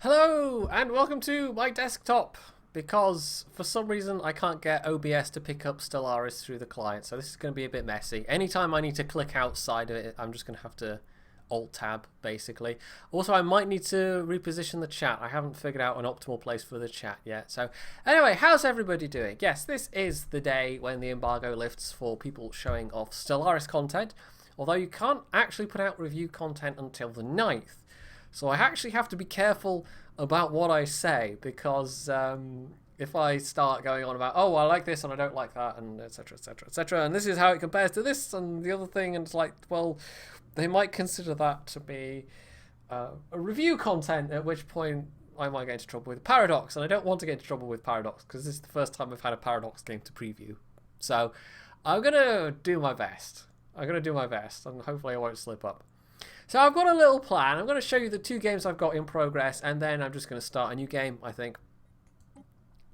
Hello and welcome to my desktop, because for some reason I can't get OBS to pick up Stellaris through the client, so this is going to be a bit messy. Anytime I need to click outside of it, I'm just going to have to Alt-Tab basically. Also, I might need to reposition the chat. I haven't figured out an optimal place for the chat yet. So anyway, how's everybody doing? Yes, this is the day when the embargo lifts for people showing off Stellaris content, although you can't actually put out review content until the 9th. So I actually have to be careful about what I say, because if I start going on about, oh, I like this and I don't like that, and etc, etc, etc, and this is how it compares to this and the other thing, and it's like, well, they might consider that to be a review content, at which point I might get into trouble with Paradox, and I don't want to get into trouble with Paradox, because this is the first time I've had a Paradox game to preview. So I'm going to do my best. I'm going to do my best, and hopefully I won't slip up. So I've got a little plan. I'm going to show you the 2 games I've got in progress, and then I'm just going to start a new game, I think.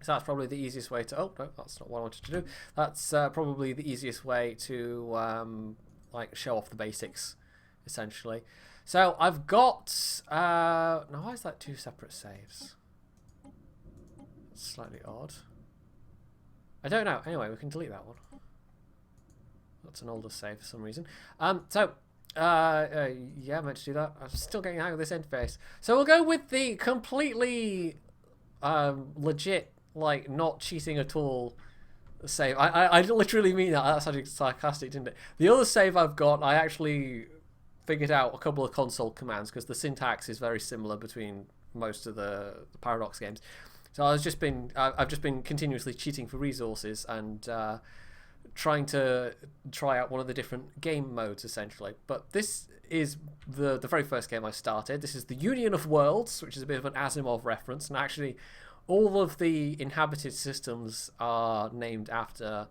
So that's probably the easiest way to... Oh, no, that's not what I wanted to do. That's probably the easiest way to like show off the basics, essentially. So I've got... now, why is that 2 separate saves? That's slightly odd. I don't know. Anyway, we can delete that one. That's an older save for some reason. Yeah, I meant to do that. I'm still getting out of this interface. So we'll go with the completely legit, like, not cheating at all save. I literally mean that. That sounded sarcastic, didn't it? The other save I've got, I actually figured out a couple of console commands, because the syntax is very similar between most of the Paradox games. So I've just been continuously cheating for resources and trying to try out one of the different game modes, essentially. But this is the very first game I started. This is the Union of Worlds, which is a bit of an Asimov reference, and actually all of the inhabited systems are named after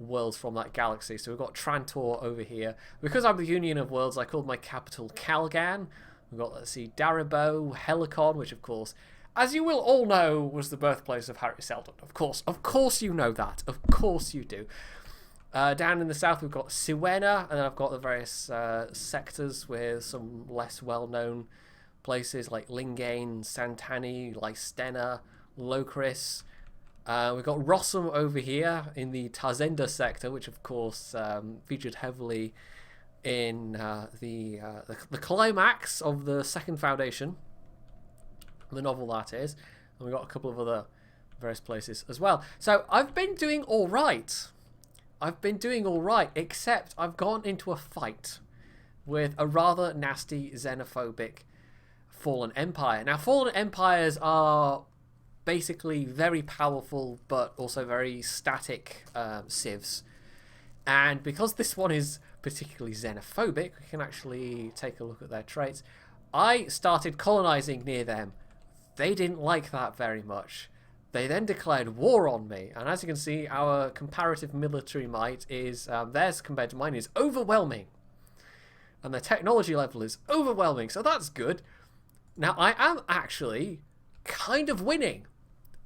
worlds from that galaxy. So we've got Trantor over here. Because I'm the Union of Worlds, I called my capital Calgan. We've got, let's see, Daribo, Helicon, which of course, as you will all know, was the birthplace of Harry Seldon. Of course you know that. Of course you do. Down in the south we've got Siwena, and then I've got the various sectors with some less well-known places like Lingane, Santani, Lystena, Locris. We've got Rossum over here in the Tazenda sector, which of course featured heavily in the climax of the Second Foundation, the novel that is, and we've got a couple of other various places as well. So I've been doing all right. Except I've gone into a fight with a rather nasty xenophobic Fallen Empire. Now, Fallen Empires are basically very powerful but also very static civs. And because this one is particularly xenophobic, we can actually take a look at their traits. I started colonizing near them. They didn't like that very much. They then declared war on me, and as you can see, our comparative military might is, theirs compared to mine is overwhelming. And their technology level is overwhelming, so that's good. Now, I am actually kind of winning,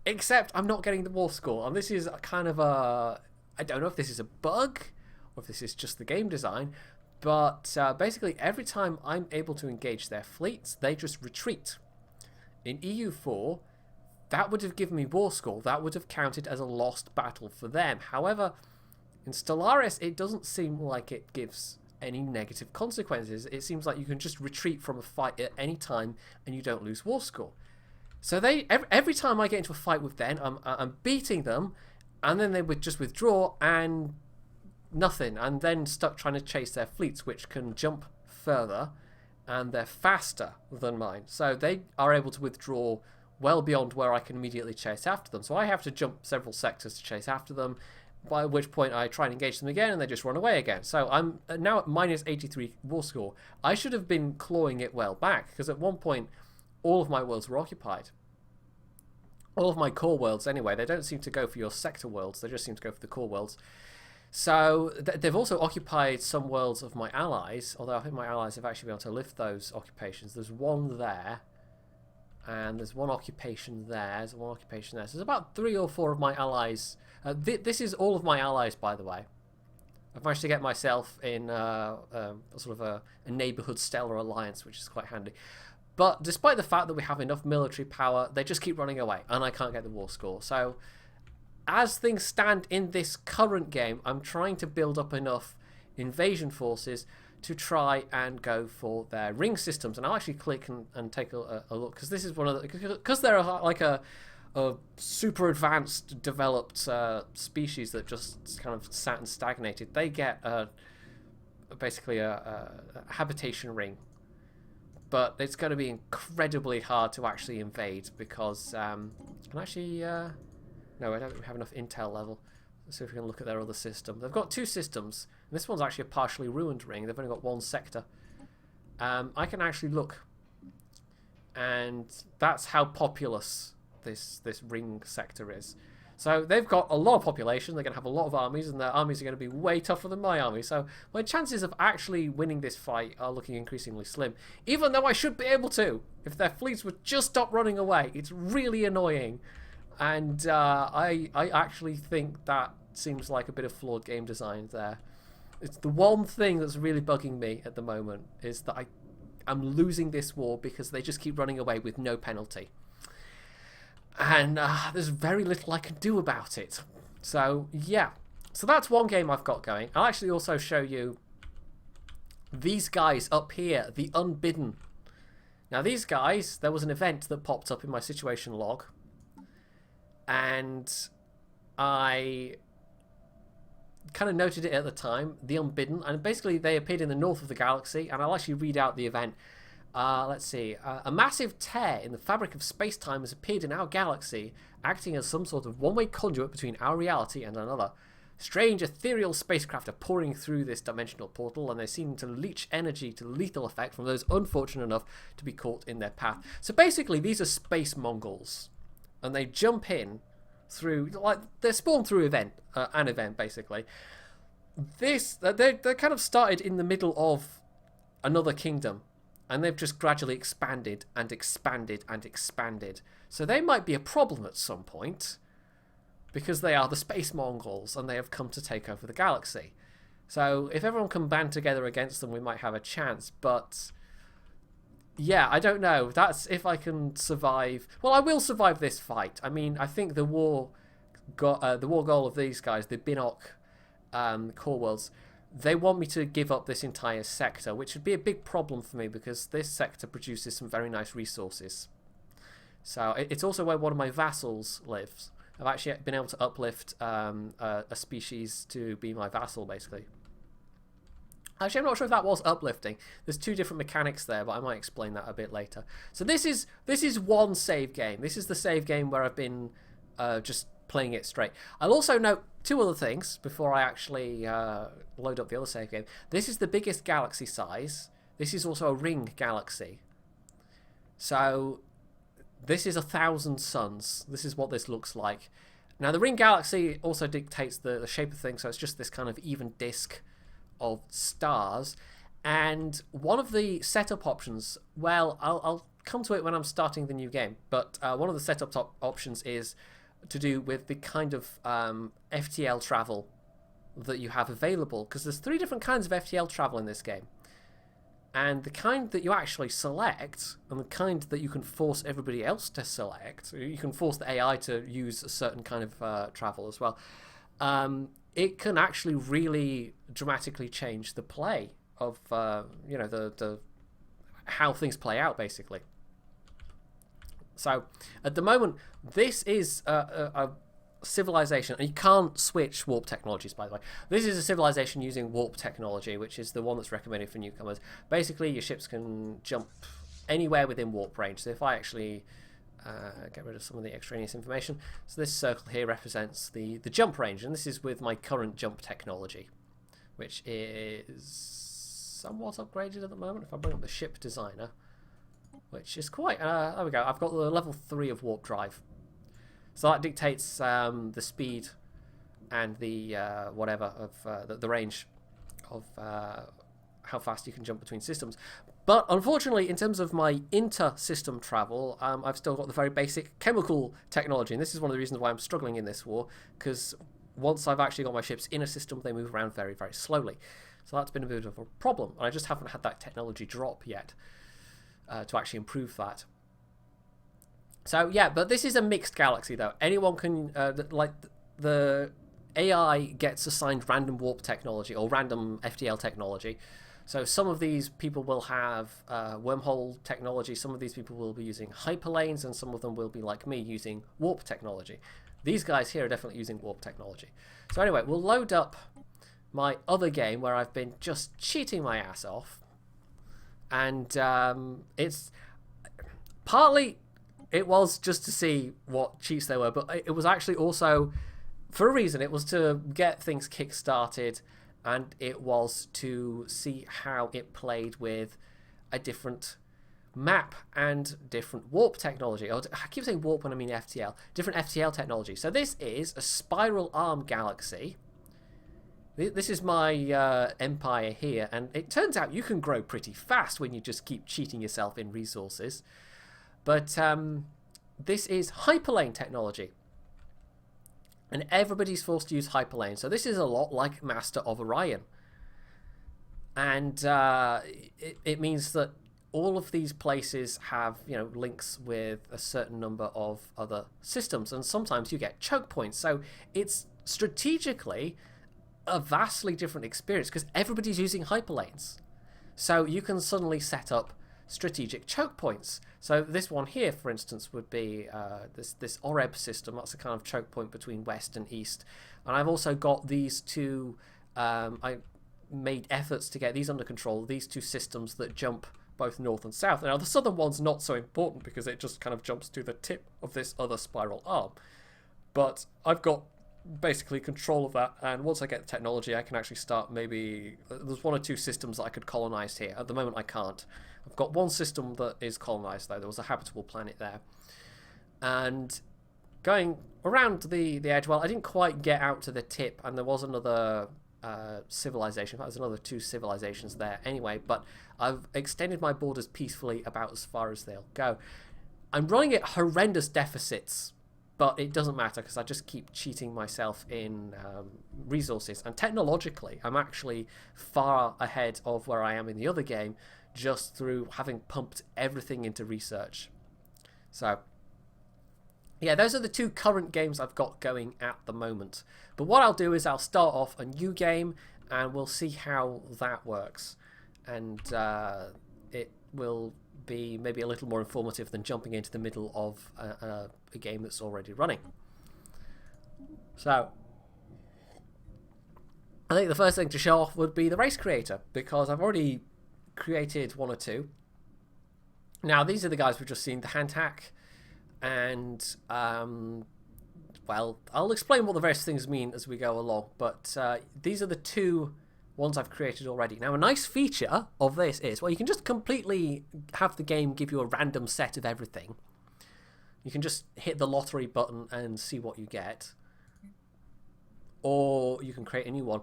except I'm not getting the war score, and this is a kind of a... I don't know if this is a bug, or if this is just the game design, but basically every time I'm able to engage their fleets, they just retreat. In EU4... that would have given me war score. That would have counted as a lost battle for them. However, in Stellaris, it doesn't seem like it gives any negative consequences. It seems like you can just retreat from a fight at any time and you don't lose war score. So every time I get into a fight with them, I'm beating them, and then they would just withdraw and nothing, and then stuck trying to chase their fleets, which can jump further, and they're faster than mine. So they are able to withdraw well beyond where I can immediately chase after them. So I have to jump several sectors to chase after them, by which point I try and engage them again and they just run away again. So I'm now at minus 83 war score. I should have been clawing it well back, because at one point all of my worlds were occupied. All of my core worlds anyway. They don't seem to go for your sector worlds, they just seem to go for the core worlds. So they've also occupied some worlds of my allies, although I think my allies have actually been able to lift those occupations. There's one there, and there's one occupation there, there's one occupation there. So there's about 3 or 4 of my allies. This is all of my allies, by the way. I've managed to get myself in sort of a neighbourhood stellar alliance, which is quite handy. But despite the fact that we have enough military power, they just keep running away, and I can't get the war score. So, as things stand in this current game, I'm trying to build up enough invasion forces to try and go for their ring systems. And I'll actually click and take a look, because this is one of the... Because they're like a super advanced, developed species that just kind of sat and stagnated. They get basically a habitation ring. But it's going to be incredibly hard to actually invade because... no, I don't have enough intel level. Let's see if we can look at their other system. They've got 2 systems. And this one's actually a partially ruined ring. They've only got 1 sector. I can actually look. And that's how populous this ring sector is. So they've got a lot of population. They're going to have a lot of armies, and their armies are going to be way tougher than my army. So my chances of actually winning this fight are looking increasingly slim. Even though I should be able to, if their fleets would just stop running away. It's really annoying. And I actually think that seems like a bit of flawed game design there. It's the one thing that's really bugging me at the moment is that I'm losing this war because they just keep running away with no penalty. And there's very little I can do about it. So, yeah. So that's one game I've got going. I'll actually also show you these guys up here, the unbidden. Now, these guys, there was an event that popped up in my situation log. And I kind of noted it at the time, the unbidden. And basically, they appeared in the north of the galaxy. And I'll actually read out the event. Let's see. A massive tear in the fabric of space-time has appeared in our galaxy, acting as some sort of one-way conduit between our reality and another. Strange ethereal spacecraft are pouring through this dimensional portal, and they seem to leech energy to lethal effect from those unfortunate enough to be caught in their path. So basically, these are space Mongols, and they jump in through, like, they're spawned through an event, basically. They're kind of started in the middle of another kingdom. And they've just gradually expanded and expanded and expanded. So they might be a problem at some point. Because they are the space Mongols and they have come to take over the galaxy. So if everyone can band together against them, we might have a chance. But yeah, I don't know. That's if I can survive. Well, I will survive this fight. I mean, I think the war goal of these guys, the Binok core worlds, they want me to give up this entire sector, which would be a big problem for me because this sector produces some very nice resources. So it's also where one of my vassals lives. I've actually been able to uplift a species to be my vassal, basically. Actually, I'm not sure if that was uplifting. There's 2 different mechanics there, but I might explain that a bit later. So this is one save game. This is the save game where I've been just playing it straight. I'll also note 2 other things before I actually load up the other save game. This is the biggest galaxy size. This is also a ring galaxy. So this is 1,000 suns. This is what this looks like. Now the ring galaxy also dictates the shape of things, so it's just this kind of even disk of stars. And one of the setup options, well, I'll come to it when I'm starting the new game, but one of the setup options is to do with the kind of FTL travel that you have available, because there's 3 different kinds of FTL travel in this game, and the kind that you actually select and the kind that you can force everybody else to select, you can force the AI to use a certain kind of travel as well, it can actually really dramatically change the play of you know, the how things play out, basically. So at the moment, this is a civilization, and you can't switch warp technologies, by the way. This is a civilization using warp technology, which is the one that's recommended for newcomers. Basically, your ships can jump anywhere within warp range. So if I actually get rid of some of the extraneous information, so this circle here represents the jump range, and this is with my current jump technology, which is somewhat upgraded at the moment. If I bring up the ship designer, which is quite... there we go. I've got the level 3 of warp drive. So that dictates the speed and the whatever of the range of how fast you can jump between systems. But unfortunately, in terms of my inter-system travel, I've still got the very basic chemical technology. And this is one of the reasons why I'm struggling in this war, because once I've actually got my ships in a system, they move around very, very slowly. So that's been a bit of a problem. And I just haven't had that technology drop yet. to actually improve that. So yeah, but this is a mixed galaxy though. Anyone can the AI gets assigned random warp technology or random FTL technology. So some of these people will have wormhole technology, some of these people will be using hyperlanes, and some of them will be like me using warp technology. These guys here are definitely using warp technology. So anyway, we'll load up my other game where I've been just cheating my ass off. And it's partly it was just to see what cheats there were, but it was actually also for a reason. It was to get things kick-started, and it was to see how it played with a different map and different warp technology. I keep saying warp when I mean FTL. Different FTL technology. So this is a spiral arm galaxy. This is my empire here, and it turns out you can grow pretty fast when you just keep cheating yourself in resources. But this is Hyperlane technology. And everybody's forced to use Hyperlane. So this is a lot like Master of Orion. And it means that all of these places have, links with a certain number of other systems. And sometimes you get choke points. So it's strategically a vastly different experience because everybody's using Hyperlanes. So you can suddenly set up strategic choke points. So this one here, for instance, would be this Oreb system. That's a kind of choke point between west and east. And I've also got these two, I made efforts to get these under control, these two systems that jump both north and south. Now the southern one's not so important because it just kind of jumps to the tip of this other spiral arm. But I've got basically control of that, and once I get the technology I can actually start. Maybe there's one or two systems that I could colonize here. At the moment I can't. I've got one system that is colonized though. There was a habitable planet there, and going around the edge, well, I didn't quite get out to the tip, and there was another civilization. In fact, there's another two civilizations there anyway, but I've extended my borders peacefully about as far as they'll go. I'm running at horrendous deficits, but it doesn't matter because I just keep cheating myself in resources. And technologically, I'm actually far ahead of where I am in the other game just through having pumped everything into research. So, yeah, those are the two current games I've got going at the moment. But what I'll do is I'll start off a new game and we'll see how that works. And it will be maybe a little more informative than jumping into the middle of a game that's already running. So I think the first thing to show off would be the race creator, because I've already created one or two. Now these are the guys we've just seen, the hand hack, and well, I'll explain what the various things mean as we go along, but these are the two ones I've created already. Now, a nice feature of this is, well, you can just completely have the game give you a random set of everything. You can just hit the lottery button and see what you get. Or you can create a new one.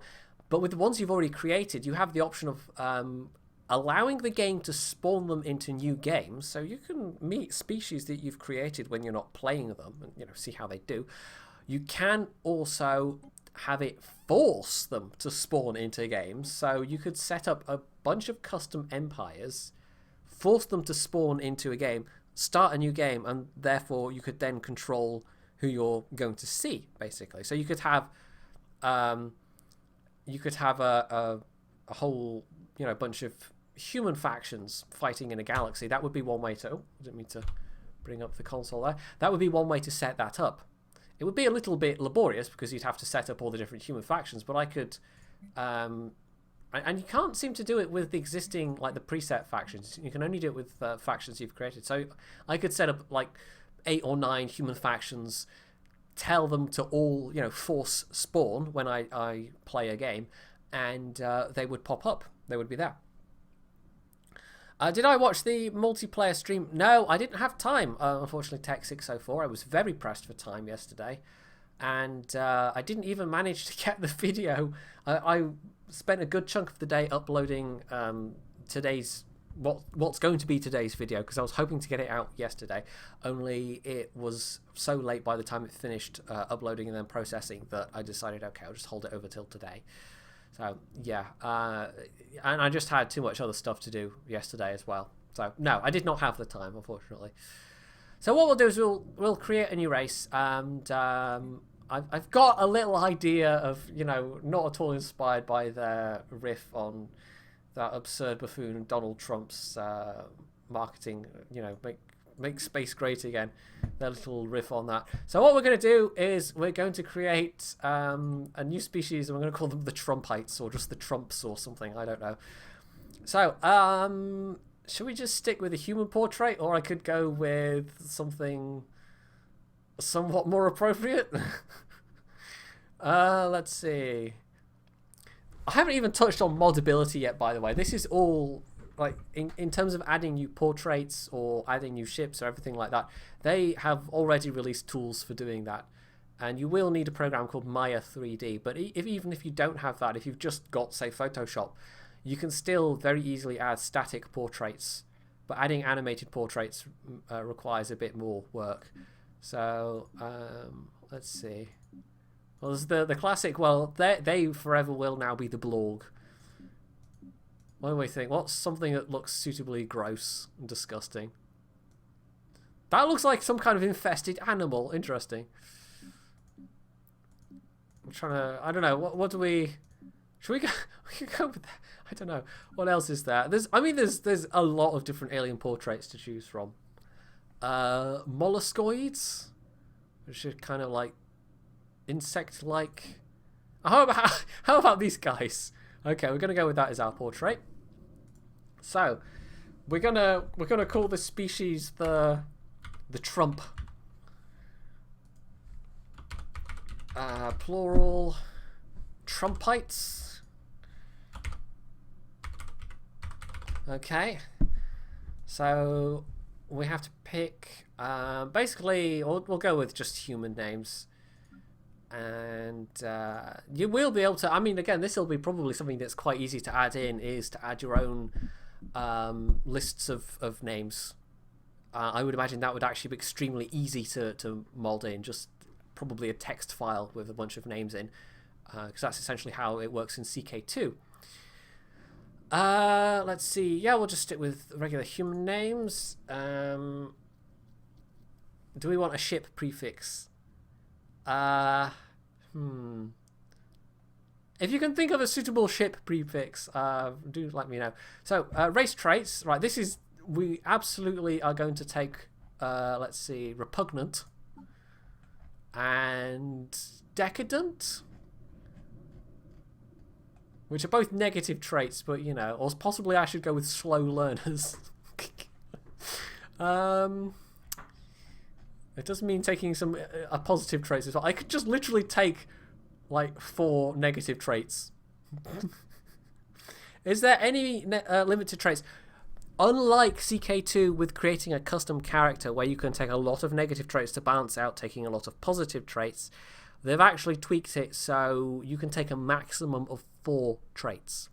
But with the ones you've already created, you have the option of allowing the game to spawn them into new games. So you can meet species that you've created when you're not playing them and see how they do. You can also have it force them to spawn into games. So you could set up a bunch of custom empires, force them to spawn into a game, start a new game, and therefore you could then control who you're going to see, basically. So you could have a whole bunch of human factions fighting in a galaxy. That would be one way to... I didn't mean to bring up the console there. That would be one way to set that up. It would be a little bit laborious because you'd have to set up all the different human factions, but I could... and you can't seem to do it with the existing, like the preset factions. You can only do it with factions you've created. So I could set up like 8 or 9 human factions, tell them to all, force spawn when I play a game, and they would pop up. They would be there. Did I watch the multiplayer stream? No, I didn't have time. Unfortunately, Tech604. I was very pressed for time yesterday, and I didn't even manage to get the video. I spent a good chunk of the day uploading today's what's going to be today's video, because I was hoping to get it out yesterday. Only it was so late by the time it finished uploading and then processing that I decided, okay, I'll just hold it over till today. So yeah, and I just had too much other stuff to do yesterday as well. So no, I did not have the time, unfortunately. So what we'll do is we'll create a new race, and I've got a little idea of, you know, not at all inspired by their riff on that absurd buffoon Donald Trump's marketing, you know, make space great again, their little riff on that. So what we're going to do is we're going to create a new species, and we're going to call them the Trumpites, or just the Trumps or something, I don't know. So should we just stick with a human portrait, or I could go with something somewhat more appropriate? Let's see. I haven't even touched on modability yet, by the way. This is all, like, in terms of adding new portraits or adding new ships or everything like that, they have already released tools for doing that. And you will need a program called Maya 3D. But even if you don't have that, if you've just got, say, Photoshop, you can still very easily add static portraits. But adding animated portraits requires a bit more work. So, let's see. Well, there's the classic, well, they forever will now be the Blorg. What do we think? What's something that looks suitably gross and disgusting? That looks like some kind of infested animal. Interesting. I'm trying to... I don't know. What do we... Should we go... We can go with that. I don't know. What else is there? There's a lot of different alien portraits to choose from. Molluscoids, which are kind of like insect-like. How about these guys? Okay, we're gonna go with that as our portrait. So we're gonna call this species the Trump. Plural Trumpites. Okay, so we have to pick. Basically, we'll go with just human names. And you will be able to, I mean, again, this will be probably something that's quite easy to add in, is to add your own lists of names. I would imagine that would actually be extremely easy to mold in, just probably a text file with a bunch of names in, because that's essentially how it works in CK2. Let's see, yeah, we'll just stick with regular human names. Do we want a ship prefix? If you can think of a suitable ship prefix, do let me know. So, race traits, right, this is, we absolutely are going to take, let's see, repugnant and decadent, which are both negative traits, but, you know, or possibly I should go with slow learners. It doesn't mean taking some positive traits as well. I could just literally take like 4 negative traits. Is there any limited traits? Unlike CK2 with creating a custom character where you can take a lot of negative traits to balance out taking a lot of positive traits, they've actually tweaked it so you can take a maximum of 4 traits.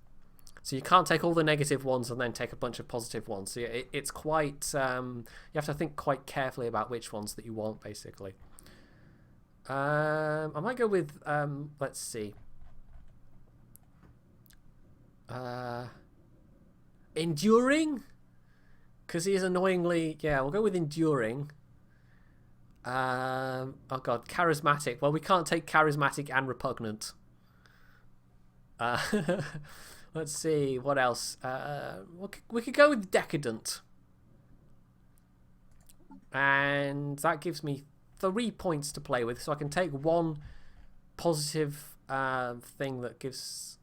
So you can't take all the negative ones and then take a bunch of positive ones. So it's quite... you have to think quite carefully about which ones that you want, basically. I might go with... let's see. Enduring? Because he is annoyingly... Yeah, we'll go with enduring. Oh god, charismatic. Well, we can't take charismatic and repugnant. Let's see, what else? We could go with decadent. And that gives me 3 points to play with, so I can take 1 positive thing that gives...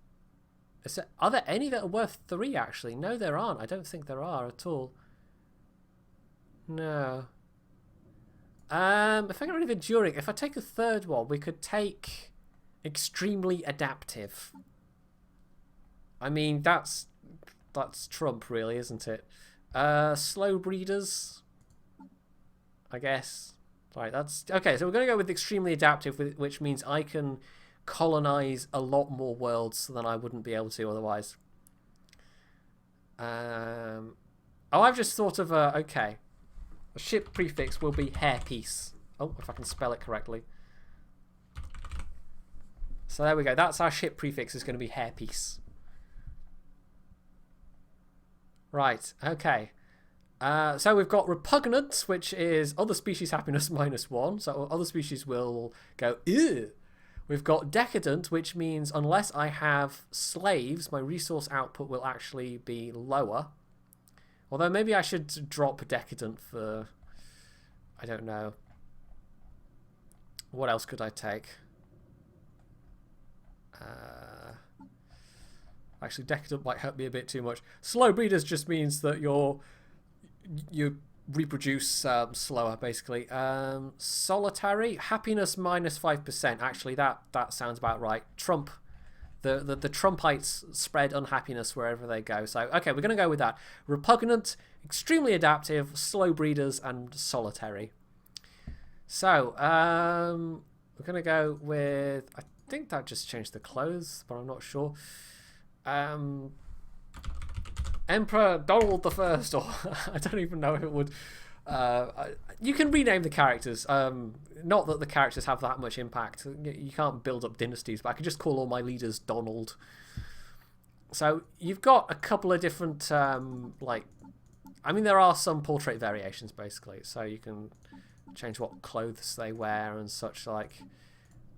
Are there any that are worth 3, actually? No, there aren't. I don't think there are at all. No. If I get rid of enduring, if I take a 3rd one, we could take extremely adaptive. I mean, that's Trump, really, isn't it? Slow breeders, I guess. Right, that's... Okay, so we're going to go with extremely adaptive, which means I can colonize a lot more worlds than I wouldn't be able to otherwise. Oh, I've just thought of a... Okay. The ship prefix will be hairpiece. Oh, if I can spell it correctly. So there we go. That's our ship prefix, is going to be hairpiece. Right, okay. So we've got repugnant, which is other species happiness -1. So other species will go, ew. We've got decadent, which means unless I have slaves, my resource output will actually be lower. Although maybe I should drop decadent for, I don't know. What else could I take? Actually, decadent might hurt me a bit too much. Slow breeders just means that you reproduce slower, basically. Solitary, happiness -5%. Actually, that sounds about right. Trump, the Trumpites spread unhappiness wherever they go. So, okay, we're going to go with that. Repugnant, extremely adaptive, slow breeders, and solitary. So, we're going to go with... I think that just changed the clothes, but I'm not sure. Emperor Donald the First, or I don't even know if it would. You can rename the characters. Not that the characters have that much impact. You can't build up dynasties, but I could just call all my leaders Donald. So you've got a couple of different, like, I mean, there are some portrait variations basically. So you can change what clothes they wear and such like.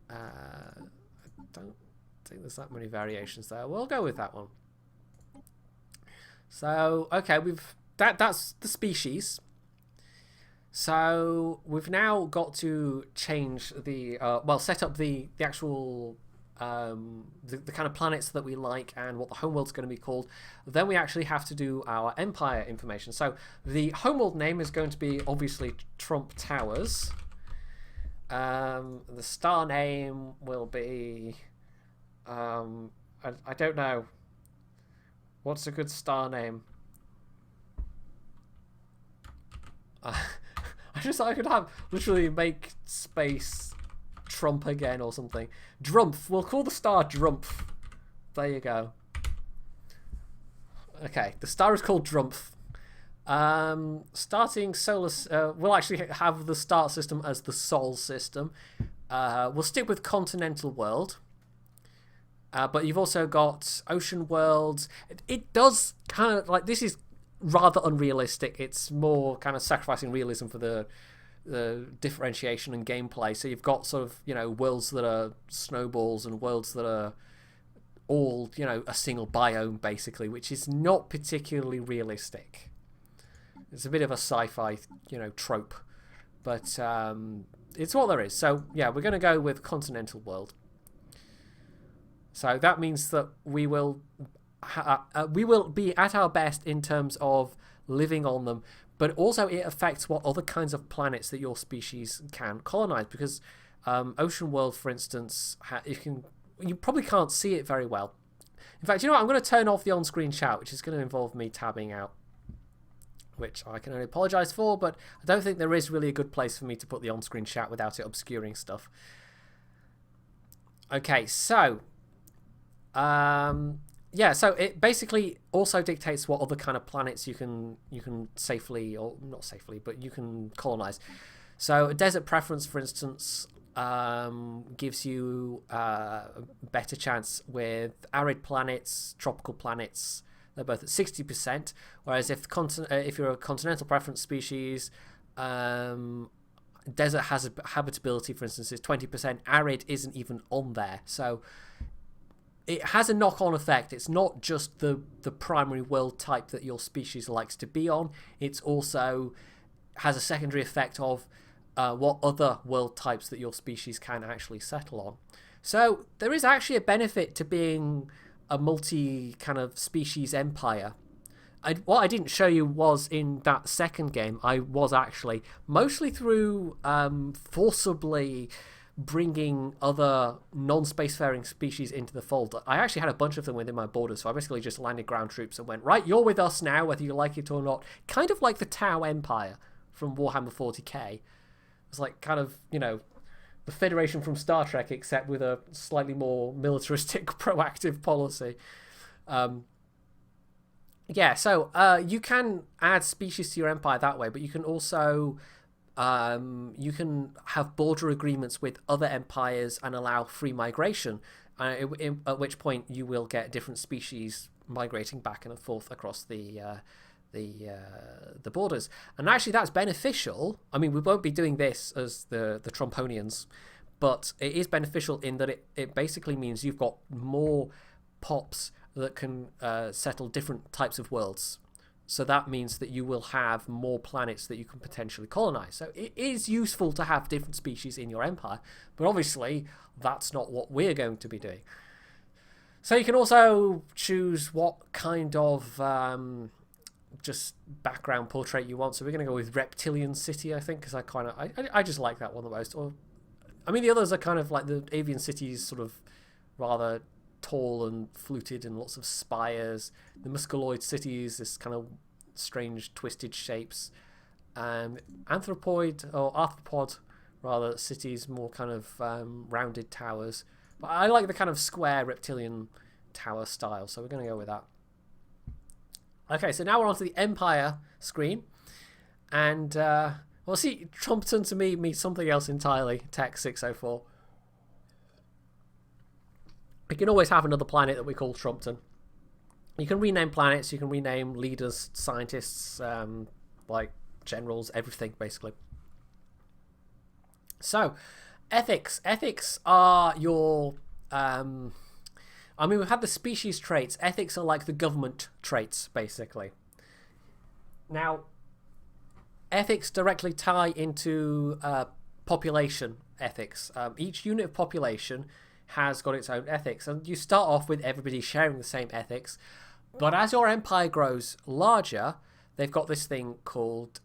I don't think there's that many variations there. We'll go with that one. So okay, that's the species. So we've now got to change the set up the actual the kind of planets that we like and what the homeworld's going to be called. Then we actually have to do our empire information. So the homeworld name is going to be obviously Trump Towers. The star name will be I don't know. What's a good star name? I could have literally make space Trump again or something. Drumpf. We'll call the star Drumpf. There you go. Okay, the star is called Drumpf. Starting solar. We'll actually have the start system as the Sol system. We'll stick with continental world. But you've also got ocean worlds. It does kind of like, this is rather unrealistic. It's more kind of sacrificing realism for the differentiation and gameplay. So you've got sort of, worlds that are snowballs and worlds that are all, a single biome basically, which is not particularly realistic. It's a bit of a sci-fi, trope, but it's what there is. So yeah, we're going to go with continental world. So that means that we will be at our best in terms of living on them, but also it affects what other kinds of planets that your species can colonize. Because ocean world, for instance, you probably can't see it very well. In fact, I'm going to turn off the on-screen chat, which is going to involve me tabbing out, which I can only apologize for, but I don't think there is really a good place for me to put the on-screen chat without it obscuring stuff. Okay, so yeah, so it basically also dictates what other kind of planets you can safely, or not safely, but you can colonize. So a desert preference, for instance, gives you a better chance with arid planets, tropical planets. They're both at 60%, whereas if you're a continental preference species, desert habitability, for instance, is 20%. Arid isn't even on there, so it has a knock-on effect. It's not just the primary world type that your species likes to be on. It's also has a secondary effect of what other world types that your species can actually settle on. So there is actually a benefit to being a multi kind of species empire. What I didn't show you was in that second game, I was actually mostly through forcibly bringing other non-spacefaring species into the fold. I actually had a bunch of them within my borders, so I basically just landed ground troops and went, right, you're with us now, whether you like it or not. Kind of like the Tau Empire from Warhammer 40k. It's like kind of, the Federation from Star Trek, except with a slightly more militaristic, proactive policy. Yeah, so you can add species to your empire that way, but you can also you can have border agreements with other empires and allow free migration, at which point you will get different species migrating back and forth across the the borders. And actually that's beneficial. I mean, we won't be doing this as the Tromponians, but it is beneficial in that it basically means you've got more pops that can settle different types of worlds. So that means that you will have more planets that you can potentially colonize. So it is useful to have different species in your empire, but obviously that's not what we're going to be doing. So you can also choose what kind of just background portrait you want. So we're going to go with Reptilian City, I think, because I just like that one the most. Or, I mean, the others are kind of like the Avian City is sort of rather tall and fluted and lots of spires. The Musculoid cities, this kind of strange twisted shapes. Arthropod rather cities, more kind of rounded towers. But I like the kind of square reptilian tower style, so we're going to go with that. Okay, so now we're onto the Empire screen, and well, see, Trumpton to me means something else entirely. Tech 604. We can always have another planet that we call Trumpton. You can rename planets, you can rename leaders, scientists, like generals, everything basically. So, ethics. Ethics are your... I mean, we've had the species traits. Ethics are like the government traits, basically. Now, ethics directly tie into population ethics. Each unit of population has got its own ethics, and you start off with everybody sharing the same ethics, but as your empire grows larger, they've got this thing called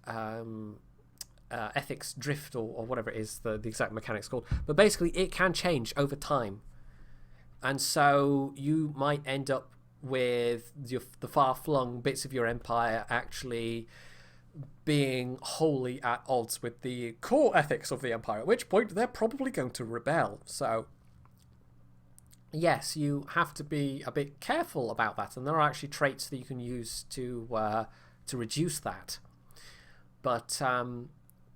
ethics drift, or whatever it is, the exact mechanics called, but basically it can change over time, and so you might end up with the far-flung bits of your empire actually being wholly at odds with the core ethics of the empire, at which point they're probably going to rebel. So yes, you have to be a bit careful about that, and there are actually traits that you can use to reduce that. But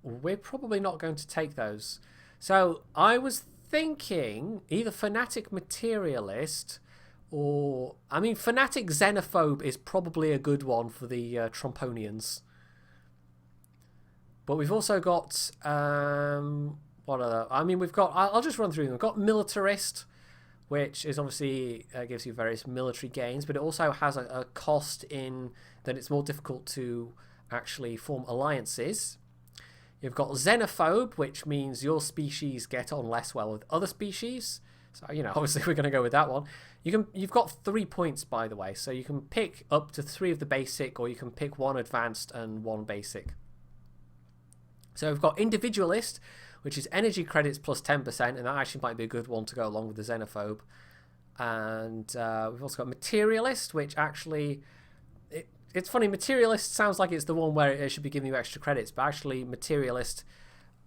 we're probably not going to take those. So I was thinking either fanatic materialist, or I mean, fanatic xenophobe is probably a good one for the Tromponians. But we've also got what other? I mean, we've got. I'll just run through them. We've got militarist, which is obviously gives you various military gains, but it also has a cost in that it's more difficult to actually form alliances. You've got xenophobe, which means your species get on less well with other species. So, you know, obviously we're going to go with that one. You've got 3 points, by the way, so you can pick up to 3 of the basic, or you can pick 1 advanced and 1 basic. So we've got individualist, which is energy credits plus 10%, and that actually might be a good one to go along with the xenophobe. And we've also got materialist, which actually... It's funny, materialist sounds like it's the one where it should be giving you extra credits, but actually materialist,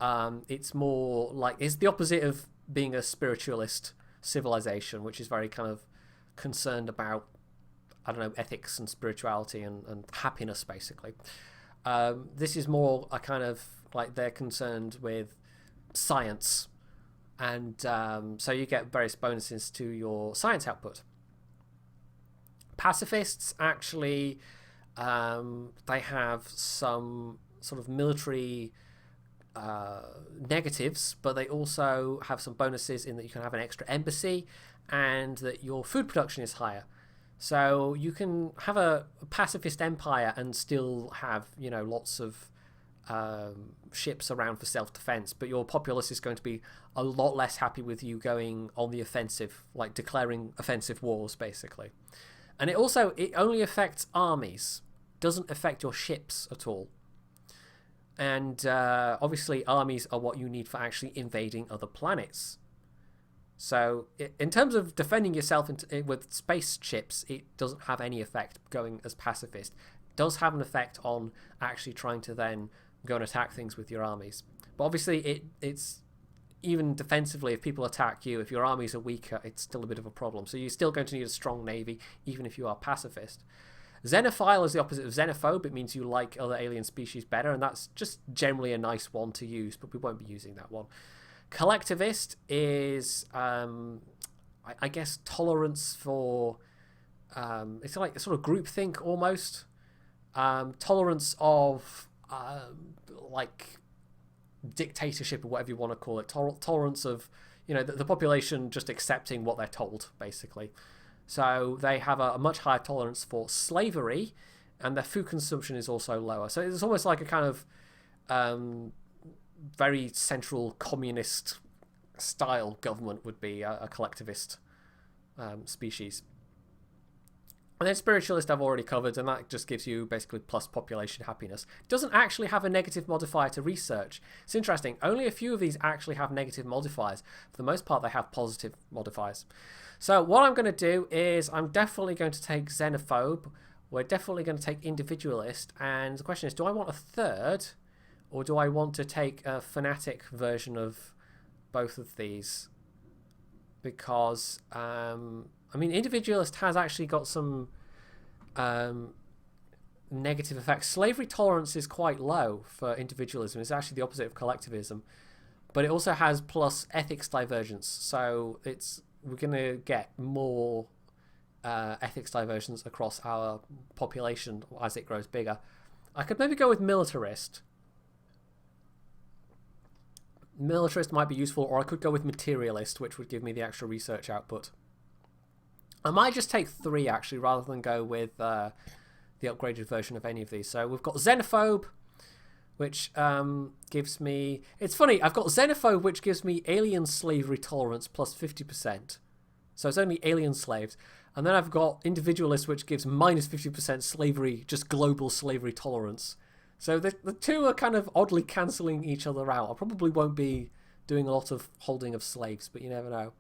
it's more like... It's the opposite of being a spiritualist civilization, which is very kind of concerned about, I don't know, ethics and spirituality and happiness, basically. This is more a kind of... like they're concerned with science, and so you get various bonuses to your science output. Pacifists actually they have some sort of military negatives, but they also have some bonuses in that you can have an extra embassy and that your food production is higher. So you can have a pacifist empire and still have, you know, lots of ships around for self-defense, but your populace is going to be a lot less happy with you going on the offensive, like declaring offensive wars, basically. And it only affects armies, doesn't affect your ships at all. And obviously armies are what you need for actually invading other planets. So in terms of defending yourself with spaceships, it doesn't have any effect going as pacifist. It does have an effect on actually trying to then go and attack things with your armies. But obviously it's even defensively, if people attack you, if your armies are weaker, it's still a bit of a problem. So you're still going to need a strong navy, even if you are pacifist. Xenophile is the opposite of xenophobe. It means you like other alien species better, and that's just generally a nice one to use, but we won't be using that one. Collectivist is, I guess, tolerance for... it's like a sort of groupthink almost. tolerance of like dictatorship or whatever you want to call it, tolerance of, you know, the population just accepting what they're told, basically. So they have a much higher tolerance for slavery, and their food consumption is also lower. So it's almost like a kind of very central communist style government would be a collectivist species. And then spiritualist I've already covered, and that just gives you basically plus population happiness. It doesn't actually have a negative modifier to research. It's interesting. Only a few of these actually have negative modifiers. For the most part, they have positive modifiers. So what I'm going to do is I'm definitely going to take xenophobe. We're definitely going to take individualist. And the question is, do I want a third, or do I want to take a fanatic version of both of these? Because I mean, individualist has actually got some negative effects. Slavery tolerance is quite low for individualism. It's actually the opposite of collectivism. But it also has plus ethics divergence. So we're going to get more ethics divergence across our population as it grows bigger. I could maybe go with militarist. Militarist might be useful, or I could go with materialist, which would give me the extra research output. I might just take 3 actually, rather than go with the upgraded version of any of these. So we've got xenophobe, which gives me... It's funny, I've got xenophobe, which gives me alien slavery tolerance plus 50%. So it's only alien slaves. And then I've got individualist, which gives minus 50% slavery, just global slavery tolerance. So the two are kind of oddly cancelling each other out. I probably won't be doing a lot of holding of slaves, but you never know.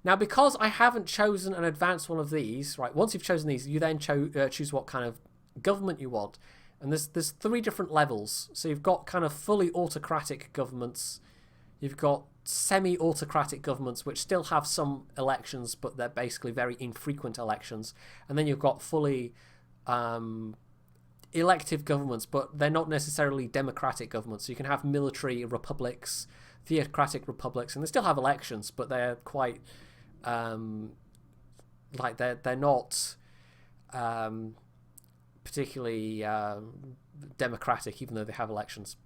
Now, because I haven't chosen an advanced one of these, right, once you've chosen these, you then choose what kind of government you want. And there's 3 different levels. So you've got kind of fully autocratic governments. You've got semi-autocratic governments, which still have some elections, but they're basically very infrequent elections. And then you've got fully elective governments, but they're not necessarily democratic governments. So you can have military republics, theocratic republics, and they still have elections, but they're quite like they're not particularly democratic, even though they have elections.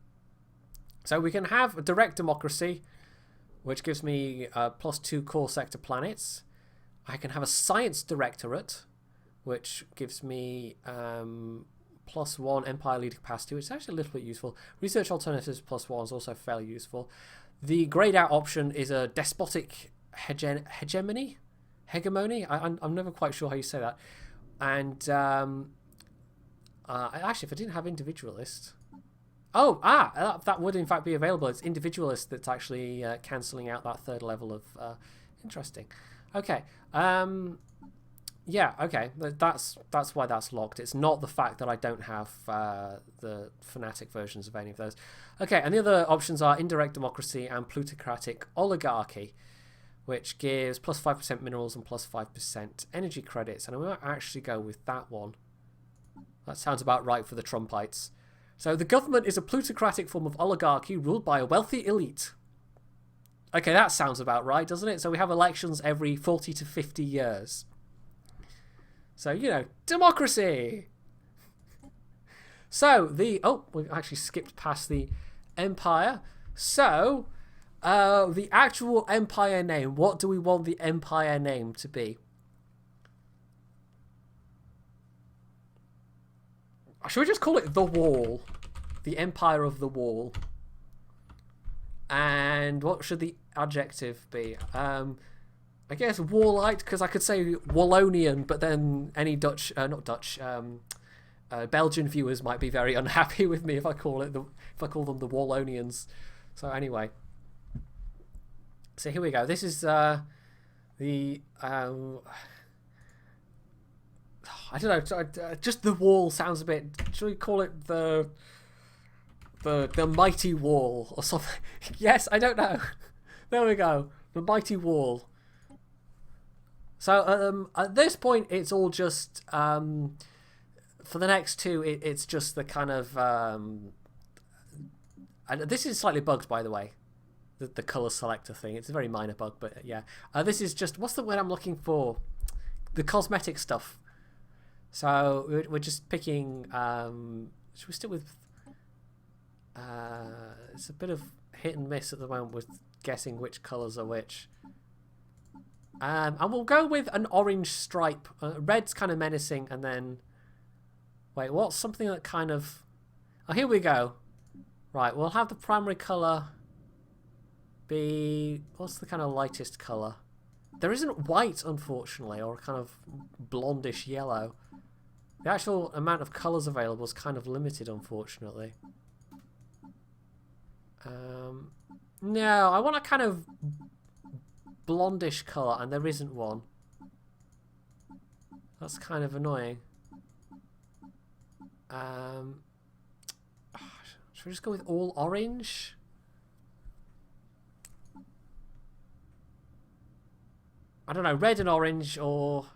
So we can have a direct democracy, which gives me plus 2 core sector planets. I can have a science directorate, which gives me plus 1 empire leading capacity, which is actually a little bit useful. Research alternatives plus 1 is also fairly useful. The grayed out option is a despotic hegemony. I'm never quite sure how you say that. And actually, if I didn't have individualist, that would in fact be available. It's individualist that's actually cancelling out that 3rd level of interesting. Okay. Yeah, okay. That's why that's locked. It's not the fact that I don't have the fanatic versions of any of those. Okay, and the other options are indirect democracy and plutocratic oligarchy, which gives plus 5% minerals and plus 5% energy credits. And I might actually go with that one. That sounds about right for the Trumpites. So the government is a plutocratic form of oligarchy ruled by a wealthy elite. Okay, that sounds about right, doesn't it? So we have elections every 40 to 50 years. So, you know, democracy. So we actually skipped past the empire. So the actual empire name, what do we want the empire name to be? Should we just call it the Wall? The Empire of the Wall. And what should the adjective be? I guess warlite, because I could say Wallonian, but then any Belgian viewers might be very unhappy with me if I call them the Wallonians. So anyway, so here we go. This is I don't know. Just the Wall sounds a bit. Should we call it the Mighty Wall or something? Yes, I don't know. There we go. The Mighty Wall. So at this point, it's all just for the next 2. It's just the kind of and this is slightly bugged, by the way. The color selector thing. It's a very minor bug, but yeah. This is just, what's the word I'm looking for? The cosmetic stuff. So we're just picking. Should we stick with? It's a bit of hit and miss at the moment with guessing which colours are which. And we'll go with an orange stripe. Red's kind of menacing, and then wait, what's something that kind of? Oh, here we go. Right, we'll have the primary colour be... What's the kind of lightest colour? There isn't white, unfortunately, or kind of blondish yellow. The actual amount of colours available is kind of limited, unfortunately. No, I want a kind of blondish colour, and there isn't one. That's kind of annoying. Should we just go with all orange? I don't know, red and orange, or...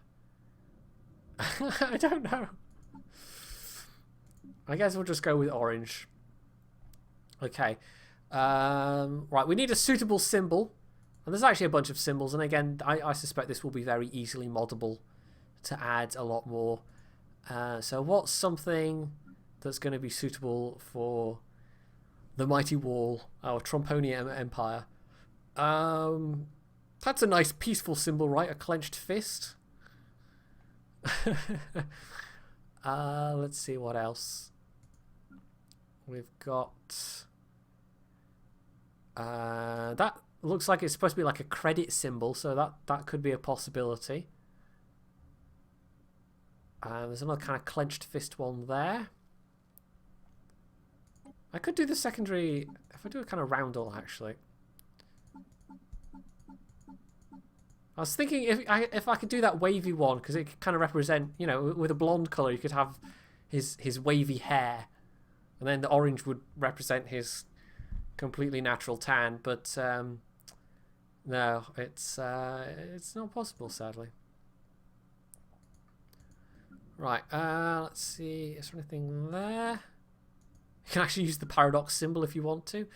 I don't know. I guess we'll just go with orange. Okay. Right, we need a suitable symbol. And there's actually a bunch of symbols, and again, I suspect this will be very easily moddable to add a lot more. So what's something that's going to be suitable for the mighty wall, our Tromponia Empire? That's a nice peaceful symbol, right? A clenched fist. Let's see what else. We've got... that looks like it's supposed to be like a credit symbol, so that could be a possibility. There's another kind of clenched fist one there. I could do the secondary... If I do a kind of roundel, actually. I was thinking if I could do that wavy one, because it could kind of represent, you know, with a blonde colour, you could have his wavy hair. And then the orange would represent his completely natural tan. But no, it's not possible, sadly. Right, let's see. Is there anything there? You can actually use the paradox symbol if you want to.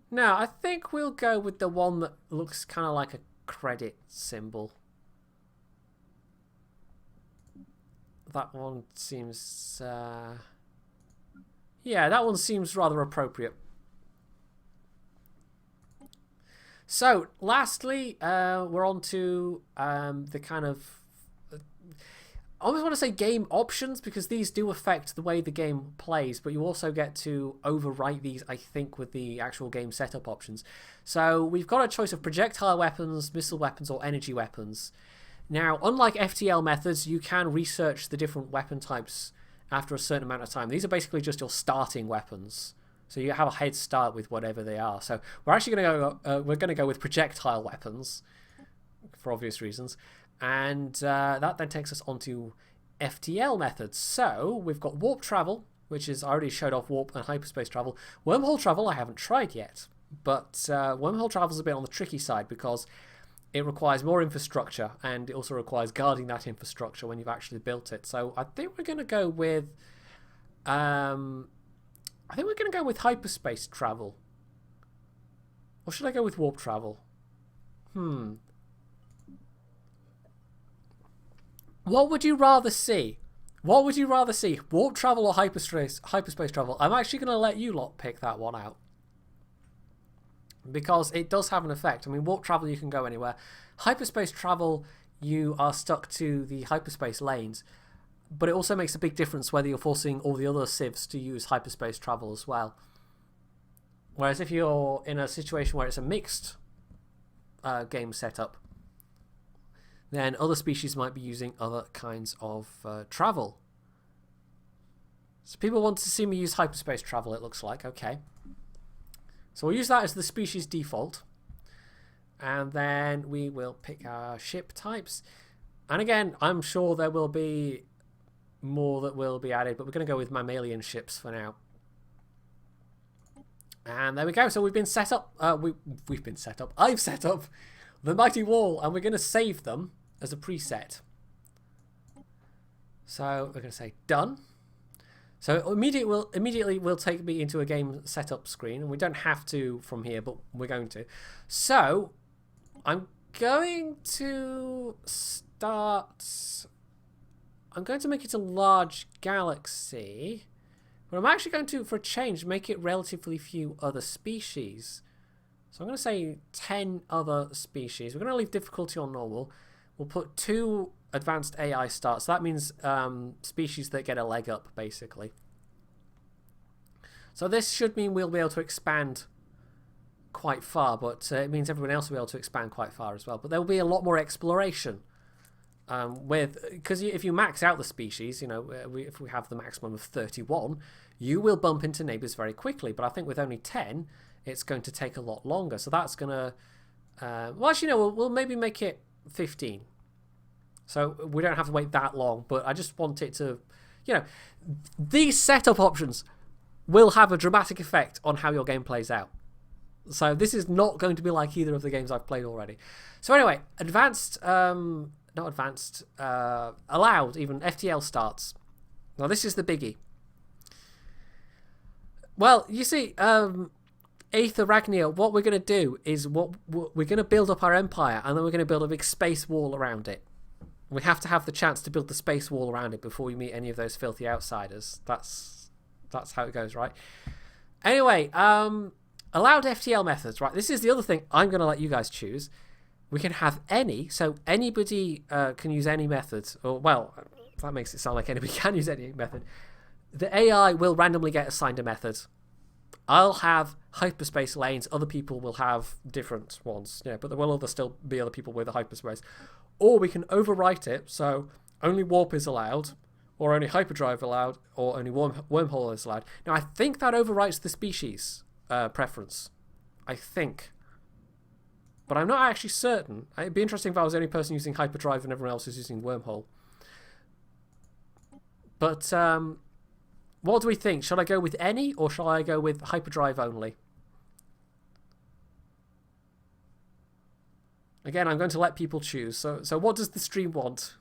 No, I think we'll go with the one that looks kind of like a credit symbol. That one seems... yeah, that one seems rather appropriate. So, lastly, we're on to the kind of... I almost want to say game options, because these do affect the way the game plays, but you also get to overwrite these, I think, with the actual game setup options. So we've got a choice of projectile weapons, missile weapons, or energy weapons. Now, unlike FTL methods, you can research the different weapon types after a certain amount of time. These are basically just your starting weapons. So you have a head start with whatever they are. So we're actually going to go with projectile weapons, for obvious reasons. And that then takes us onto FTL methods. So we've got warp travel, which is, I already showed off warp and hyperspace travel. Wormhole travel I haven't tried yet, but wormhole travel is a bit on the tricky side because it requires more infrastructure, and it also requires guarding that infrastructure when you've actually built it. So I think we're going to go with hyperspace travel. Or should I go with warp travel? What would you rather see? What would you rather see? Warp travel or hyperspace travel? I'm actually going to let you lot pick that one out, because it does have an effect. I mean, warp travel, you can go anywhere. Hyperspace travel, you are stuck to the hyperspace lanes. But it also makes a big difference whether you're forcing all the other civs to use hyperspace travel as well. Whereas if you're in a situation where it's a mixed game setup, then other species might be using other kinds of travel. So people want to see me use hyperspace travel, it looks like. Okay. So we'll use that as the species default. And then we will pick our ship types. And again, I'm sure there will be more that will be added, but we're going to go with mammalian ships for now. And there we go. So we've been set up. We've been set up. I've set up the mighty wall, and we're going to save them as a preset. So we're going to say done. So immediately will take me into a game setup screen, and we don't have to from here, but we're going to. So I'm going to start... I'm going to make it a large galaxy. But I'm actually going to, for a change, make it relatively few other species. So I'm going to say 10 other species. We're going to leave difficulty on normal. We'll put 2 advanced AI starts. So that means species that get a leg up, basically. So this should mean we'll be able to expand quite far, but it means everyone else will be able to expand quite far as well. But there will be a lot more exploration. Because if you max out the species, you know, if we have the maximum of 31, you will bump into neighbors very quickly. But I think with only 10, it's going to take a lot longer. So that's going to... well, actually, no, we'll maybe make it 15. So we don't have to wait that long. But I just want it to... You know, these setup options will have a dramatic effect on how your game plays out. So this is not going to be like either of the games I've played already. So anyway, advanced... not advanced, allowed, even FTL starts. Now this is the biggie. Well, you see, Aether Ragnia, what we're going to do is we're going to build up our empire, and then we're going to build a big space wall around it. We have to have the chance to build the space wall around it before we meet any of those filthy outsiders. That's how it goes, right? Anyway, allowed FTL methods, right? This is the other thing I'm going to let you guys choose. We can have any, so anybody can use any method, or, well, that makes it sound like anybody can use any method. The AI will randomly get assigned a method. I'll have hyperspace lanes, other people will have different ones, yeah, but there will still be other people with a hyperspace. Or we can overwrite it, so only warp is allowed, or only hyperdrive allowed, or only wormhole is allowed. Now, I think that overwrites the species preference. I think. But I'm not actually certain. It'd be interesting if I was the only person using hyperdrive and everyone else is using wormhole. But what do we think? Shall I go with any, or shall I go with hyperdrive only? Again, I'm going to let people choose. So what does the stream want?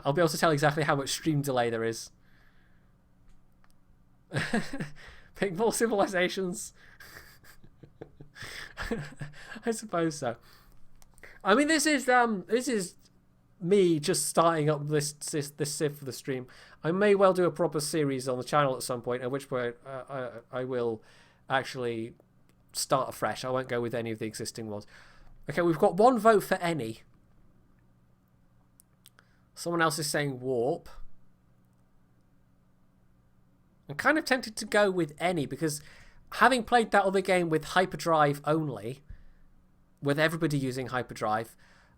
I'll be able to tell exactly how much stream delay there is. Pick more civilizations. I suppose so. I mean, this is me just starting up this civ for the stream. I may well do a proper series on the channel at some point, at which point I will actually start afresh. I won't go with any of the existing ones. Okay, we've got 1 vote for any. Someone else is saying warp. I'm kind of tempted to go with any, because having played that other game with hyperdrive only, with everybody using hyperdrive,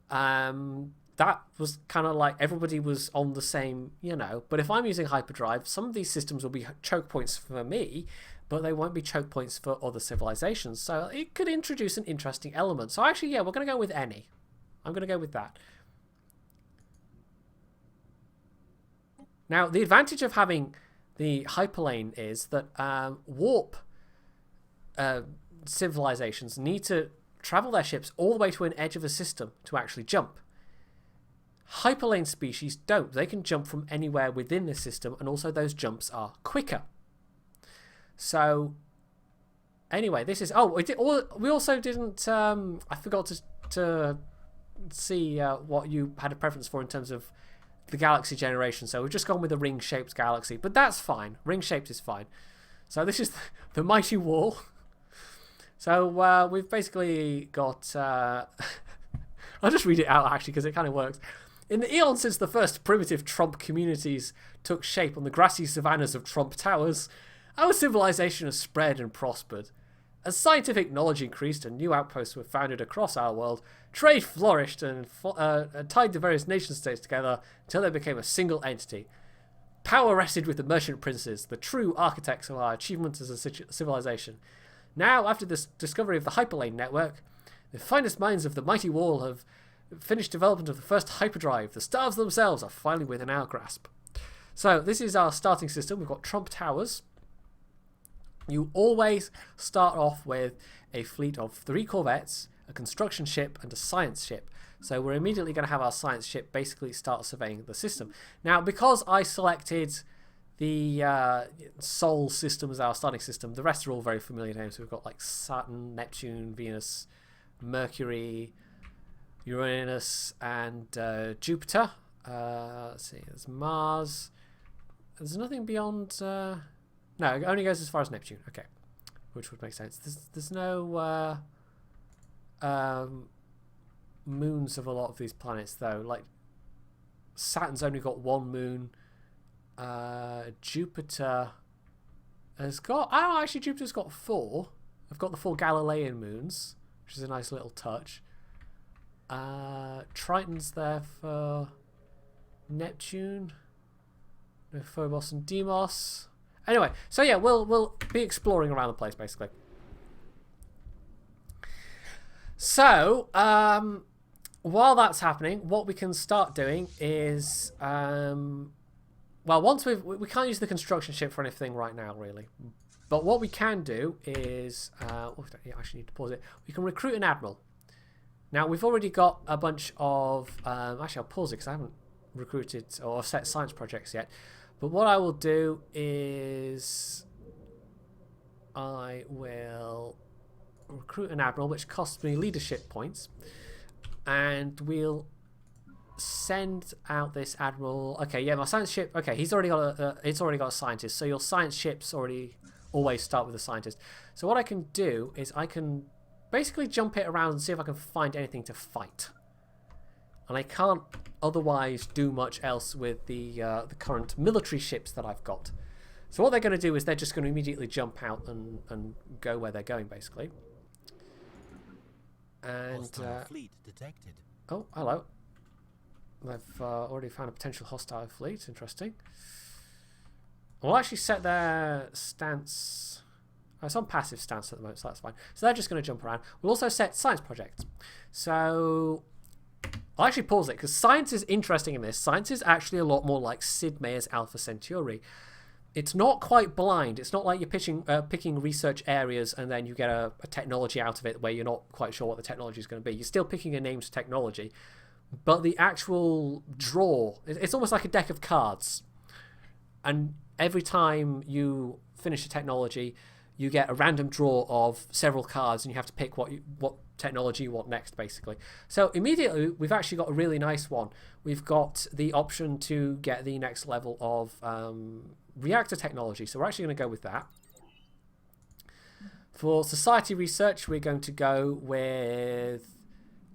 that was kind of like everybody was on the same, you know. But if I'm using hyperdrive, some of these systems will be choke points for me, but they won't be choke points for other civilizations. So it could introduce an interesting element. So actually, yeah, we're going to go with any. I'm going to go with that. Now, the advantage of having the Hyperlane is that warp civilizations need to travel their ships all the way to an edge of a system to actually jump. Hyperlane species don't. They can jump from anywhere within the system, and also those jumps are quicker. So, anyway, this is... Oh, we also didn't... I forgot to see what you had a preference for in terms of the galaxy generation. So we've just gone with a ring-shaped galaxy, but that's fine. Ring-shaped is fine. So this is the mighty wall. So we've basically got... I'll just read it out, actually, because it kind of works. In the eon since the first primitive Trump communities took shape on the grassy savannas of Trump Towers, our civilization has spread and prospered. As scientific knowledge increased and new outposts were founded across our world, trade flourished and tied the various nation-states together until they became a single entity. Power rested with the merchant princes, the true architects of our achievement as a civilization. Now, after the discovery of the Hyperlane network, the finest minds of the mighty wall have finished development of the first hyperdrive. The stars themselves are finally within our grasp. So this is our starting system. We've got Trump Towers. You always start off with a fleet of 3 corvettes, a construction ship, and a science ship. So we're immediately going to have our science ship basically start surveying the system. Now, because I selected the Sol system as our starting system. The rest are all very familiar names. So we've got like Saturn, Neptune, Venus, Mercury, Uranus, and Jupiter. Let's see, there's Mars. There's nothing beyond... no, it only goes as far as Neptune. Okay, which would make sense. There's no moons of a lot of these planets, though. Like, Saturn's only got one moon. Jupiter has got... Oh, actually, Jupiter's got 4. I've got the 4 Galilean moons, which is a nice little touch. Triton's there for Neptune. No Phobos and Deimos. Anyway, so yeah, we'll be exploring around the place, basically. So, while that's happening, what we can start doing is... well, once we can't use the construction ship for anything right now, really. But what we can do is... I actually need to pause it. We can recruit an admiral. Now, we've already got a bunch of... actually, I'll pause it because I haven't recruited or set science projects yet. But what I will do is... I will recruit an admiral, which costs me leadership points. And we'll send out this admiral. Okay, yeah, my science ship... Okay, it's already got a scientist. So your science ships always start with a scientist. So what I can do is I can basically jump it around and see if I can find anything to fight. And I can't otherwise do much else with the current military ships that I've got. So what they're going to do is they're just going to immediately jump out and go where they're going, basically. And fleet detected. Oh, hello. They've already found a potential hostile fleet. Interesting. We'll actually set their stance... it's on passive stance at the moment, so that's fine. So they're just going to jump around. We'll also set science projects. So I'll actually pause it, because science is interesting in this. Science is actually a lot more like Sid Meier's Alpha Centauri. It's not quite blind. It's not like you're picking research areas and then you get a technology out of it where you're not quite sure what the technology is going to be. You're still picking a named technology. But the actual draw, it's almost like a deck of cards. And every time you finish a technology, you get a random draw of several cards and you have to pick what technology you want next, basically. So immediately, we've actually got a really nice one. We've got the option to get the next level of reactor technology. So we're actually going to go with that. For society research, we're going to go with...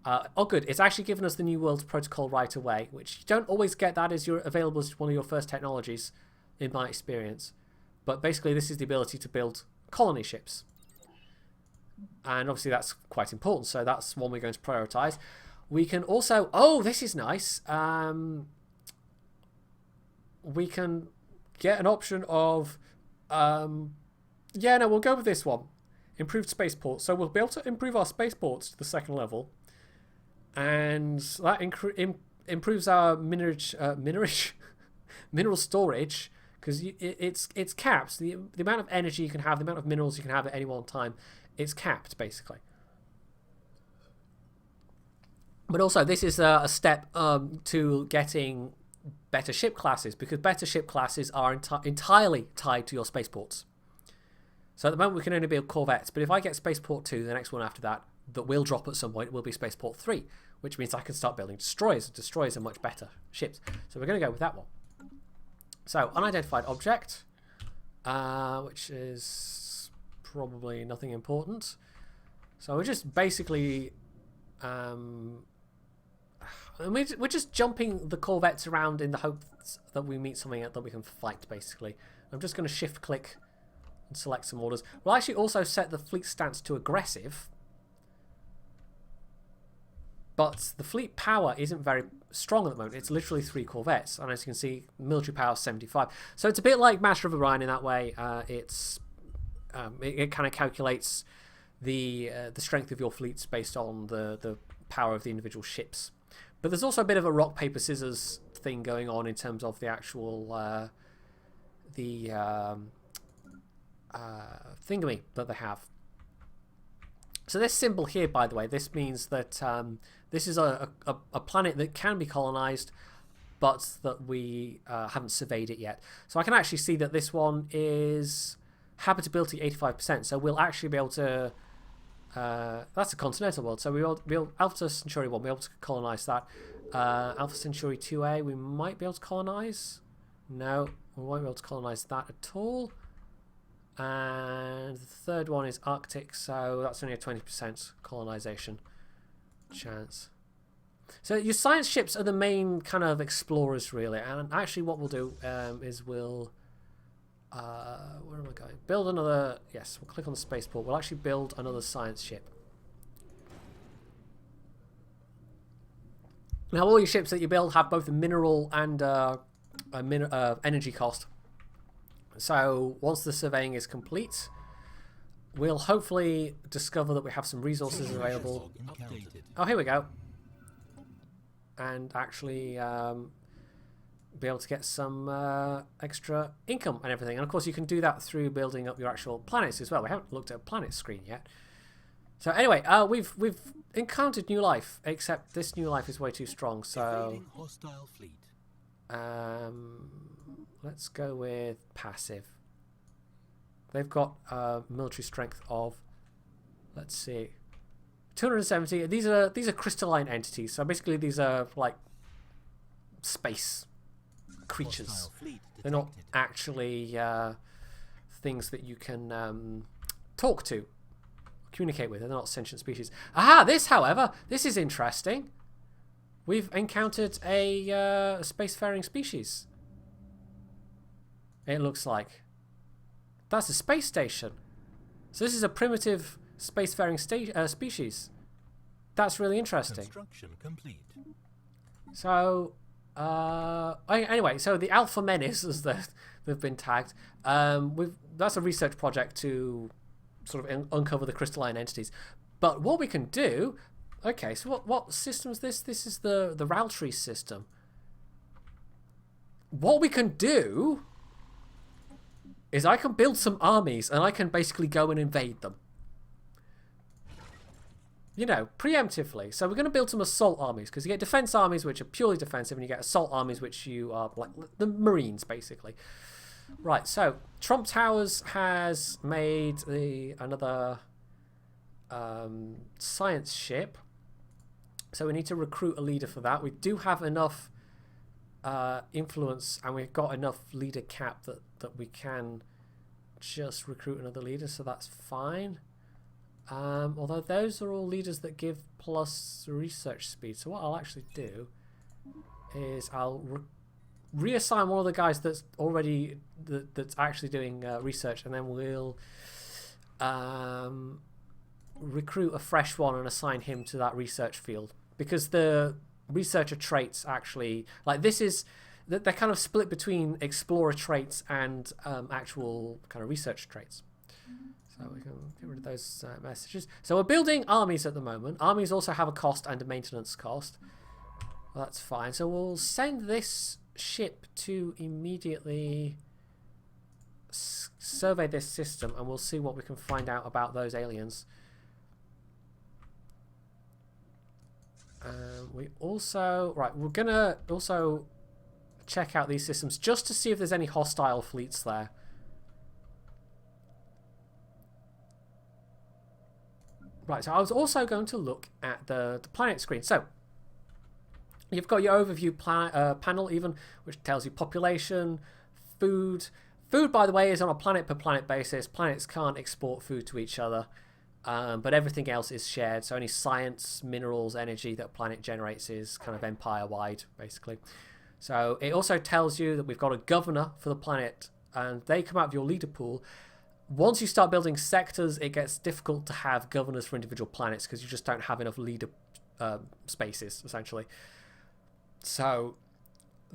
oh, good. It's actually given us the New Worlds Protocol right away, which you don't always get that as available as one of your first technologies, in my experience. But basically, this is the ability to build colony ships. And obviously, that's quite important. So that's one we're going to prioritize. We can also... Oh, this is nice. We can get an option of... yeah, no, we'll go with this one. Improved spaceports. So we'll be able to improve our spaceports to the 2nd level. And that improves our mineral storage, because it's capped. The amount of energy you can have, the amount of minerals you can have at any one time, it's capped, basically. But also, this is a step to getting better ship classes, because better ship classes are entirely tied to your spaceports. So at the moment, we can only build corvettes, but if I get Spaceport 2, the next one after that will drop at some point, will be Spaceport 3, which means I can start building destroyers. Destroyers are much better ships. So we're going to go with that one. So, unidentified object, which is probably nothing important. So we're just basically... we're just jumping the corvettes around in the hopes that we meet something that we can fight, basically. I'm just going to shift-click and select some orders. We'll actually also set the fleet stance to aggressive. But the fleet power isn't very strong at the moment. It's literally 3 corvettes. And as you can see, military power is 75. So it's a bit like Master of Orion in that way. It kind of calculates the strength of your fleets based on the power of the individual ships. But there's also a bit of a rock, paper, scissors thing going on in terms of the actual thingammy that they have. So this symbol here, by the way, this means that this is a planet that can be colonized, but that we haven't surveyed it yet. So I can actually see that this one is habitability 85%. So we'll actually be able to... that's a continental world. So we'll Alpha Centauri 1, we'll be able to colonize that. Alpha Centauri 2A, we might be able to colonize. No, we won't be able to colonize that at all. And the third one is Arctic, so that's only a 20% colonization chance. So your science ships are the main kind of explorers, really. And actually what we'll do is we'll... where am I going? Build another... Yes, we'll click on the spaceport. We'll actually build another science ship. Now, all your ships that you build have both a mineral and energy cost. So, once the surveying is complete, we'll hopefully discover that we have some resources available. Oh, here we go. And actually be able to get some extra income and everything. And of course, you can do that through building up your actual planets as well. We haven't looked at a planet screen yet. So anyway, we've encountered new life, except this new life is way too strong. So let's go with passive. They've got military strength of, let's see, 270. These are crystalline entities. So basically, these are like space creatures. They're not actually things that you can talk to, communicate with. They're not sentient species. Aha! This, however, this is interesting. We've encountered a spacefaring species. It looks like that's a space station. So this is a primitive spacefaring species. That's really interesting. Construction complete. So anyway, so the Alpha Menace, as they've been tagged, that's a research project to sort of uncover the crystalline entities. But what we can do, okay, so what system is this? This is the Raltree system. What we can do is I can build some armies and I can basically go and invade them. You know, preemptively. So we're going to build some assault armies, because you get defense armies which are purely defensive, and you get assault armies which you are like the Marines, basically. Right, so Trump Towers has made another science ship. So we need to recruit a leader for that. We do have enough influence, and we've got enough leader cap that we can just recruit another leader, so that's fine. Although those are all leaders that give plus research speed. So what I'll actually do is I'll reassign one of the guys that's already that's actually doing research, and then we'll recruit a fresh one and assign him to that research field, because the researcher traits actually, like, this is, they're kind of split between explorer traits and actual kind of research traits. So we can get rid of those messages. So we're building armies at the moment. Armies also have a cost and a maintenance cost. Well, that's fine. So we'll send this ship to immediately survey this system, and we'll see what we can find out about those aliens. We also, right, we're gonna also check out these systems just to see if there's any hostile fleets there. Right, so I was also going to look at the planet screen. So you've got your overview panel even, which tells you population, food. Food, by the way, is on a planet per planet basis. Planets can't export food to each other, but everything else is shared. So any science, minerals, energy that a planet generates is kind of empire-wide, basically. So it also tells you that we've got a governor for the planet, and they come out of your leader pool. Once you start building sectors, it gets difficult to have governors for individual planets, because you just don't have enough leader spaces, essentially. So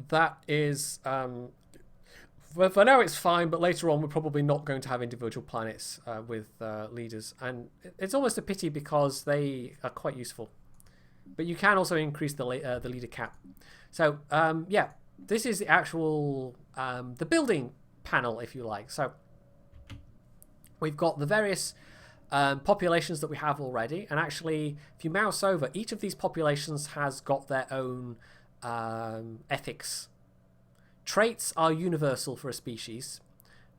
that is... well, for now it's fine, but later on we're probably not going to have individual planets with leaders. And it's almost a pity, because they are quite useful. But you can also increase the leader cap. So, yeah, this is the actual... the building panel, if you like. So we've got the various populations that we have already, and actually, if you mouse over, each of these populations has got their own ethics. Traits are universal for a species,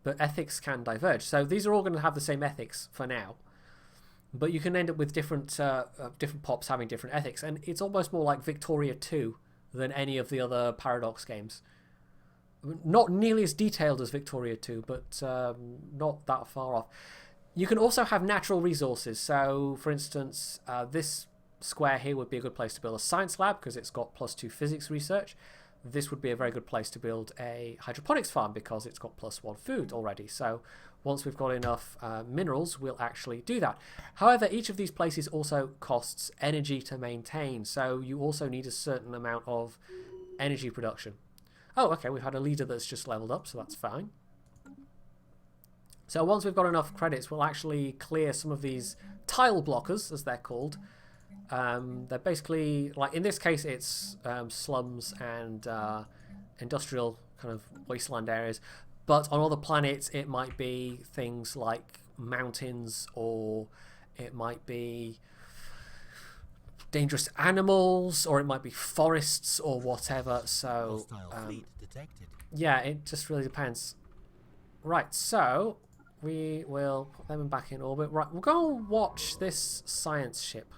but ethics can diverge. So these are all going to have the same ethics for now, but you can end up with different pops having different ethics, and it's almost more like Victoria 2 than any of the other Paradox games. Not nearly as detailed as Victoria 2, but not that far off. You can also have natural resources. So, for instance, this square here would be a good place to build a science lab because it's got +2 physics research. This would be a very good place to build a hydroponics farm because it's got +1 food already. So once we've got enough minerals, we'll actually do that. However, each of these places also costs energy to maintain. So you also need a certain amount of energy production. Oh, okay, we've had a leader that's just leveled up, so that's fine. So once we've got enough credits, we'll actually clear some of these tile blockers, as they're called. They're basically, like in this case, it's slums and industrial kind of wasteland areas. But on other planets, it might be things like mountains, or it might be dangerous animals, or it might be forests or whatever. So yeah, it just really depends. Right, so we will put them back in orbit. Right, we'll go and watch this science ship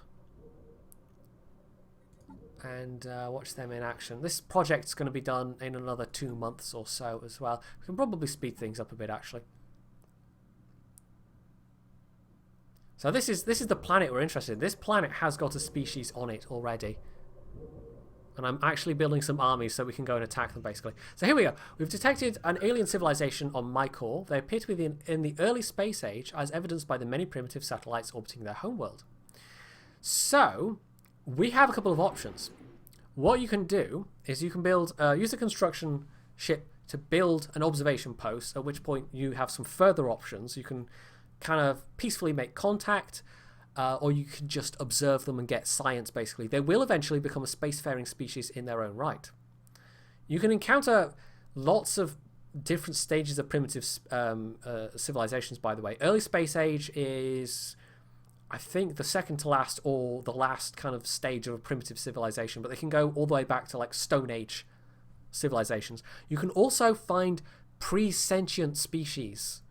and watch them in action. This project's going to be done in another 2 months or so as well. We can probably speed things up a bit, actually. So this is the planet we're interested in. This planet has got a species on it already. And I'm actually building some armies so we can go and attack them, basically. So here we go. We've detected an alien civilization on my core. They appear to be in the early space age, as evidenced by the many primitive satellites orbiting their homeworld. So we have a couple of options. What you can do is you can build, use a construction ship to build an observation post, at which point you have some further options. You can kind of peacefully make contact, or you can just observe them and get science, basically. They will eventually become a spacefaring species in their own right. You can encounter lots of different stages of primitive civilizations, by the way. Early space age is, I think, the second to last or the last kind of stage of a primitive civilization, but they can go all the way back to like Stone Age civilizations. You can also find pre-sentient species,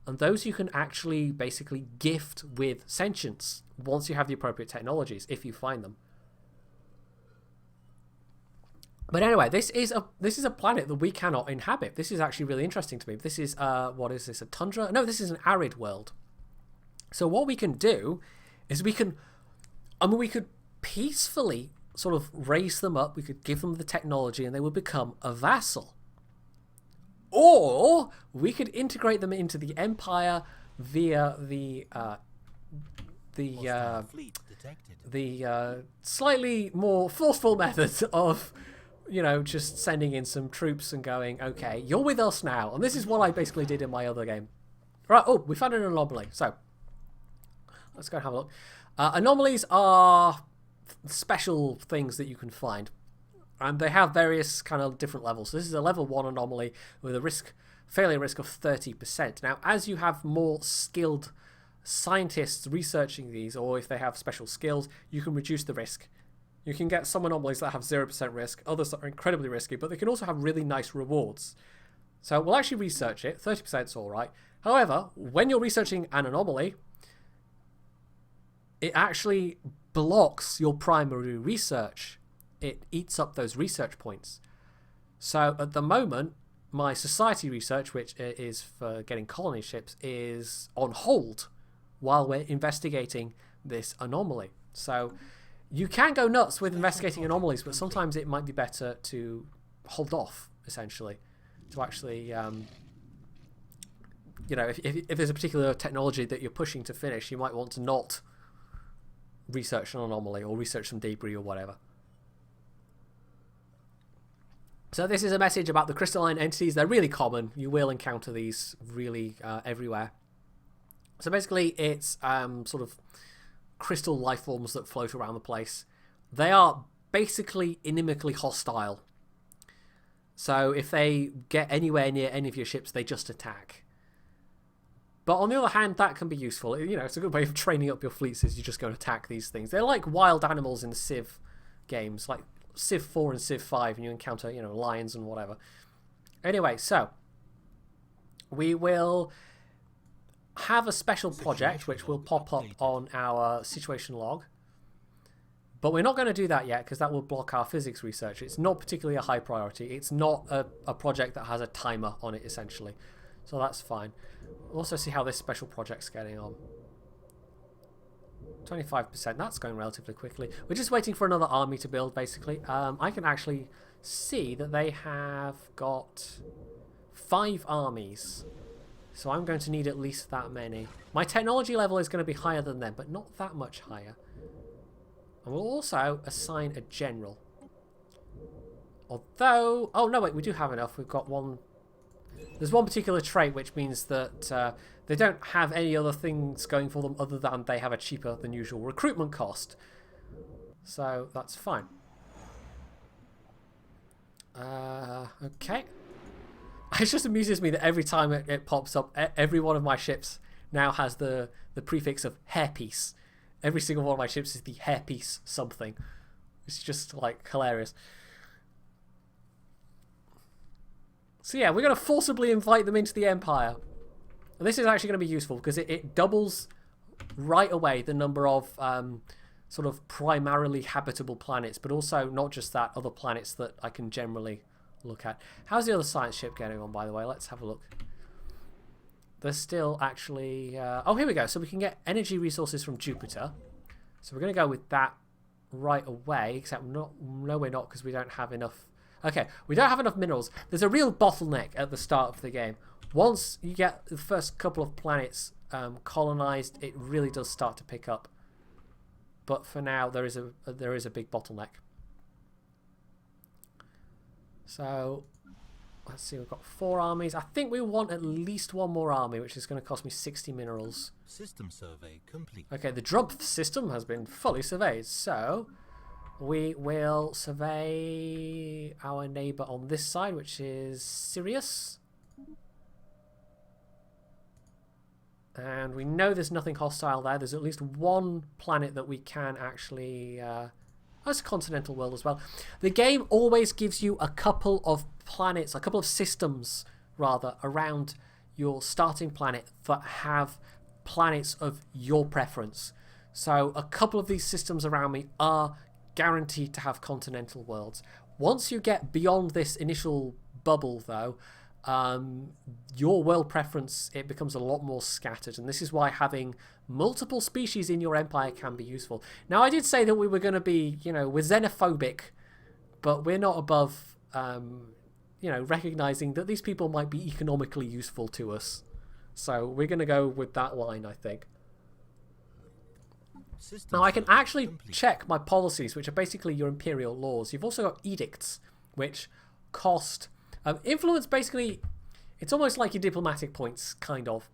and those you can actually basically gift with sentience once you have the appropriate technologies, if you find them. But anyway, this is a planet that we cannot inhabit. This is actually really interesting to me. This is what is this, a tundra? No, this is an arid world. So what we can do is we could peacefully sort of raise them up. We could give them the technology and they would become a vassal. Or we could integrate them into the Empire via the slightly more forceful method of, you know, just sending in some troops and going, okay, you're with us now. And this is what I basically did in my other game. Right, oh, we found an anomaly. So let's go and have a look. Anomalies are special things that you can find. And they have various kind of different levels. So this is a level 1 anomaly with a failure risk of 30%. Now, as you have more skilled scientists researching these, or if they have special skills, you can reduce the risk. You can get some anomalies that have 0% risk, others that are incredibly risky, but they can also have really nice rewards. So we'll actually research it. 30% is all right. However, when you're researching an anomaly, it actually blocks your primary research. It eats up those research points. So at the moment, my society research, which is for getting colony ships, is on hold while we're investigating this anomaly. So you can go nuts with investigating anomalies, but sometimes it might be better to hold off, essentially, to actually, you know, if there's a particular technology that you're pushing to finish, you might want to not research an anomaly or research some debris or whatever. So this is a message about the crystalline entities. They're really common. You will encounter these really everywhere. So basically it's sort of crystal life forms that float around the place. They are basically inimically hostile. So if they get anywhere near any of your ships, they just attack. But on the other hand, that can be useful. You know, it's a good way of training up your fleets, is you just go and attack these things. They're like wild animals in the Civ games, like Civ 4 and Civ 5, and you encounter, you know, lions and whatever. Anyway, so we will have a special project which will pop up on our situation log. But we're not going to do that yet because that will block our physics research. It's not particularly a high priority. It's not a project that has a timer on it, essentially. So that's fine. We'll also see how this special project's getting on. 25%. That's going relatively quickly. We're just waiting for another army to build, basically. I can actually see that they have got 5 armies. So I'm going to need at least that many. My technology level is going to be higher than them, but not that much higher. And we'll also assign a general. Although... Oh, no, wait, we do have enough. We've got one... There's one particular trait which means that they don't have any other things going for them other than they have a cheaper than usual recruitment cost. So that's fine. Okay. It just amuses me that every time it pops up, every one of my ships now has the prefix of hairpiece. Every single one of my ships is the hairpiece something. It's just, like, hilarious. So yeah, we're going to forcibly invite them into the Empire. And this is actually going to be useful because it doubles right away the number of sort of primarily habitable planets, but also not just that, other planets that I can generally look at. How's the other science ship getting on, by the way? Let's have a look. There's still actually... oh, here we go. So we can get energy resources from Jupiter. So we're going to go with that right away, except no, we're not, because we don't have enough... Okay, we don't have enough minerals. There's a real bottleneck at the start of the game. Once you get the first couple of planets colonized, it really does start to pick up. But for now, there is a big bottleneck. So... Let's see, we've got 4 armies. I think we want at least one more army, which is going to cost me 60 minerals. System survey complete. Okay, the Drumpf system has been fully surveyed, so we will survey our neighbour on this side, which is Sirius. And we know there's nothing hostile there. There's at least one planet that we can actually... That's a continental world as well. The game always gives you a couple of planets, a couple of systems, rather, around your starting planet that have planets of your preference. So a couple of these systems around me are guaranteed to have continental worlds. Once you get beyond this initial bubble, though, your world preference, it becomes a lot more scattered, and this is why having multiple species in your empire can be useful. Now, I did say that we were going to be, you know, we're xenophobic, but we're not above, you know, recognizing that these people might be economically useful to us. So we're going to go with that line, I think. Now, I can actually check my policies, which are basically your imperial laws. You've also got edicts, which cost... influence, basically, it's almost like your diplomatic points, kind of.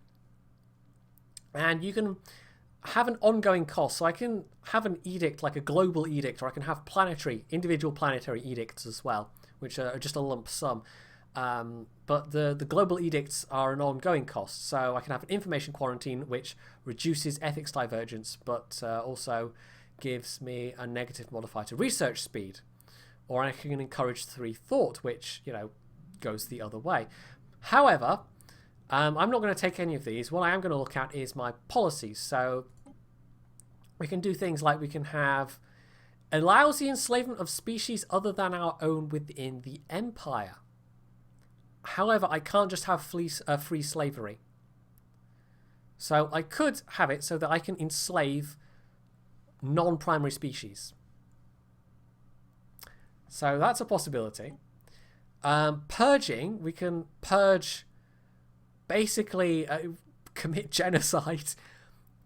And you can have an ongoing cost. So I can have an edict, like a global edict, or I can have individual planetary edicts as well, which are just a lump sum. But the global edicts are an ongoing cost. So I can have an information quarantine, which reduces ethics divergence, but also gives me a negative modifier to research speed. Or I can encourage 3 thought, which, you know, goes the other way. However, I'm not going to take any of these. What I am going to look at is my policies. So we can do things like we can have allows the enslavement of species other than our own within the empire. However, I can't just have free slavery. So I could have it so that I can enslave non-primary species. So that's a possibility. Purging, we can purge, basically commit genocide,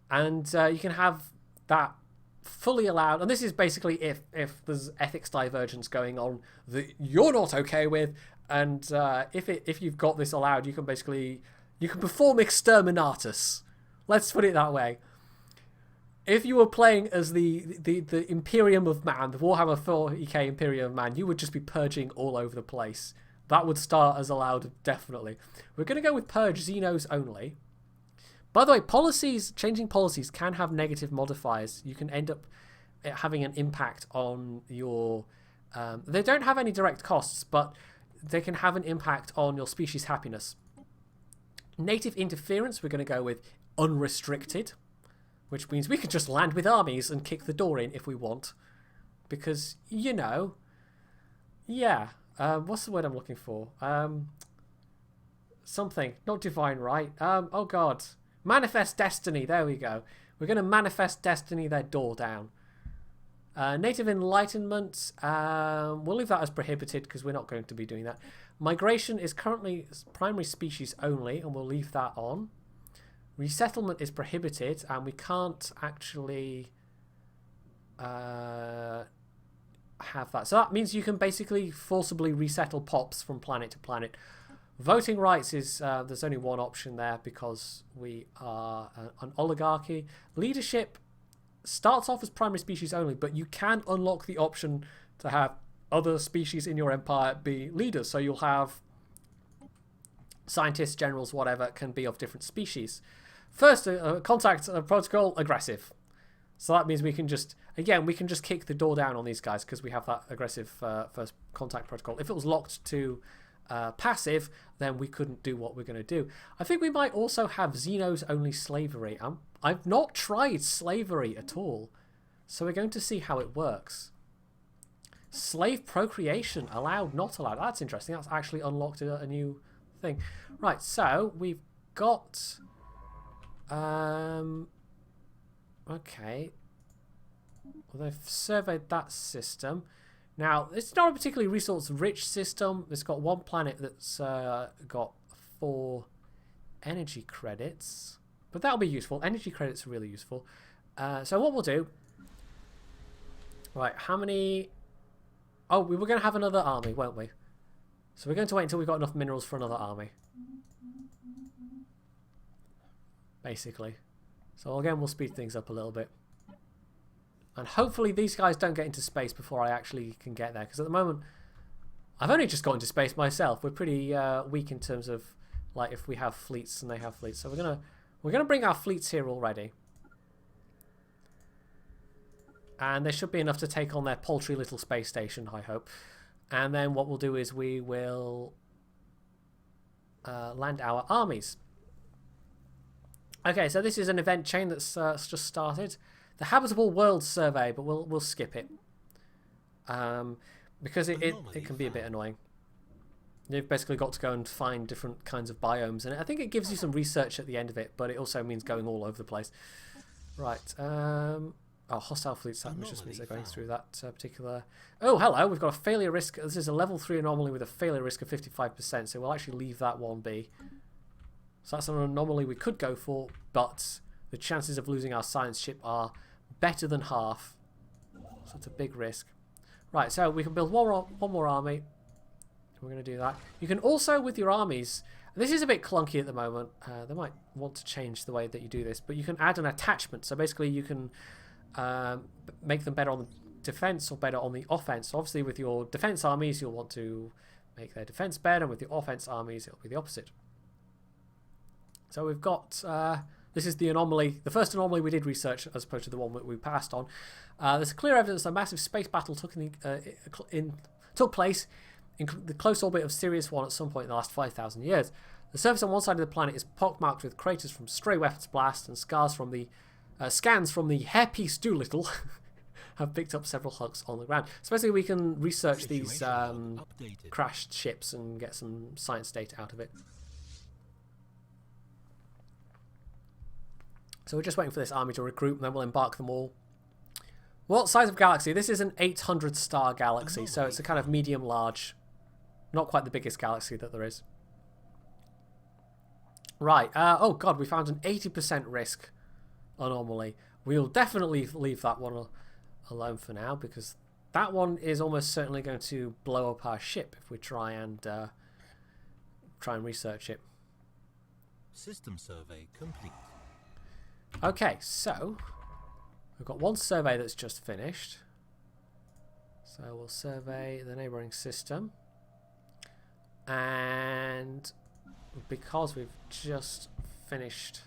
and you can have that fully allowed. And this is basically if there's ethics divergence going on that you're not okay with, and if you've got this allowed, you can perform exterminatus. Let's put it that way. If you were playing as the Imperium of Man, the Warhammer 40k Imperium of Man, you would just be purging all over the place. That would start as allowed, definitely. We're going to go with purge Xenos only. By the way, changing policies can have negative modifiers. You can end up having an impact on your They don't have any direct costs, but they can have an impact on your species' happiness. Native interference, we're going to go with unrestricted, which means we can just land with armies and kick the door in if we want. Because, you know, yeah. What's the word I'm looking for? Something. Not divine right. Oh, God. Manifest destiny. There we go. We're going to manifest destiny their door down. Native enlightenment. We'll leave that as prohibited because we're not going to be doing that. Migration is currently primary species only, and we'll leave that on. Resettlement is prohibited, and we can't actually have that. So that means you can basically forcibly resettle pops from planet to planet. Voting rights is there's only one option there because we are an oligarchy. Leadership starts off as primary species only, but you can unlock the option to have other species in your empire be leaders. So you'll have scientists, generals, whatever, can be of different species. First, contact protocol, aggressive. So that means we can just, again, we can just kick the door down on these guys because we have that aggressive first contact protocol. If it was locked to passive, then we couldn't do what we're going to do. I think we might also have Xenos only slavery. I've not tried slavery at all, so we're going to see how it works. Slave procreation, allowed, not allowed. That's interesting. That's actually unlocked a new thing. Right, so we've got... okay. Well, they've surveyed that system. Now, it's not a particularly resource-rich system. It's got one planet that's got 4 energy credits. But that'll be useful. Energy credits are really useful. So what we'll do... Right, how many... Oh, we were going to have another army, weren't we? So we're going to wait until we've got enough minerals for another army. Basically. So again, we'll speed things up a little bit. And hopefully these guys don't get into space before I actually can get there. Because at the moment, I've only just got into space myself. We're pretty weak in terms of, like, if we have fleets and they have fleets. So we're gonna bring our fleets here already. And there should be enough to take on their paltry little space station, I hope. And then what we'll do is we will land our armies. Okay, so this is an event chain that's just started. The Habitable World Survey, but we'll skip it. Because it can be a bit annoying. You've basically got to go and find different kinds of biomes. And I think it gives you some research at the end of it, but it also means going all over the place. Right. Oh, hostile fleets, that just means they're going through that particular... Oh, hello, we've got a failure risk. This is a level 3 anomaly with a failure risk of 55%, so we'll actually leave that one be. So that's an anomaly we could go for, but the chances of losing our science ship are better than half. So it's a big risk. Right, so we can build one more army. We're going to do that. You can also, with your armies... This is a bit clunky at the moment. They might want to change the way that you do this, but you can add an attachment. So basically you can... make them better on the defense or better on the offense. So obviously with your defense armies you'll want to make their defense better, and with your offense armies it'll be the opposite. So we've got this is the anomaly, the first anomaly we did research as opposed to the one that we passed on. There's clear evidence that a massive space battle took place in the close orbit of Sirius 1 at some point in the last 5,000 years. The surface on one side of the planet is pockmarked with craters from stray weapons blasts, and scans from the Hairpiece Doolittle have picked up several hulks on the ground. So basically we can research these crashed ships and get some science data out of it. So we're just waiting for this army to recruit, and then we'll embark them all. What size of galaxy? This is an 800 star galaxy, so it's a kind of medium large, not quite the biggest galaxy that there is. Right, oh god, we found an 80% risk anomaly. We'll definitely leave that one alone for now, because that one is almost certainly going to blow up our ship if we try and research it. System survey complete. Okay, so we've got one survey that's just finished. So we'll survey the neighbouring system, and because we've just finished,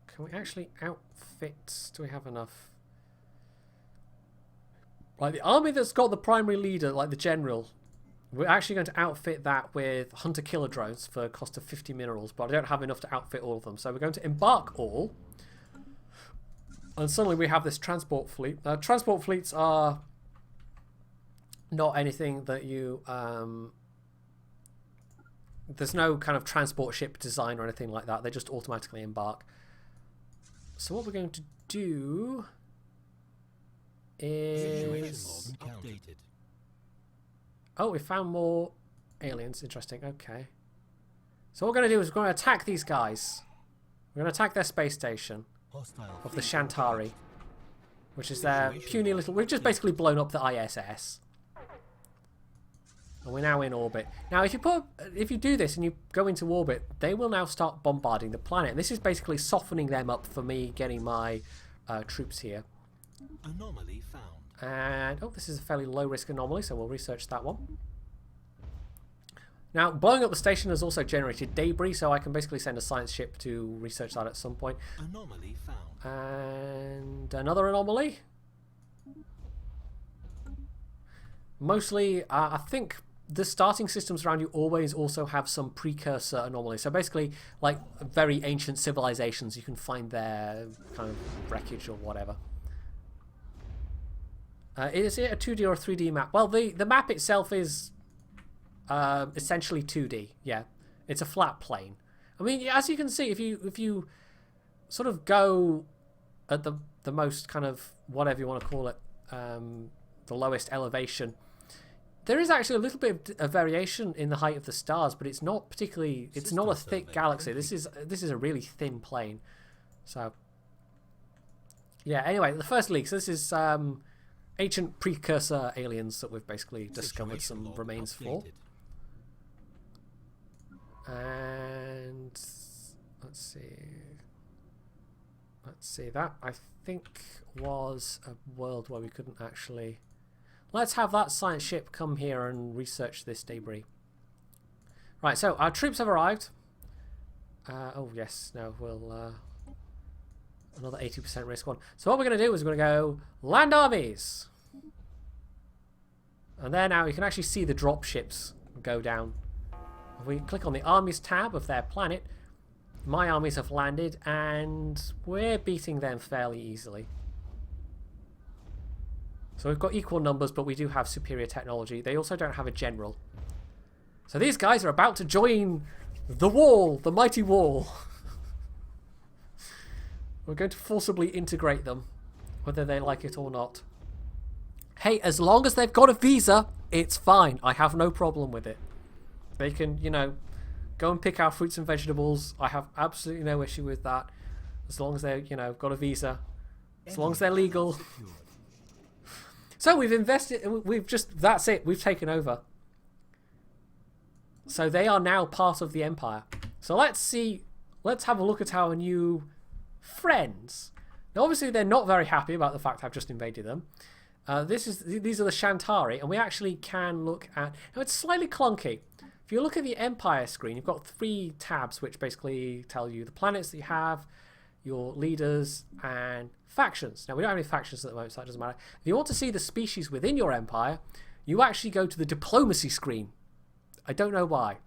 can we actually outfit? Do we have enough? Like the army that's got the primary leader, like the general, we're actually going to outfit that with hunter-killer drones for a cost of 50 minerals, but I don't have enough to outfit all of them. So we're going to embark all. And suddenly we have this transport fleet. Transport fleets are not anything that you... there's no kind of transport ship design or anything like that. They just automatically embark. So what we're going to do is... Oh, we found more aliens. Interesting. Okay. So what we're going to do is we're going to attack these guys. We're going to attack their space station of the Shantari, which is their puny little... We've just basically blown up the ISS. And we're now in orbit. Now, if you do this and you go into orbit, they will now start bombarding the planet. And this is basically softening them up for me getting my troops here. Anomaly found. And, oh, this is a fairly low-risk anomaly, so we'll research that one. Now, blowing up the station has also generated debris, so I can basically send a science ship to research that at some point. Anomaly found. And another anomaly. Mostly, I think the starting systems around you always also have some precursor anomalies. So basically, like very ancient civilizations, you can find their kind of wreckage or whatever. Is it a 2D or a 3D map? Well, the map itself is essentially 2D. Yeah, it's a flat plane. I mean, as you can see, if you sort of go at the most kind of whatever you want to call it, the lowest elevation, there is actually a little bit of variation in the height of the stars, but it's not particularly. It's not a thick galaxy. This is a really thin plane. So yeah. Anyway, the first leak. So this is ancient precursor aliens that we've basically discovered some remains for. And let's see, that I think was a world where we couldn't actually... Let's have that science ship come here and research this debris. Right, so our troops have arrived. Oh yes, no, we'll... another 80% risk one. So what we're going to do is we're going to go land armies. And there now you can actually see the drop ships go down. If we click on the armies tab of their planet, my armies have landed and we're beating them fairly easily. So we've got equal numbers, but we do have superior technology. They also don't have a general. So these guys are about to join the wall, the mighty wall. We're going to forcibly integrate them, whether they like it or not. Hey, as long as they've got a visa, it's fine. I have no problem with it. They can, you know, go and pick our fruits and vegetables. I have absolutely no issue with that. As long as they've, you know, got a visa. As long as they're legal. So we've invested, that's it. We've taken over. So they are now part of the Empire. So let's have a look at our new friends. Now obviously they're not very happy about the fact I've just invaded them. These are the Shantari, and we actually can look at... Now it's slightly clunky. If you look at the Empire screen, you've got 3 tabs which basically tell you the planets that you have, your leaders, and factions. Now we don't have any factions at the moment, so that doesn't matter. If you want to see the species within your empire, you actually go to the diplomacy screen. I don't know why.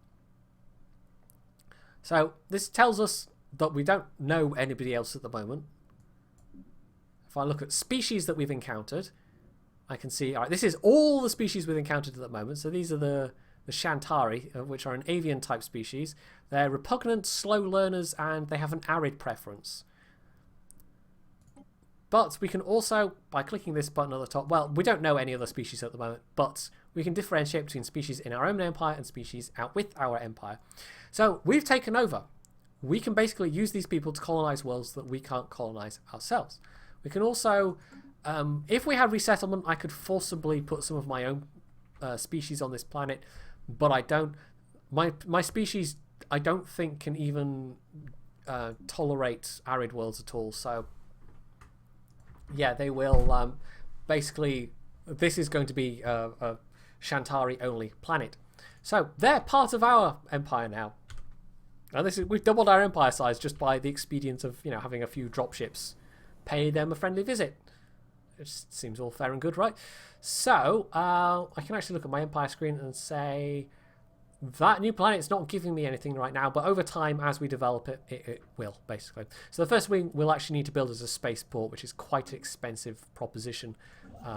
So this tells us that we don't know anybody else at the moment. If I look at species that we've encountered, I can see, all right, this is all the species we've encountered at the moment. So these are the Shantari, which are an avian type species. They're repugnant, slow learners, and they have an arid preference. But we can also, by clicking this button at the top, well, we don't know any other species at the moment, but we can differentiate between species in our own empire and species out with our empire. So we've taken over. We can basically use these people to colonize worlds that we can't colonize ourselves. We can also, if we had resettlement, I could forcibly put some of my own species on this planet, but I don't. My species, I don't think, can even tolerate arid worlds at all. So yeah, they will basically, this is going to be a Shantari only planet. So they're part of our empire now. And we've doubled our empire size just by the expedient of, you know, having a few dropships pay them a friendly visit. It just seems all fair and good, right? So, I can actually look at my Empire screen and say that new planet's not giving me anything right now, but over time, as we develop it, it will, basically. So the first thing we'll actually need to build is a spaceport, which is quite an expensive proposition.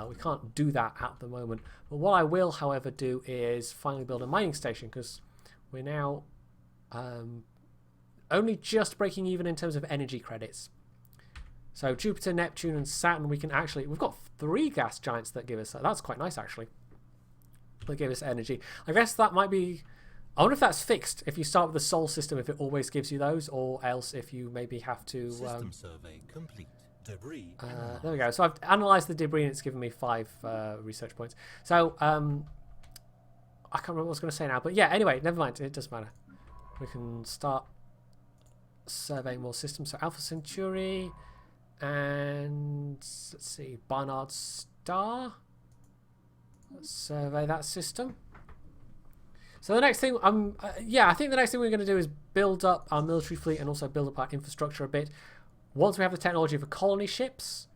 We can't do that at the moment. But what I will, however, do is finally build a mining station, because we're now only just breaking even in terms of energy credits. So Jupiter, Neptune, and Saturn, we've got 3 gas giants that give us that. That's quite nice, actually. That give us energy. I guess that might be... I wonder if that's fixed, if you start with the Sol system, if it always gives you those, or else if you maybe have to... System survey complete. Debris. There we go. So I've analysed the debris and it's given me 5 research points. So, I can't remember what I was going to say now, but yeah, anyway, never mind. It doesn't matter. We can start surveying more systems. So Alpha Centauri... And let's see, Barnard Star. Let's survey that system. So the next thing, I think the next thing we're going to do is build up our military fleet and also build up our infrastructure a bit. Once we have the technology for colony ships,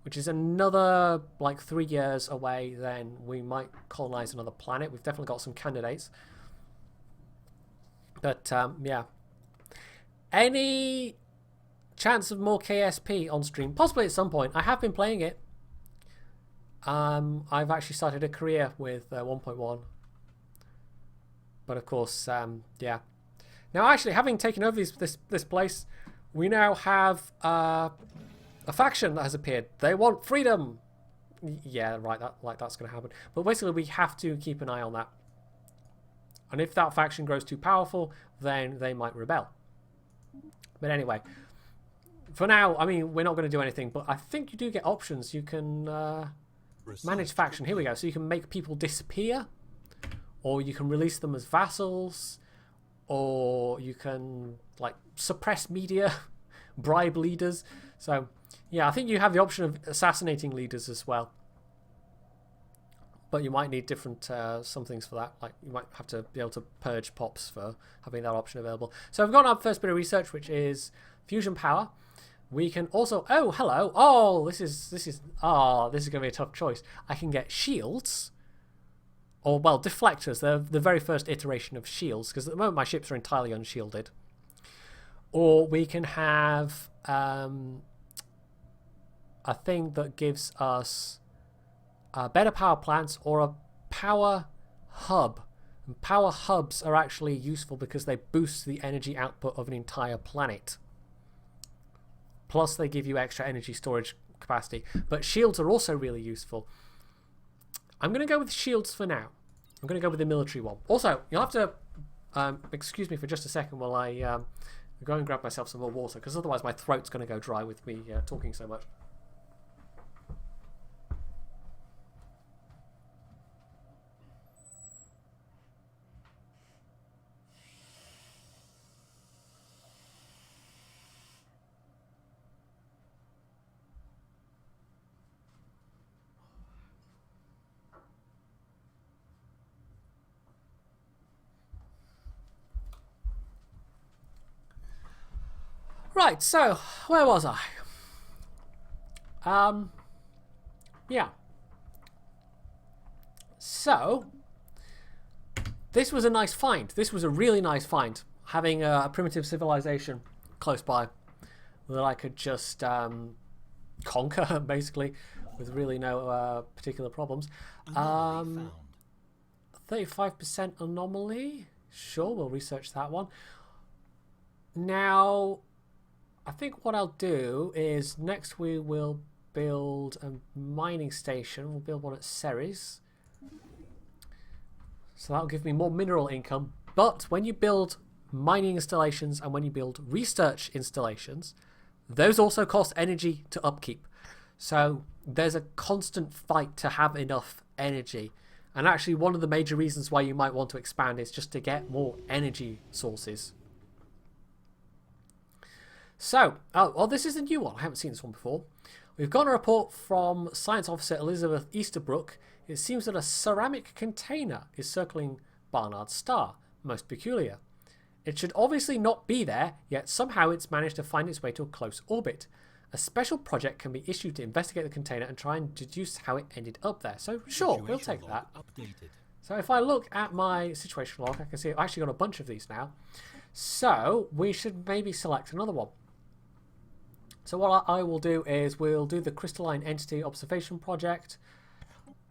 which is another like 3 years away, then we might colonize another planet. We've definitely got some candidates. But yeah, any chance of more KSP on stream? Possibly at some point. I have been playing it. I've actually started a career with 1.1. But of course, yeah. Now, actually, having taken over this place, we now have a faction that has appeared. They want freedom. Yeah, right. That's going to happen. But basically, we have to keep an eye on that. And if that faction grows too powerful, then they might rebel. But anyway, for now, I mean, we're not going to do anything, but I think you do get options. You can manage faction. Here we go. So you can make people disappear, or you can release them as vassals, or you can like suppress media, bribe leaders. So yeah, I think you have the option of assassinating leaders as well. But you might need different some things for that. Like you might have to be able to purge pops for having that option available. So I've got our first bit of research, which is fusion power. We can also... Oh, hello. Oh, this is going to be a tough choice. I can get shields. Or, well, deflectors. They're the very first iteration of shields. Because at the moment, my ships are entirely unshielded. Or we can have a thing that gives us better power plants or a power hub. And power hubs are actually useful because they boost the energy output of an entire planet. Plus, they give you extra energy storage capacity. But shields are also really useful. I'm going to go with shields for now. I'm going to go with the military one. Also, you'll have to excuse me for just a second while I go and grab myself some more water, because otherwise my throat's going to go dry with me talking so much. Right, so where was I? Yeah. So this was a nice find. This was a really nice find. Having a primitive civilization close by that I could just conquer, basically, with really no particular problems. 35% anomaly. Sure, we'll research that one. Now, I think what I'll do is next we will build a mining station. We'll build one at Ceres. So that'll give me more mineral income. But when you build mining installations and when you build research installations, those also cost energy to upkeep. So there's a constant fight to have enough energy. And actually one of the major reasons why you might want to expand is just to get more energy sources. So, well, this is a new one. I haven't seen this one before. We've got a report from Science Officer Elizabeth Easterbrook. It seems that a ceramic container is circling Barnard's star. Most peculiar. It should obviously not be there, yet somehow it's managed to find its way to a close orbit. A special project can be issued to investigate the container and try and deduce how it ended up there. So sure, we'll take that. Updated. So if I look at my situation log, I can see I've actually got a bunch of these now. So we should maybe select another one. So what I will do is we'll do the crystalline entity observation project.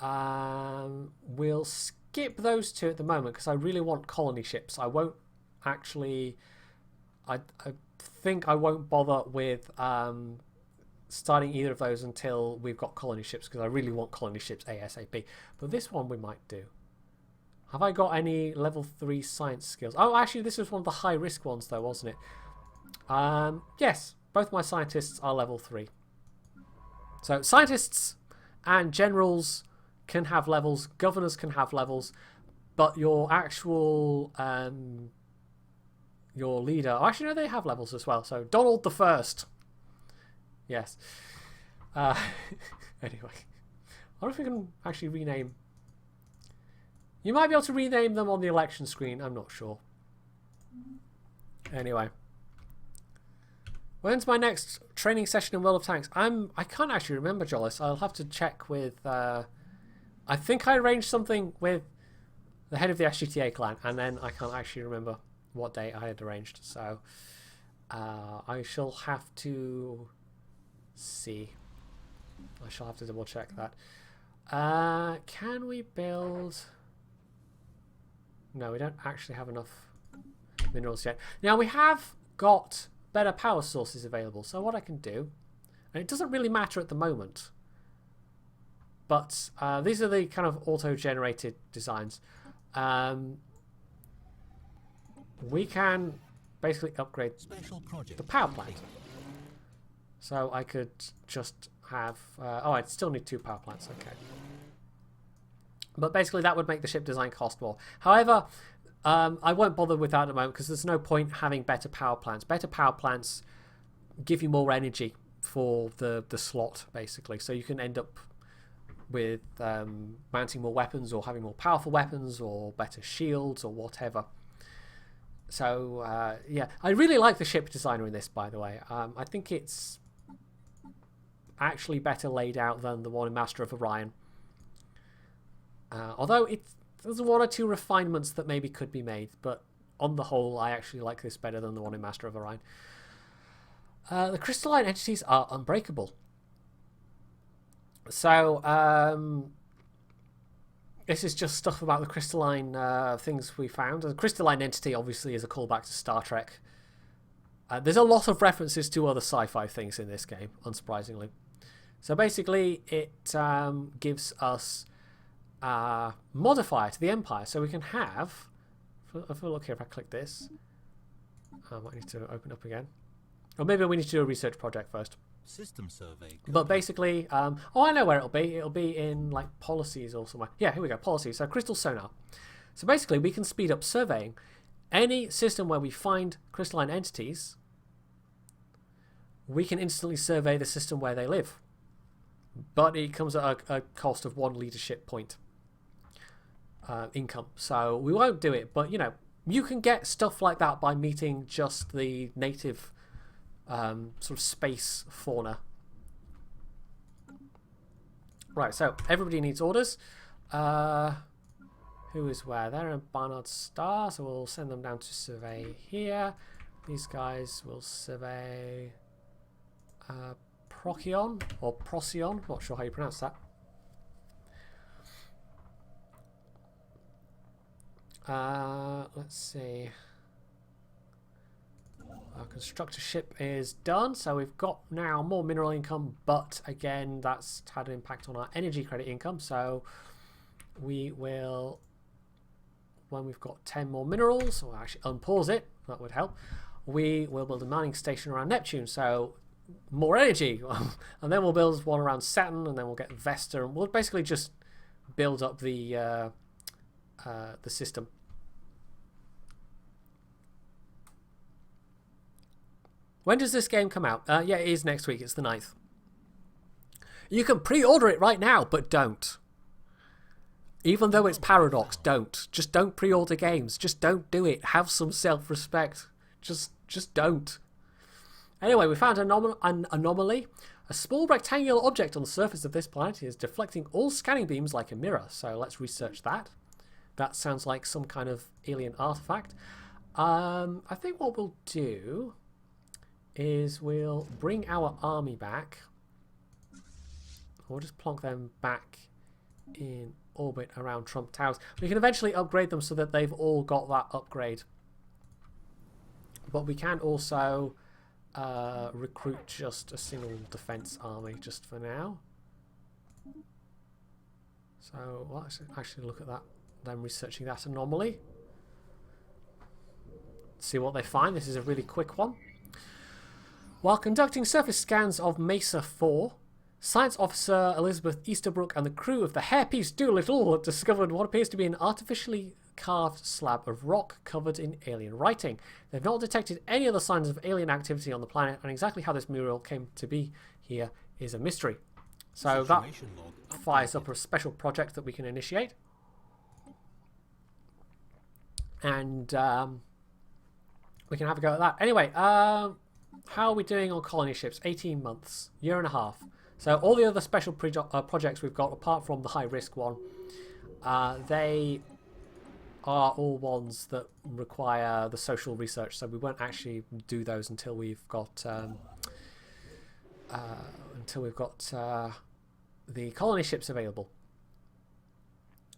We'll skip those two at the moment because I really want colony ships. I won't actually... I think I won't bother with starting either of those until we've got colony ships, because I really want colony ships ASAP. But this one we might do. Have I got any level 3 science skills? Oh, actually, this was one of the high-risk ones, though, wasn't it? Yes, both my scientists are level 3. So scientists and generals can have levels, governors can have levels, but your actual... your leader... Oh, actually, no, they have levels as well. So, Donald the First. Yes. Anyway. I wonder if we can actually rename... You might be able to rename them on the election screen. I'm not sure. Anyway. When's my next training session in World of Tanks? I can't actually remember, Jollis. I'll have to check with... I think I arranged something with the head of the SGTA clan, and then I can't actually remember what date I had arranged. So I shall have to see. I shall have to double check that. Can we build... No, we don't actually have enough minerals yet. Now, we have got better power sources available. So what I can do, and it doesn't really matter at the moment, but these are the kind of auto-generated designs. We can basically upgrade the power plant. So I could just have... oh, I'd still need 2 power plants. Okay. But basically that would make the ship design cost more. However, I won't bother with that at the moment because there's no point having better power plants. Better power plants give you more energy for the slot, basically. So you can end up with mounting more weapons or having more powerful weapons or better shields or whatever. So, yeah. I really like the ship designer in this, by the way. I think it's actually better laid out than the one in Master of Orion. Although there's 1 or 2 refinements that maybe could be made, but on the whole, I actually like this better than the one in Master of Orion. The crystalline entities are unbreakable. So, this is just stuff about the crystalline things we found. The crystalline entity, obviously, is a callback to Star Trek. There's a lot of references to other sci-fi things in this game, unsurprisingly. So basically, it gives us a modifier to the Empire. So we can have... If I look here, if I click this... I might need to open up again. Or maybe we need to do a research project first. System survey. But basically, oh, I know where it'll be. It'll be in like policies or somewhere. Yeah, here we go, policies. So crystal sonar. So basically, we can speed up surveying. Any system where we find crystalline entities, we can instantly survey the system where they live. But it comes at a cost of 1 leadership point income. So we won't do it. But, you know, you can get stuff like that by meeting just the native sort of space fauna. Right, so everybody needs orders. Who is where? They're in Barnard Star, so we'll send them down to survey here. These guys will survey Procyon, or Procyon, not sure how you pronounce that. Let's see. Our constructor ship is done, so we've got now more mineral income, but again, that's had an impact on our energy credit income, so we will, when we've got 10 more minerals, or actually unpause it, that would help, we will build a mining station around Neptune, so more energy, and then we'll build one around Saturn, and then we'll get Vesta, and we'll basically just build up the system. When does this game come out? Yeah, it is next week. It's the 9th. You can pre-order it right now, but don't. Even though it's Paradox, don't. Just don't pre-order games. Just don't do it. Have some self-respect. Just don't. Anyway, we found an anomaly. A small rectangular object on the surface of this planet is deflecting all scanning beams like a mirror. So let's research that. That sounds like some kind of alien artifact. I think what we'll do is we'll bring our army back. We'll just plonk them back in orbit around Trump Towers. We can eventually upgrade them so that they've all got that upgrade. But we can also recruit just a single defense army just for now. So let's actually look at that. Them researching that anomaly. See what they find. This is a really quick one. While conducting surface scans of Mesa 4, Science Officer Elizabeth Easterbrook and the crew of the Hairpiece Doolittle discovered what appears to be an artificially carved slab of rock covered in alien writing. They've not detected any other signs of alien activity on the planet, and exactly how this mural came to be here is a mystery. So that fires up a special project that we can initiate. And we can have a go at that. Anyway, how are we doing on colony ships? 18 months, year and a half. So all the other special projects we've got, apart from the high-risk one, they are all ones that require the social research. So we won't actually do those until we've got the colony ships available.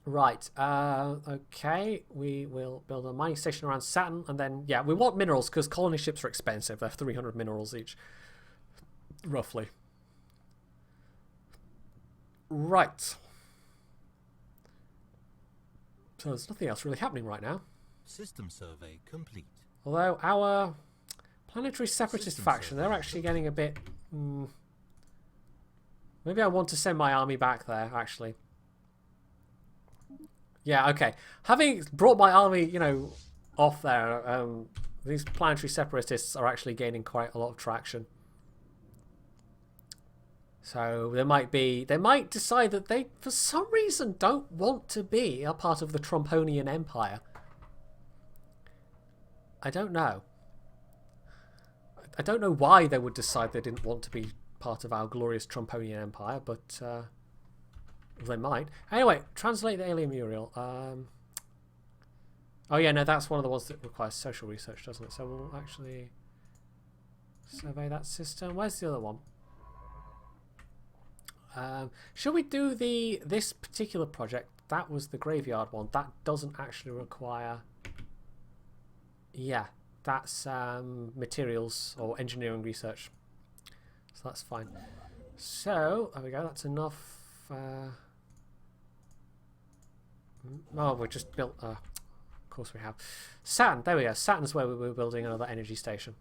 Right, okay, we will build a mining station around Saturn, and then, yeah, we want minerals, because colony ships are expensive. They're 300 minerals each, roughly. Right. So there's nothing else really happening right now. System survey complete. Although our planetary separatist faction, they're actually getting a bit... Maybe I want to send my army back there, actually. Yeah, okay. Having brought my army, you know, off there, these planetary separatists are actually gaining quite a lot of traction. So they might decide that they, for some reason, don't want to be a part of the Trumponian Empire. I don't know. I don't know why they would decide they didn't want to be part of our glorious Trumponian Empire, but they might. Anyway, translate the alien mural. Oh yeah, no, that's one of the ones that requires social research, doesn't it? So we'll actually survey that system. Where's the other one? Should we do this particular project? That was the graveyard one. That doesn't actually require... Yeah, that's materials or engineering research. So that's fine. So, there we go. That's enough... Oh, we just built... of course we have. Saturn, there we go. Saturn's where we were building another energy station.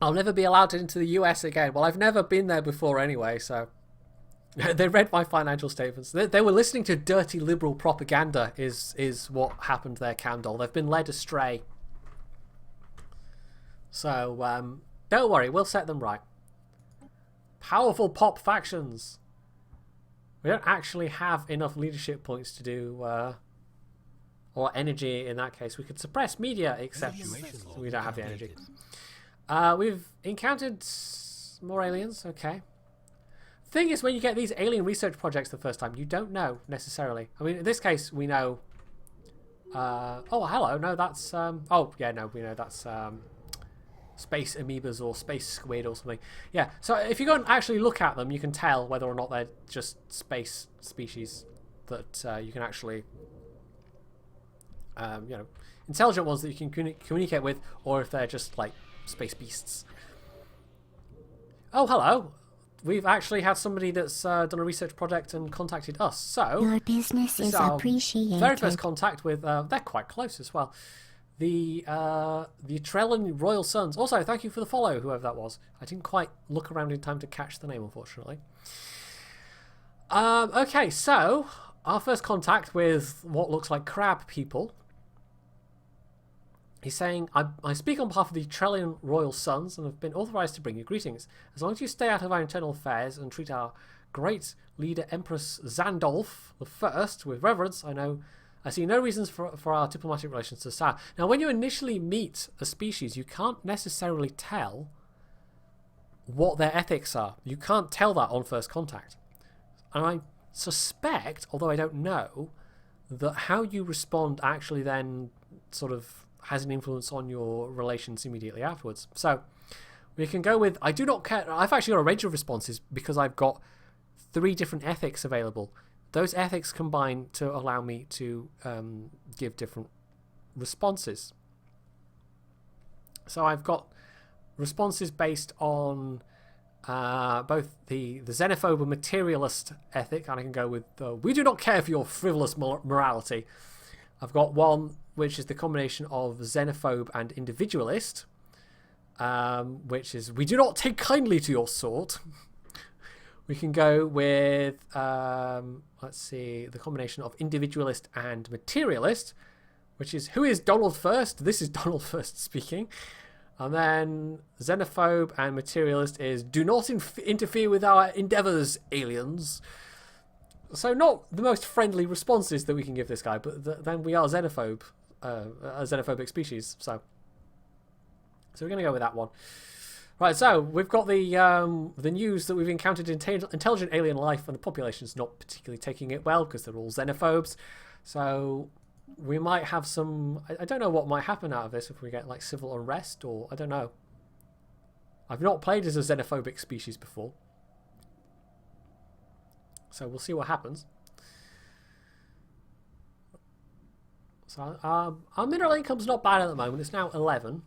I'll never be allowed into the US again. Well, I've never been there before anyway, so... They read my financial statements. They were listening to dirty liberal propaganda is what happened there, Candle. They've been led astray. So, don't worry, we'll set them right. Powerful pop factions. We don't actually have enough leadership points to do... or energy in that case. We could suppress media, except we don't have the energy. We've encountered more aliens, okay. Thing is, when you get these alien research projects the first time, you don't know necessarily. I mean, in this case, we know. Oh, hello. No, that's. Oh, yeah, no, we know that's space amoebas or space squid or something. Yeah. So if you go and actually look at them, you can tell whether or not they're just space species that you can actually, you know, intelligent ones that you can communicate with, or if they're just like space beasts. Oh, hello. We've actually had somebody that's done a research project and contacted us. So your business is appreciated. Very first contact with. They're quite close as well. The Trellin Royal Sons. Also, thank you for the follow, whoever that was. I didn't quite look around in time to catch the name, unfortunately. Okay, so our first contact with what looks like crab people. He's saying, I speak on behalf of the Trellin Royal Sons and have been authorised to bring you greetings. As long as you stay out of our internal affairs and treat our great leader Empress Zandolf the First. With reverence, I see no reasons for our diplomatic relations to sour. Now, when you initially meet a species, you can't necessarily tell what their ethics are. You can't tell that on first contact. And I suspect, although I don't know, that how you respond actually then sort of has an influence on your relations immediately afterwards. So we can go with, I do not care. I've actually got a range of responses because I've got 3 different ethics available. Those ethics combine to allow me to give different responses. So I've got responses based on both the xenophobe and materialist ethic, and I can go with we do not care for your frivolous morality. I've got one which is the combination of xenophobe and individualist, which is we do not take kindly to your sort. We can go with, let's see, the combination of individualist and materialist, which is who is Donald First? This is Donald First speaking. And then xenophobe and materialist is do not interfere with our endeavours, aliens. So not the most friendly responses that we can give this guy, but then we are a xenophobic species. So we're going to go with that one. Right, so we've got the news that we've encountered intelligent alien life, and the population's not particularly taking it well because they're all xenophobes. So we might have some... I don't know what might happen out of this, if we get like civil unrest, or I don't know. I've not played as a xenophobic species before, so we'll see what happens. So our mineral income's not bad at the moment. It's now 11.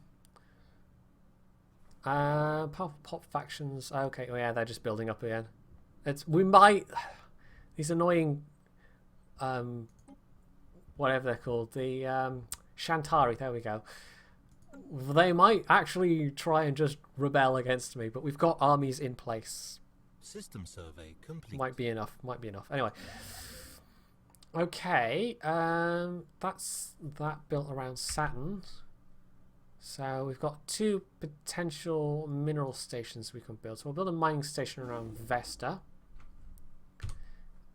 Pop factions. Okay, oh yeah, they're just building up again. We might... These annoying... whatever they're called. The Shantari, there we go. They might actually try and just rebel against me, but we've got armies in place. System survey complete. Might be enough. Anyway. Okay, that's that built around Saturn. So we've got 2 potential mineral stations we can build. So we'll build a mining station around Vesta.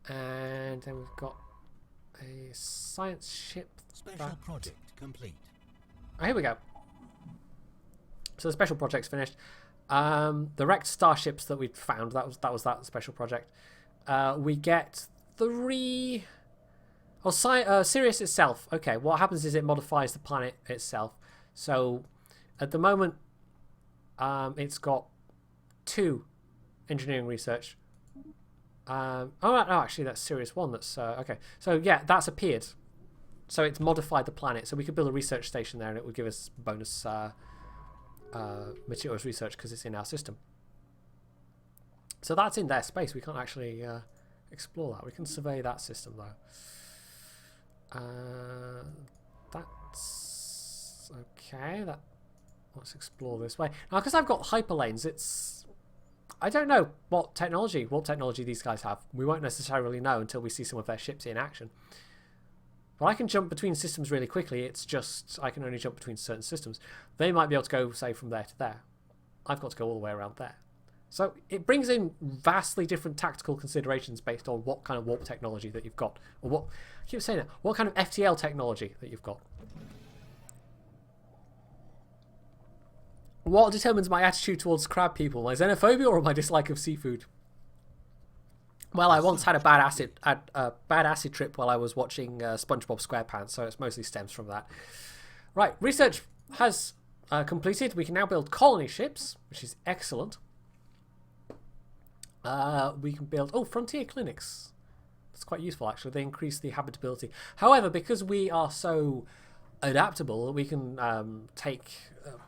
And then we've got a science ship. Special project complete. Oh, here we go. So the special project's finished. The wrecked starships that we found, that was that special project. We get 3... Oh, Sirius itself. Okay, what happens is it modifies the planet itself. So at the moment, it's got 2 engineering research. Oh no, actually that's Sirius 1. That's okay. So yeah, that's appeared. So it's modified the planet. So we could build a research station there, and it would give us bonus materials research because it's in our system. So that's in their space. We can't actually explore that. We can survey that system though. That's okay. Let's explore this way now, because I've got hyperlanes. I don't know what technology these guys have. We won't necessarily know until we see some of their ships in action. But I can jump between systems really quickly. It's just I can only jump between certain systems. They might be able to go, say, from there to there. I've got to go all the way around there. So it brings in vastly different tactical considerations based on what kind of warp technology that you've got. Or what, I keep saying that, what kind of FTL technology that you've got. What determines my attitude towards crab people? My xenophobia or my dislike of seafood? Well, I once had a bad acid trip while I was watching SpongeBob SquarePants, so it mostly stems from that. Right, research has completed. We can now build colony ships, which is excellent. We can build frontier clinics. That's quite useful actually. They increase the habitability. However, because we are so adaptable, we can take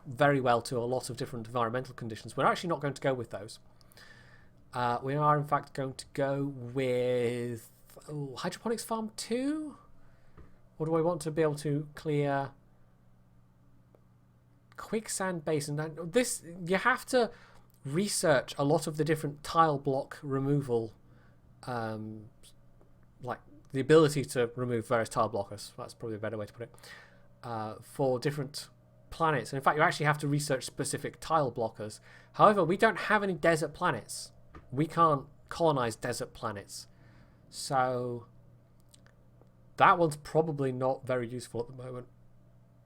very well to a lot of different environmental conditions. We're actually not going to go with those. We are in fact going to go with hydroponics farm 2. Or do I want to be able to clear quicksand basin? Now, this, you have to research a lot of the different tile block removal, like the ability to remove various tile blockers. That's probably a better way to put it. For different planets. And in fact, you actually have to research specific tile blockers. However, we don't have any desert planets. We can't colonize desert planets. So that one's probably not very useful at the moment.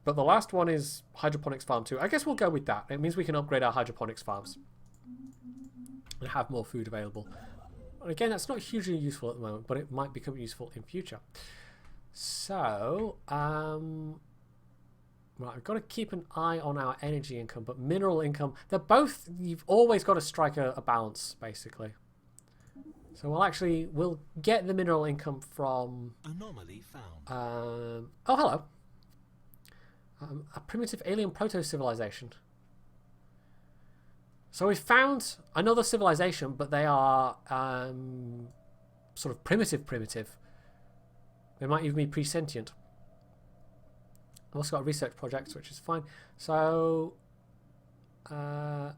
But the last one is hydroponics farm 2. I guess we'll go with that. It means we can upgrade our hydroponics farms and have more food available. And again, that's not hugely useful at the moment, but it might become useful in future. So, right, we've got to keep an eye on our energy income, but mineral income, they're both, you've always got to strike a balance, basically. So we'll get the mineral income from... Anomaly found. Oh, hello. A primitive alien proto-civilization. So we found another civilization, but they are sort of primitive. They might even be pre-sentient. I've also got research projects, which is fine. So, Borobo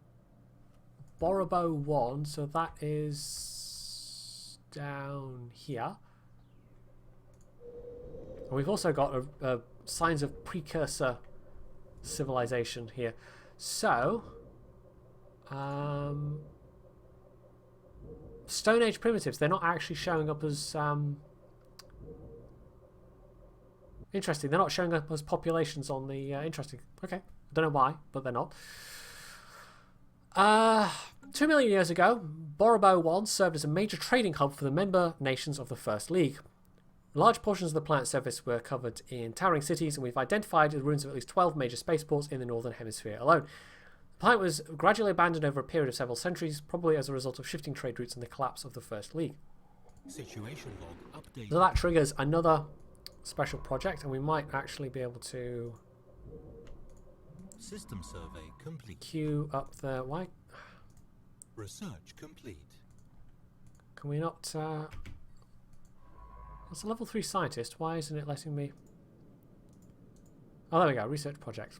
1, so that is down here. And we've also got a signs of precursor civilization here. So, Stone Age primitives, they're not actually showing up as interesting. They're not showing up as populations on the interesting. Okay, I don't know why, but they're not. 2 million years ago, Borobo 1 served as a major trading hub for the member nations of the First League. Large portions of the planet's surface were covered in towering cities, and we've identified the ruins of at least 12 major spaceports in the northern hemisphere alone. The planet was gradually abandoned over a period of several centuries, probably as a result of shifting trade routes and the collapse of the First League. Situation log updated. So that triggers another special project, and we might actually be able to System survey complete. queue up the... Why? Research complete. Can we not... It's a level 3 scientist. Why isn't it letting me... Oh, there we go. Research project.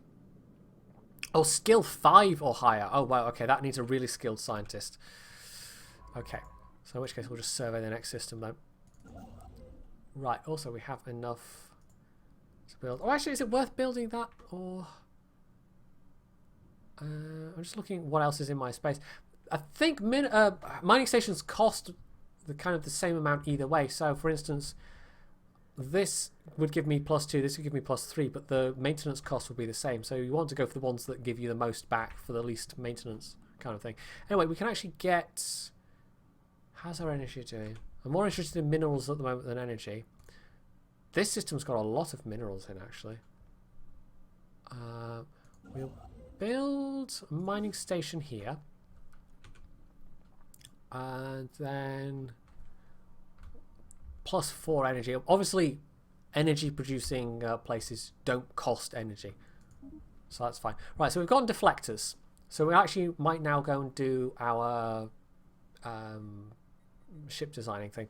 Oh, skill 5 or higher. Oh, wow. Okay, that needs a really skilled scientist. Okay. So in which case we'll just survey the next system then. Right. Also, we have enough to build... Oh, actually, is it worth building that? Or... I'm just looking what else is in my space. I think mining stations cost the same amount either way. So, for instance, this would give me +2, this would give me +3, but the maintenance cost would be the same. So you want to go for the ones that give you the most back for the least maintenance kind of thing. Anyway, we can actually get... How's our energy doing? I'm more interested in minerals at the moment than energy. This system's got a lot of minerals in, actually. We'll build a mining station here. And then +4 energy. Obviously, energy producing places don't cost energy. So that's fine. Right, so we've got deflectors. So we actually might now go and do our ship designing thing.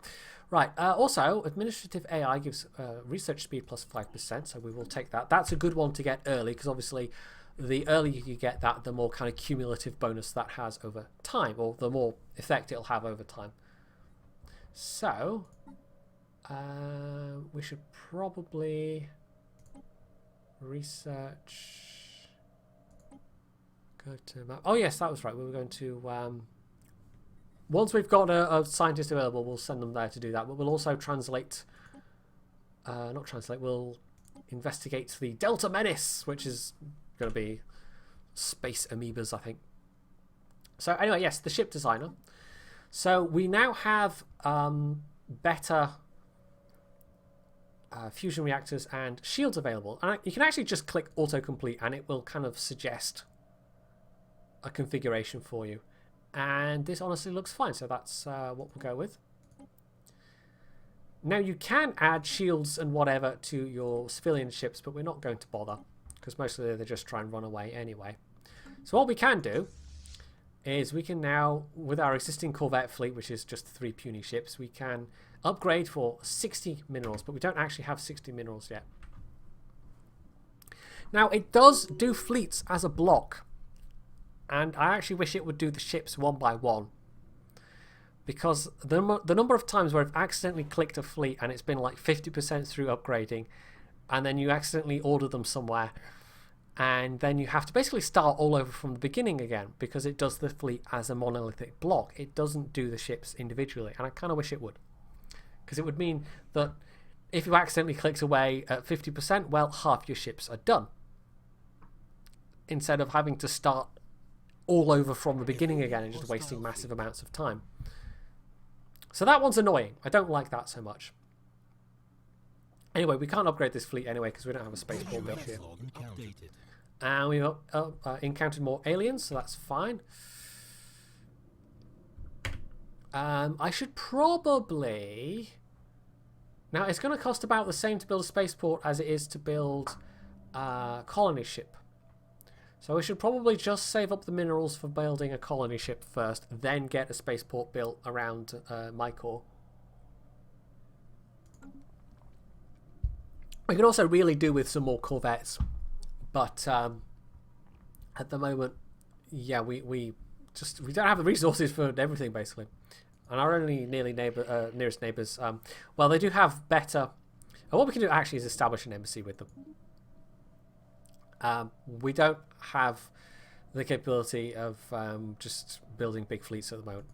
Right, also, administrative AI gives research speed +5%, so we will take that. That's a good one to get early, because obviously the earlier you get that, the more kind of cumulative bonus that has over time, or the more effect it'll have over time. So, we should probably research... Go to map. Oh yes, that was right. We were going to... once we've got a scientist available, we'll send them there to do that. But we'll also translate... not translate, we'll investigate the Delta Menace, which is going to be space amoebas, I think. So anyway, yes, the ship designer. So we now have better fusion reactors and shields available. And you can actually just click autocomplete and it will kind of suggest a configuration for you. And this honestly looks fine, so that's what we'll go with. Now you can add shields and whatever to your civilian ships, but we're not going to bother, because mostly they just try and run away anyway. So what we can do is we can now, with our existing Corvette fleet, which is just 3 puny ships, we can upgrade for 60 minerals, but we don't actually have 60 minerals yet. Now it does do fleets as a block, and I actually wish it would do the ships one by one, because the number of times where I've accidentally clicked a fleet and it's been like 50% through upgrading, and then you accidentally order them somewhere, And then you have to basically start all over from the beginning again, because it does the fleet as a monolithic block. It doesn't do the ships individually, and I kind of wish it would. Because it would mean that if you accidentally clicked away at 50%, well, half your ships are done. Instead of having to start all over from the beginning again and just wasting massive amounts of time. So that one's annoying. I don't like that so much. Anyway, we can't upgrade this fleet anyway because we don't have a spaceport built here. And we've encountered more aliens, so that's fine. I should probably... Now, it's going to cost about the same to build a spaceport as it is to build a colony ship. So we should probably just save up the minerals for building a colony ship first, then get a spaceport built around my core. We can also really do with some more corvettes, but at the moment, yeah, we don't have the resources for everything basically. And our only nearest neighbours, well, they do have better. And what we can do actually is establish an embassy with them. We don't have the capability of just building big fleets at the moment.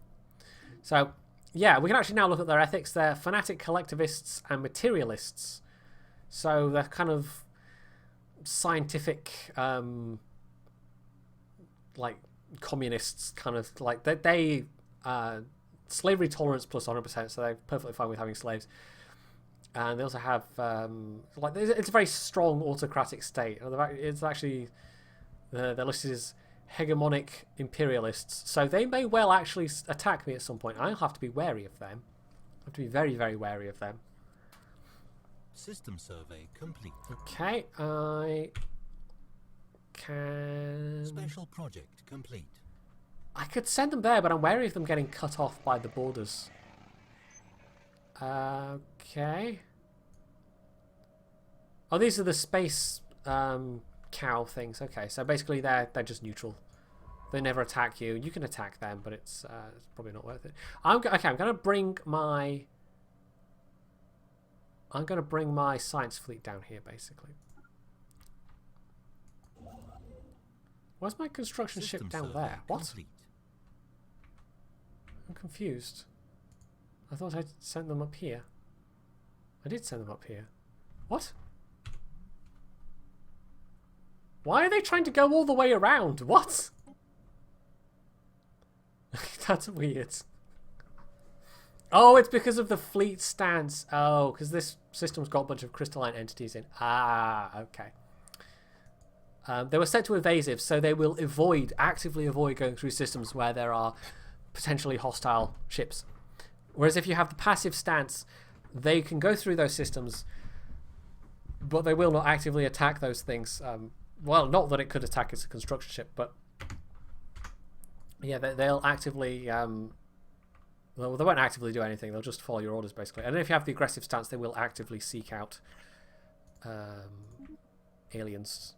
So, yeah, we can actually now look at their ethics. They're fanatic collectivists and materialists. So they're kind of scientific, like communists, kind of like they slavery tolerance plus 100%. So they're perfectly fine with having slaves. And they also have like it's a very strong autocratic state. It's actually they're listed as hegemonic imperialists. So they may well actually attack me at some point. I'll have to be wary of them. I have to be very, very wary of them. System survey complete. Okay, I can... Special project complete. I could send them there, but I'm wary of them getting cut off by the borders. Okay. Oh, these are the space cow things. Okay, so basically they're just neutral. They never attack you. You can attack them, but it's probably not worth it. I'm going to bring my... science fleet down here, basically. Where's my construction ship down there? What? Complete. I'm confused. I thought I'd sent them up here. I did send them up here. What? Why are they trying to go all the way around? What? That's weird. Oh, it's because of the fleet stance. Oh, because this system's got a bunch of crystalline entities in. Ah, okay. They were set to evasive, so they will actively avoid going through systems where there are potentially hostile ships. Whereas if you have the passive stance, they can go through those systems, but they will not actively attack those things. Well, not that it could attack as a construction ship, but yeah, they'll actively... well, they won't actively do anything. They'll just follow your orders, basically. And if you have the aggressive stance, they will actively seek out aliens,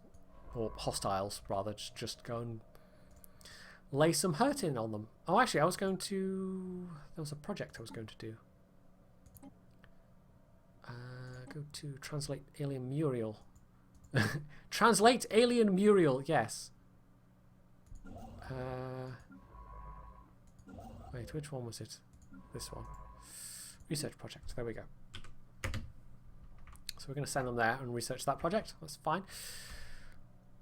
or hostiles, rather. Just go and lay some hurt in on them. Oh, actually, I was going to... There was a project I was going to do. Go to translate alien Muriel. Translate alien Muriel, yes. Wait, which one was it? This one. Research project. There we go. So we're going to send them there and research that project. That's fine.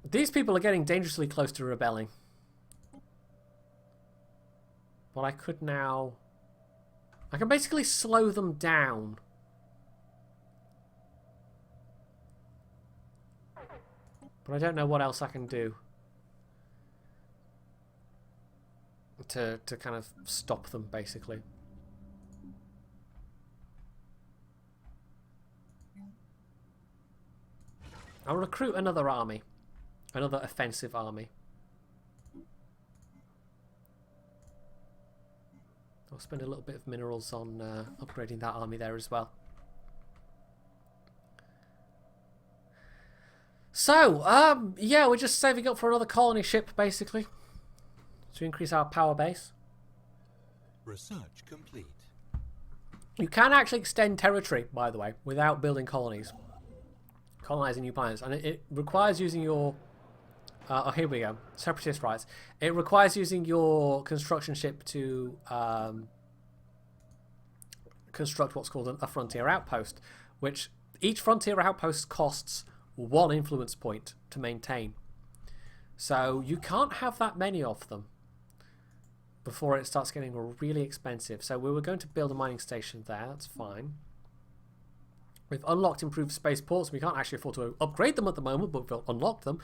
These people are getting dangerously close to rebelling. But I could now... I can basically slow them down. But I don't know what else I can do to kind of stop them, basically. I'll recruit another army. Another offensive army. I'll spend a little bit of minerals on upgrading that army there as well. So, yeah, we're just saving up for another colony ship, basically, to increase our power base. Research complete. You can actually extend territory, by the way, without building colonies. Colonizing new planets. And it requires using your Oh, here we go. Separatist rights. It requires using your construction ship to construct what's called a frontier outpost, which each frontier outpost costs 1 influence point to maintain. So you can't have that many of them before it starts getting really expensive. So we were going to build a mining station there. That's fine. We've unlocked improved spaceports. We can't actually afford to upgrade them at the moment, but we've unlocked them.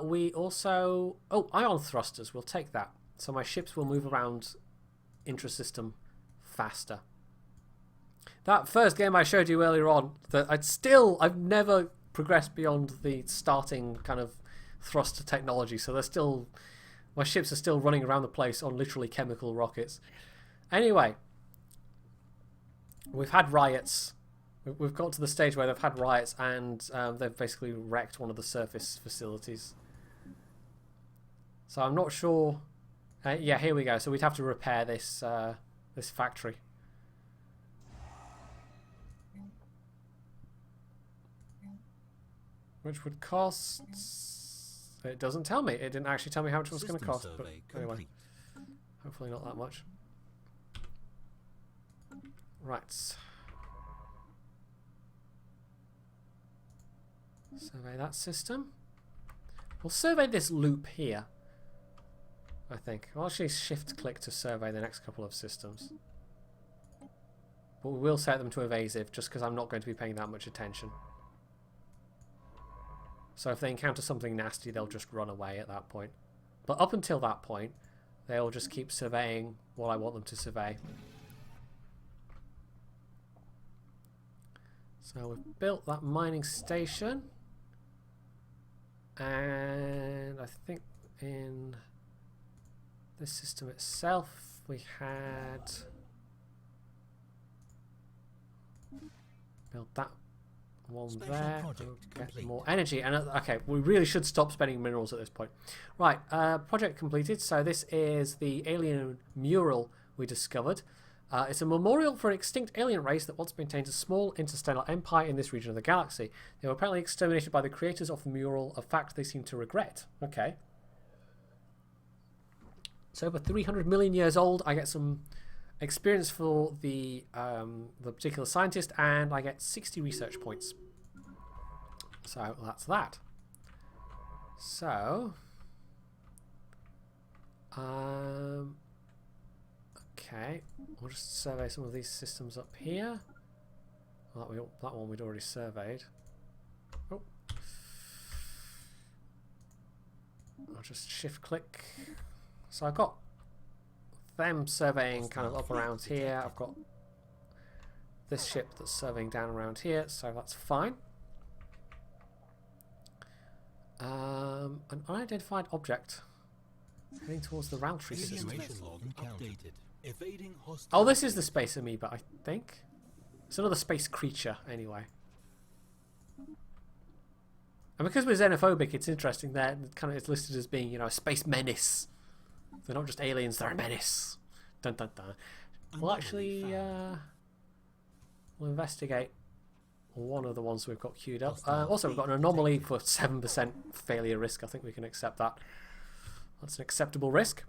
We also... Oh, ion thrusters. We'll take that. So my ships will move around intra-system faster. That first game I showed you earlier on, that I've never progressed beyond the starting kind of thruster technology. So they're still... My ships are still running around the place on literally chemical rockets. Anyway, we've had riots. We've got to the stage where they've had riots and they've basically wrecked one of the surface facilities. So I'm not sure... yeah, here we go. So we'd have to repair this this factory. Which would cost... It doesn't tell me. It didn't actually tell me how much it was going to cost. But anyway, hopefully not that much. Right. Survey that system. We'll survey this loop here, I think. I'll actually shift-click to survey the next couple of systems. But we will set them to evasive, just because I'm not going to be paying that much attention. So if they encounter something nasty, they'll just run away at that point. But up until that point, they'll just keep surveying what I want them to survey. So we've built that mining station. And I think in this system itself, we had built that one there. Get more energy. And okay, we really should stop spending minerals at this point. Right, project completed. So this is the alien mural we discovered. It's a memorial for an extinct alien race that once maintained a small interstellar empire in this region of the galaxy. They were apparently exterminated by the creators of the mural, a fact they seem to regret. Okay. It's over 300 million years old. I get some experience for the particular scientist, and I get 60 research points. So that's that. So... okay, we'll just survey some of these systems up here. Well, that one we'd already surveyed. Oh. I'll just shift click. So I've got them surveying kind of up around here. I've got this ship that's surveying down around here, so that's fine. An unidentified object heading towards the Roundtree system. Oh, this is the space amoeba, I think. It's another space creature, anyway. And because we're xenophobic, it's interesting that it's listed as being, you know, a space menace. They're not just aliens; they're a menace. Dun dun dun. We'll actually we'll investigate one of the ones we've got queued up. Also, we've got an anomaly for 7% failure risk. I think we can accept that. That's an acceptable risk.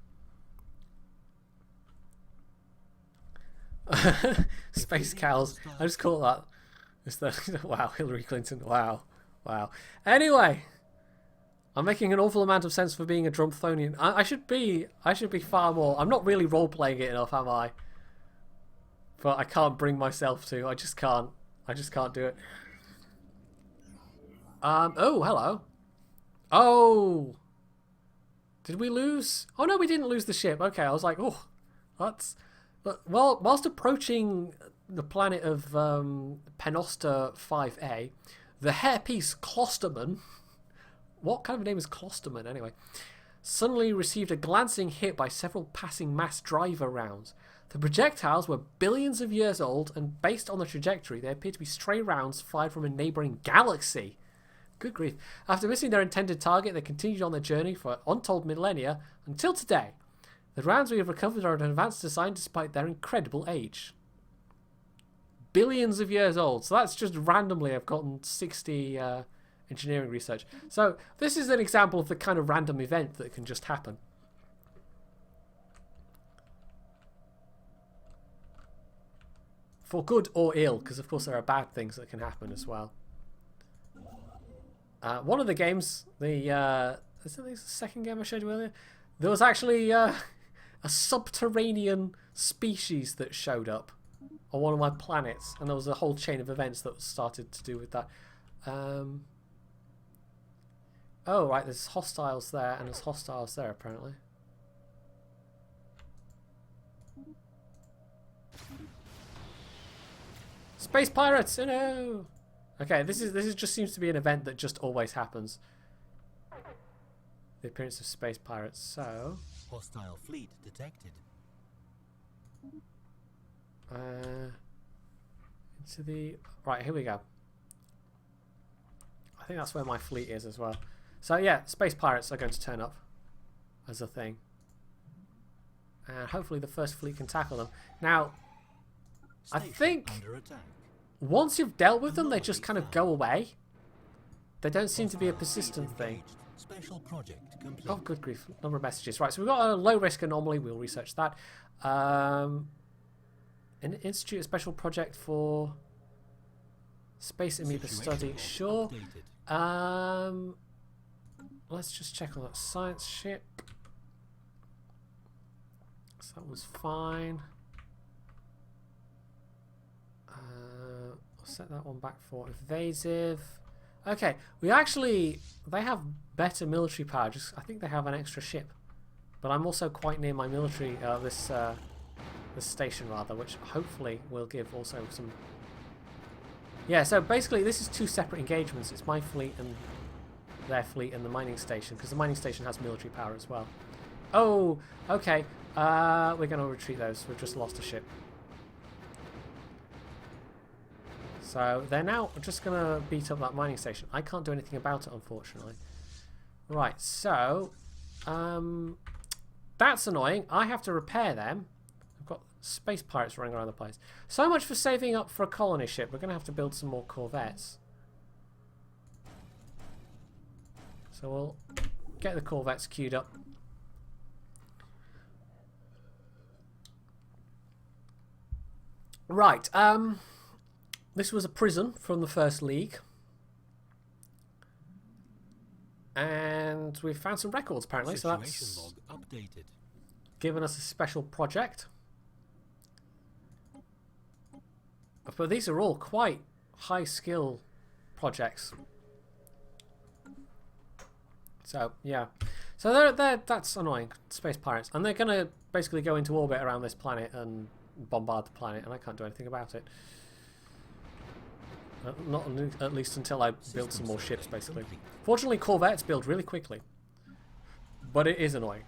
Space cows. I just call that. It's the wow, Hillary Clinton. Wow, wow. Anyway, I'm making an awful amount of sense for being a Drumpthonian. I should be far more. I'm not really role playing it enough, am I? But I can't bring myself to. I just can't do it. Oh, hello. Oh. Did we lose? Oh no, we didn't lose the ship. Okay, I was like, oh, that's. Well, whilst approaching the planet of Penosta 5A, the hairpiece Klosterman, what kind of a name is Klosterman anyway, suddenly received a glancing hit by several passing mass driver rounds. The projectiles were billions of years old, and based on the trajectory, they appear to be stray rounds fired from a neighbouring galaxy. Good grief. After missing their intended target, they continued on their journey for untold millennia until today. The rounds we have recovered are an advanced design despite their incredible age. Billions of years old. So that's just randomly I've gotten 60 engineering research. So this is an example of the kind of random event that can just happen. For good or ill, because of course there are bad things that can happen as well. One of the games, is it the second game I showed you earlier? There was actually a subterranean species that showed up on one of my planets, and there was a whole chain of events that started to do with that. Oh, right, there's hostiles there, and there's hostiles there, apparently. Space pirates! Oh no! Okay, this just seems to be an event that just always happens. The appearance of space pirates, so... Hostile fleet detected. Into the... Right, here we go. I think that's where my fleet is as well. So yeah, space pirates are going to turn up as a thing. And hopefully the first fleet can tackle them. Now, I think once you've dealt with them, they just kind of go away. They don't seem to be a persistent thing. Special project complete. Oh, good grief. Number of messages. Right, so we've got a low risk anomaly. We'll research that. Institute a special project for space amoeba study. Sure. Let's just check on that science ship. So that was fine. I'll set that one back for evasive. Okay, they have better military power. I think they have an extra ship, but I'm also quite near my military. This station rather, which hopefully will give also some. Yeah, so basically this is two separate engagements. It's my fleet and their fleet and the mining station, because the mining station has military power as well. Oh, okay. We're going to retreat those. We've just lost a ship. So they're now just going to beat up that mining station. I can't do anything about it, unfortunately. Right, so that's annoying. I have to repair them. I've got space pirates running around the place. So much for saving up for a colony ship. We're going to have to build some more corvettes. So we'll get the corvettes queued up. Right, this was a prison from the First League. And we've found some records, apparently, so that's log updated. Given us a special project. But these are all quite high-skill projects. So, yeah. So that's annoying, space pirates. And they're going to basically go into orbit around this planet and bombard the planet, and I can't do anything about it. Not at least until I build some more ships, basically. Fortunately, corvettes build really quickly. But it is annoying.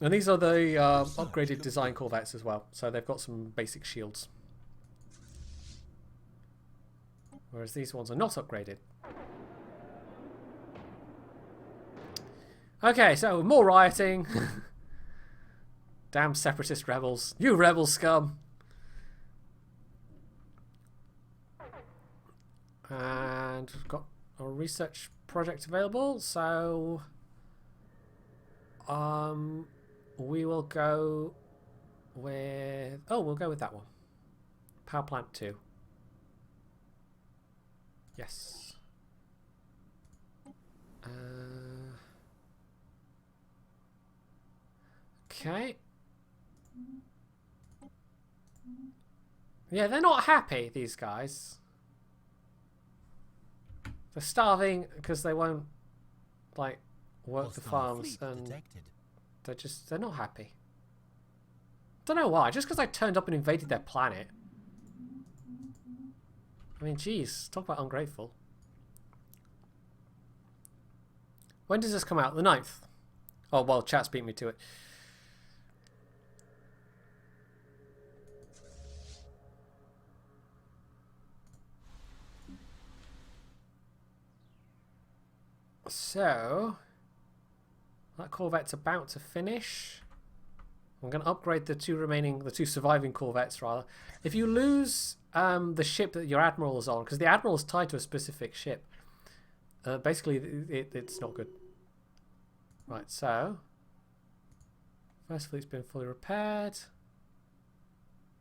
And these are the upgraded design corvettes as well. So they've got some basic shields. Whereas these ones are not upgraded. Okay, so more rioting. Damn separatist rebels. You rebel scum. And we've got a research project available, so we will go with we'll go with that one. Power plant 2. Yes. Okay. Yeah, they're not happy, these guys. They're starving because they won't, like, work the farms, and they're not happy. Don't know why. Just because I turned up and invaded their planet. I mean, geez, talk about ungrateful. When does this come out? The 9th. Oh, well, chat's beat me to it. So, that corvette's about to finish. I'm going to upgrade the two surviving corvettes, rather. If you lose the ship that your admiral is on, because the admiral is tied to a specific ship, basically it's not good. Right, so first fleet's been fully repaired.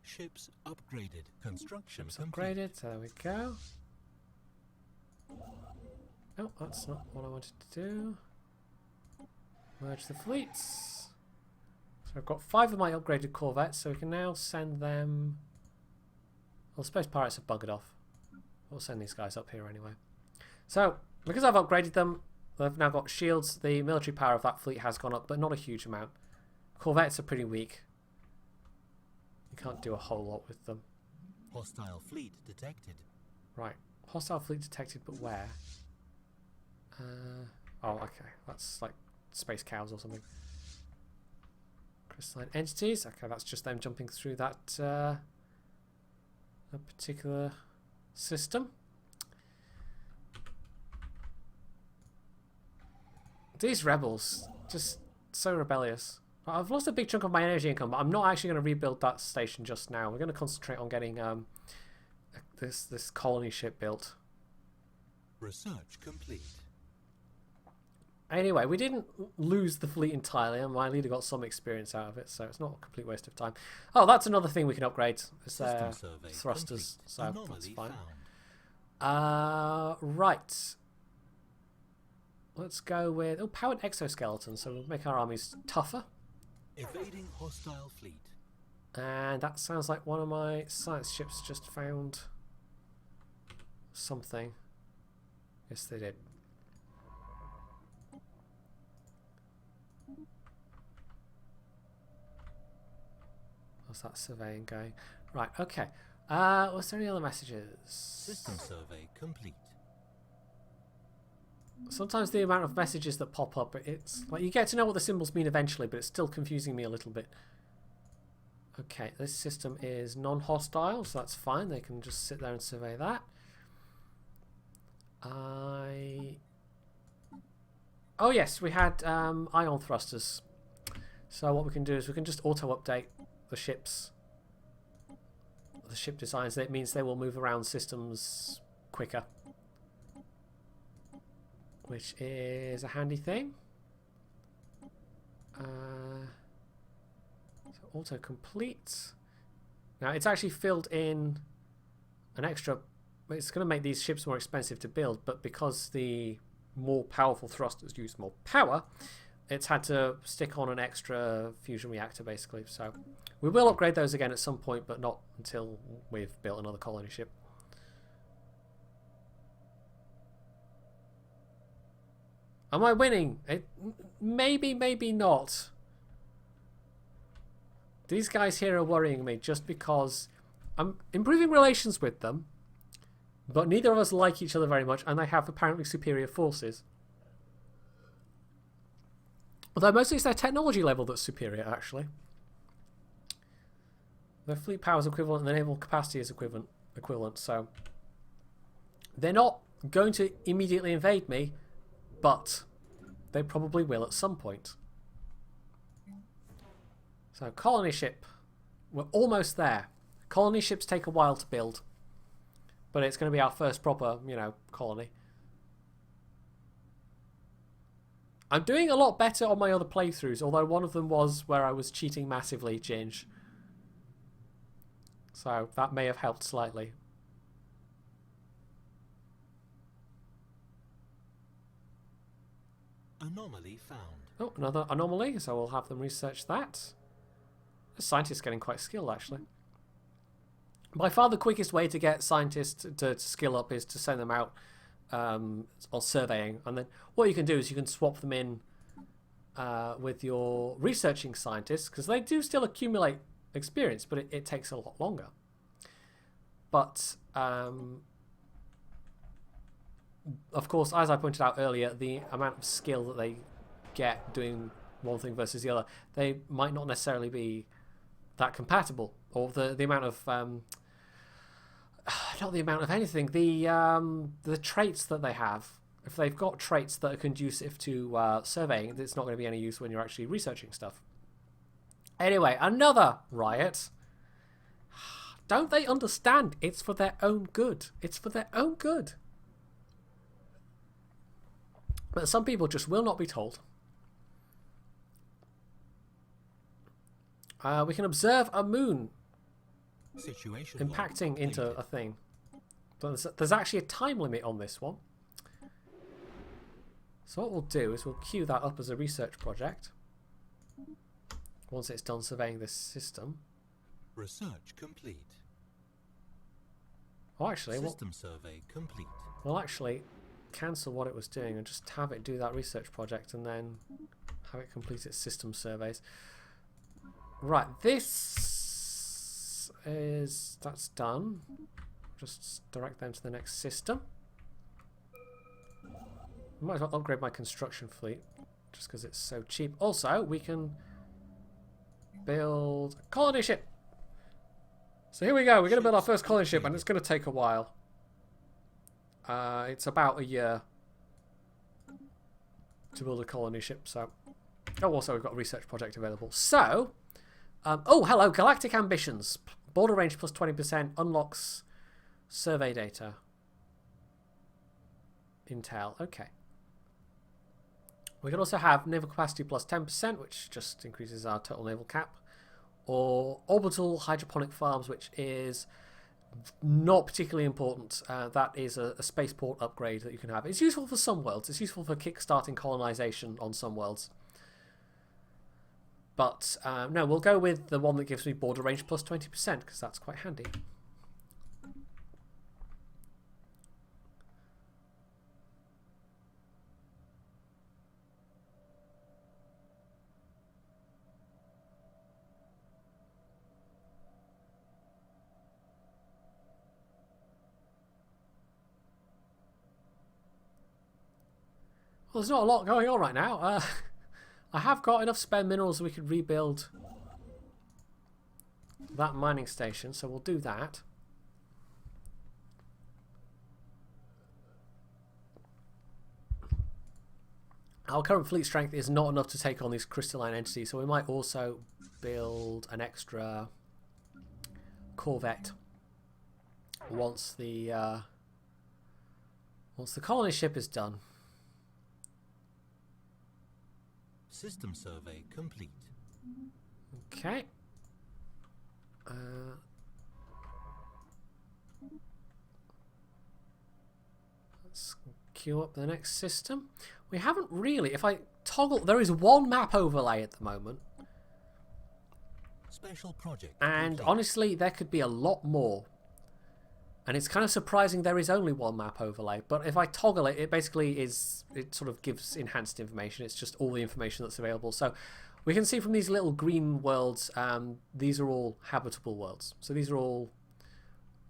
Ships upgraded. Construction Ships complete. upgraded. So there we go. Oh, that's not what I wanted to do. Merge the fleets. So I've got 5 of my upgraded corvettes, so we can now send them. Well, I suppose pirates have buggered off. We'll send these guys up here anyway. So, because I've upgraded them, they've now got shields. The military power of that fleet has gone up, but not a huge amount. Corvettes are pretty weak. You can't do a whole lot with them. Hostile fleet detected. Right. Hostile fleet detected, but where? Oh, okay. That's like space cows or something. Crystalline entities. Okay, that's just them jumping through that particular system. These rebels, just so rebellious. I've lost a big chunk of my energy income, but I'm not actually going to rebuild that station just now. We're going to concentrate on getting this colony ship built. Research complete. Anyway, we didn't lose the fleet entirely, and my leader got some experience out of it, so it's not a complete waste of time. Oh, that's another thing we can upgrade. It's thrusters, so that's fine. Right. Let's go with powered exoskeleton, so we'll make our armies tougher. Evading hostile fleet. And that sounds like one of my science ships just found something. Yes, they did. How's that surveying going? Right, okay. Was there any other messages? System survey complete. Sometimes the amount of messages that pop up, it's like you get to know what the symbols mean eventually, but it's still confusing me a little bit. Okay, this system is non-hostile, so that's fine. They can just sit there and survey that. Oh yes, we had ion thrusters. So what we can do is we can just auto-update the ships, the ship designs. That means they will move around systems quicker, which is a handy thing. So auto-complete. Now it's actually filled in an extra. It's going to make these ships more expensive to build, but because the more powerful thrusters use more power, it's had to stick on an extra fusion reactor basically. So we will upgrade those again at some point, but not until we've built another colony ship. Am I winning? Maybe, maybe not. These guys here are worrying me just because I'm improving relations with them, but neither of us like each other very much, and they have apparently superior forces. Although mostly it's their technology level that's superior, actually. Their fleet power is equivalent and their naval capacity is equivalent, so they're not going to immediately invade me, but they probably will at some point. So colony ship, we're almost there. Colony ships take a while to build, but it's going to be our first proper, colony. I'm doing a lot better on my other playthroughs, although one of them was where I was cheating massively, Ginge. So that may have helped slightly. Anomaly found. Oh, another anomaly, so we'll have them research that. The scientist's getting quite skilled, actually. By far the quickest way to get scientists to skill up is to send them out on surveying, and then what you can do is you can swap them in with your researching scientists, because they do still accumulate experience, but it takes a lot longer. But of course, as I pointed out earlier, the amount of skill that they get doing one thing versus the other, they might not necessarily be that compatible, or the amount of not the amount of anything, the traits that they have. If they've got traits that are conducive to surveying, it's not going to be any use when you're actually researching stuff. Anyway, another riot. Don't they understand? It's for their own good. It's for their own good. But some people just will not be told. We can observe a moon impacting into a thing. There's actually a time limit on this one. So what we'll do is we'll queue that up as a research project. Once it's done surveying this system. Research complete. Oh, actually, System survey complete. We'll actually cancel what it was doing and just have it do that research project and then have it complete its system surveys. Right, that's done. Just direct them to the next system. I might as well upgrade my construction fleet just because it's so cheap. Also, we can build a colony ship. So here we go. We're going to build our first colony ship, and it's going to take a while. It's about a year to build a colony ship. So, also we've got a research project available. So, oh, hello, Galactic Ambitions. Border range plus 20% unlocks survey data. Intel. Okay. We can also have naval capacity plus 10%, which just increases our total naval cap. Or orbital hydroponic farms, which is not particularly important. That is a spaceport upgrade that you can have. It's useful for some worlds. It's useful for kickstarting colonization on some worlds. But no, we'll go with the one that gives me border range plus 20%, because that's quite handy. Well, there's not a lot going on right now. I have got enough spare minerals so we could rebuild that mining station, so we'll do that. Our current fleet strength is not enough to take on these crystalline entities, so we might also build an extra corvette once the colony ship is done. System survey complete. Okay. Let's queue up the next system. We haven't really, if I toggle, there is one map overlay at the moment. Special project. And complete. honestly, there could be a lot more. And it's kind of surprising there is only one map overlay. But if I toggle it, it basically is, it sort of gives enhanced information. It's just all the information that's available. So we can see from these little green worlds, these are all habitable worlds. So these are all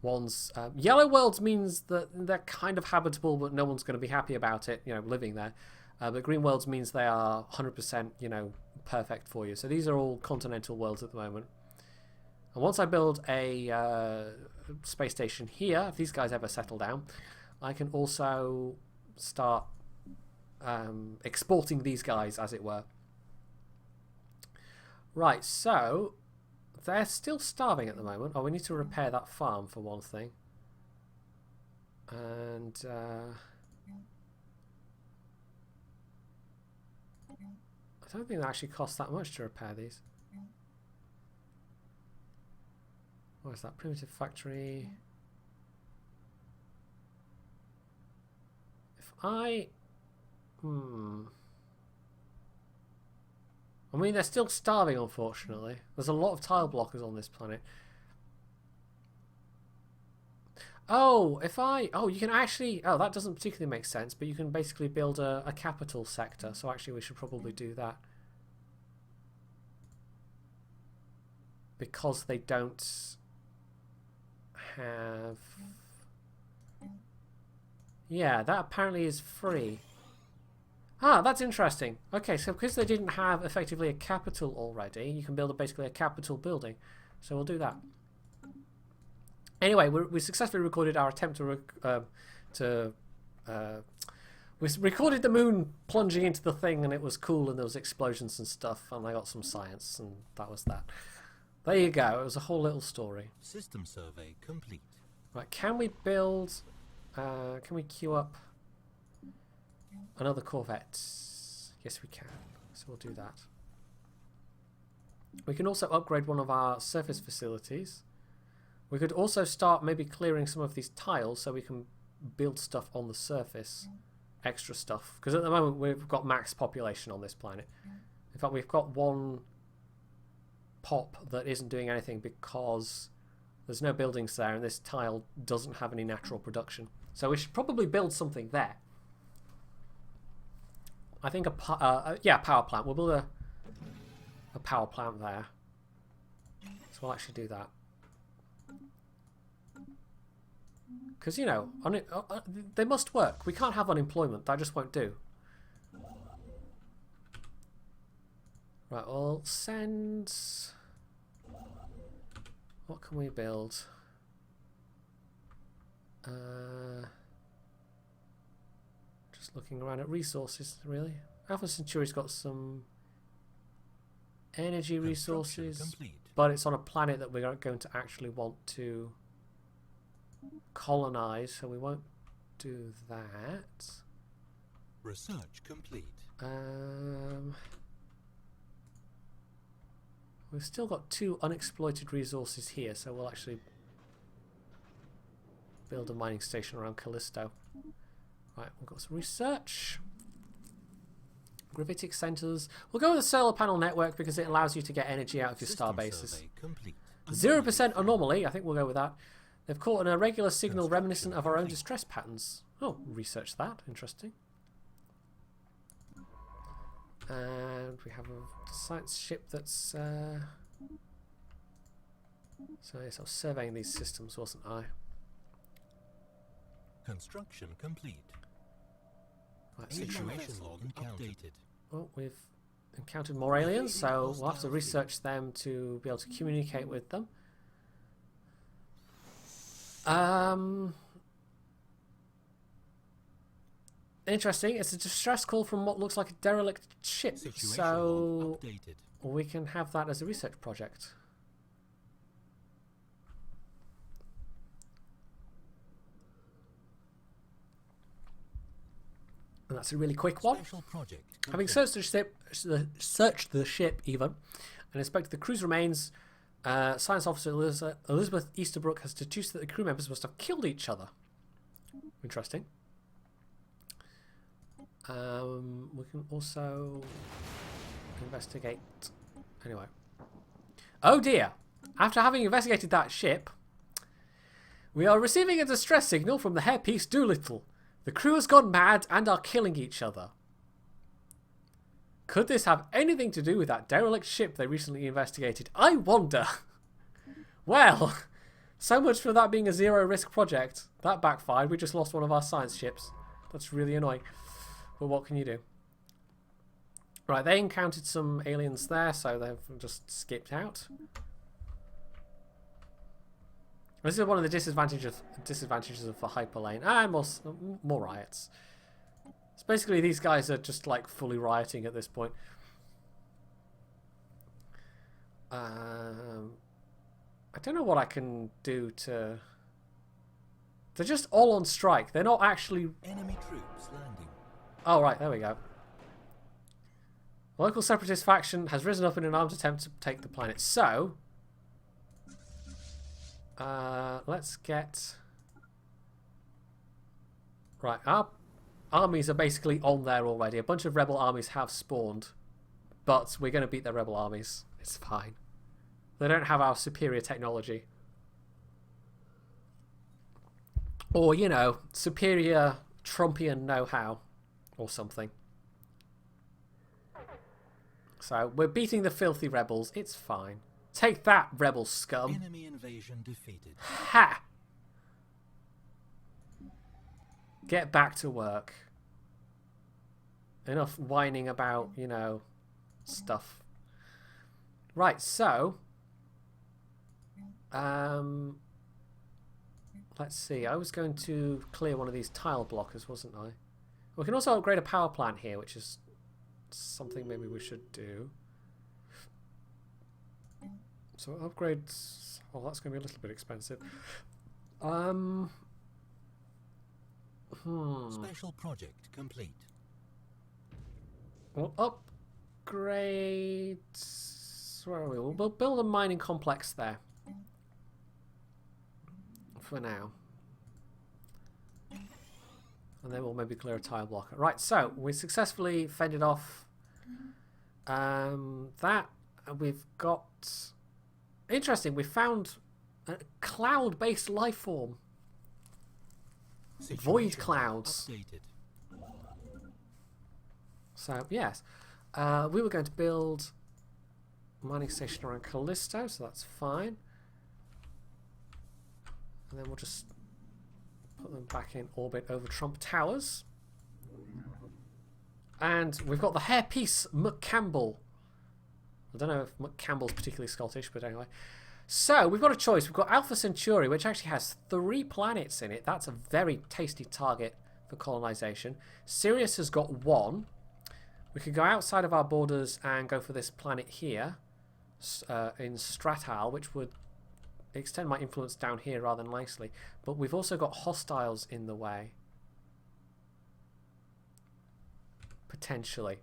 ones. Yellow worlds means that they're kind of habitable, but no one's going to be happy about it, you know, living there. But green worlds means they are 100%, you know, perfect for you. So these are all continental worlds at the moment. And once I build a space station here, if these guys ever settle down, I can also start exporting these guys, as it were. Right, so they're still starving at the moment. Oh, we need to repair that farm for one thing. And I don't think that actually costs that much to repair these. What is that? Primitive factory. If I mean, they're still starving, unfortunately. There's a lot of tile blockers on this planet. Oh, you can actually... Oh, that doesn't particularly make sense, but you can basically build a capital sector. So actually we should probably do that. Because they don't have... Yeah, that apparently is free. Ah, that's interesting. Okay, so because they didn't have effectively a capital already, you can build basically a capital building. So we'll do that. Anyway, we successfully recorded our attempt to We recorded the moon plunging into the thing, and it was cool, and there was explosions and stuff, and I got some science, and that was that. There you go. It was a whole little story. System survey complete. Right, can we build... can we queue up another Corvette? Yes, we can. So we'll do that. We can also upgrade one of our surface facilities. We could also start maybe clearing some of these tiles so we can build stuff on the surface. Extra stuff. Because at the moment we've got max population on this planet. In fact, we've got one pop that isn't doing anything because there's no buildings there and this tile doesn't have any natural production. So we should probably build something there. I think yeah, power plant. We'll build a power plant there. So we'll actually do that. Because, you know, they must work. We can't have unemployment. That just won't do. Right, we'll send... What can we build? Just looking around at resources, really. Alpha Centauri's got some energy resources, but it's on a planet that we're going to actually want to colonize, so we won't do that. Research complete. We've still got 2 unexploited resources here, so we'll actually build a mining station around Callisto. Right, we've got some research. Gravitic centers. We'll go with the solar panel network because it allows you to get energy out of your star bases. 0% anomaly, I think we'll go with that. They've caught an irregular signal reminiscent of our own distress patterns. Oh, research that. Interesting. And we have a science ship that's... So yes, I was surveying these systems, wasn't I? Construction complete. Right, Situation log updated. well, we've encountered more aliens, so we'll have to research them to be able to communicate with them. Interesting. It's a distress call from what looks like a derelict ship, so we can have that as a research project. And that's a really quick one. Having searched the ship even, and inspected the crew's remains, Science Officer Elizabeth Easterbrook has deduced that the crew members must have killed each other. Interesting. We can also investigate. Anyway. Oh dear! After having investigated that ship, we are receiving a distress signal from the hairpiece Doolittle. The crew has gone mad and are killing each other. Could this have anything to do with that derelict ship they recently investigated? I wonder. Well, so much for that being a zero-risk project. That backfired. We just lost one of our science ships. That's really annoying. But what can you do? Right, they encountered some aliens there, so they've just skipped out. This is one of the disadvantages of the Hyperlane. And more riots. So basically these guys are just like fully rioting at this point. I don't know what I can do to... They're just all on strike. They're not actually... Enemy troops landing. Oh, right, there we go. The local separatist faction has risen up in an armed attempt to take the planet. So... let's get... Right, our armies are basically on there already. A bunch of rebel armies have spawned. But we're going to beat the rebel armies. It's fine. They don't have our superior technology. Or, you know, superior Trumpian know-how. Or something. So, we're beating the filthy rebels. It's fine. Take that, rebel scum. Enemy invasion defeated. Ha! Get back to work. Enough whining about, you know, stuff. Right, so... let's see. I was going to clear one of these tile blockers, wasn't I? We can also upgrade a power plant here, which is something maybe we should do. So upgrades... Oh, that's going to be a little bit expensive. Special project complete. We'll upgrade... Where are we? We'll build a mining complex there. For now. And then we'll maybe clear a tile blocker. Right, so we successfully fended off that. We've got... Interesting, we found a cloud-based life form. Void clouds. Updated. So, yes. We were going to build a mining station around Callisto, so that's fine. And then we'll just put them back in orbit over Trump Towers. And we've got the hairpiece McCampbell. I don't know if McCampbell's particularly Scottish, but anyway. So, we've got a choice. We've got Alpha Centauri, which actually has 3 planets in it. That's a very tasty target for colonization. Sirius has got 1. We could go outside of our borders and go for this planet here in Stratal, which would extend my influence down here rather nicely. But we've also got hostiles in the way. Potentially.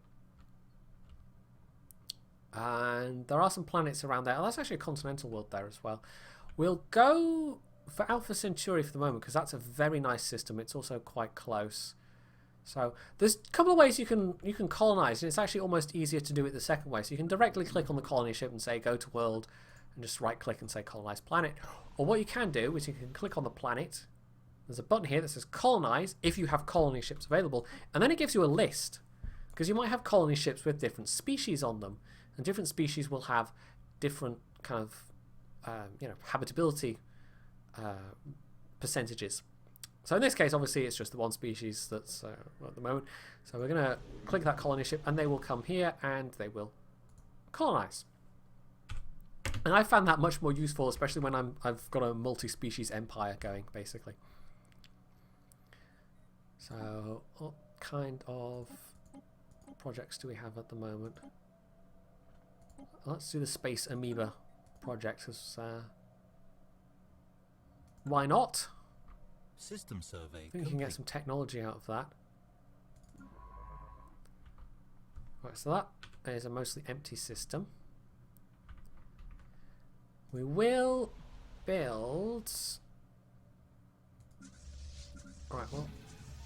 And there are some planets around there. Oh, that's actually a continental world there as well. We'll go for Alpha Centauri for the moment because that's a very nice system. It's also quite close. So there's a couple of ways you can colonize, and it's actually almost easier to do it the second way. So you can directly click on the colony ship and say go to world, and just right click and say colonize planet. Or what you can do is you can click on the planet. There's a button here that says colonize if you have colony ships available, and then it gives you a list because you might have colony ships with different species on them. And different species will have different kind of, habitability percentages. So in this case, obviously, it's just the one species that's at the moment. So we're going to click that colony ship, and they will come here, and they will colonize. And I found that much more useful, especially when I've got a multi-species empire going, basically. So what kind of projects do we have at the moment? Let's do the Space Amoeba project. Why not? System survey. I think you can get some technology out of that. Right, so that is a mostly empty system. We will build... Right, we'll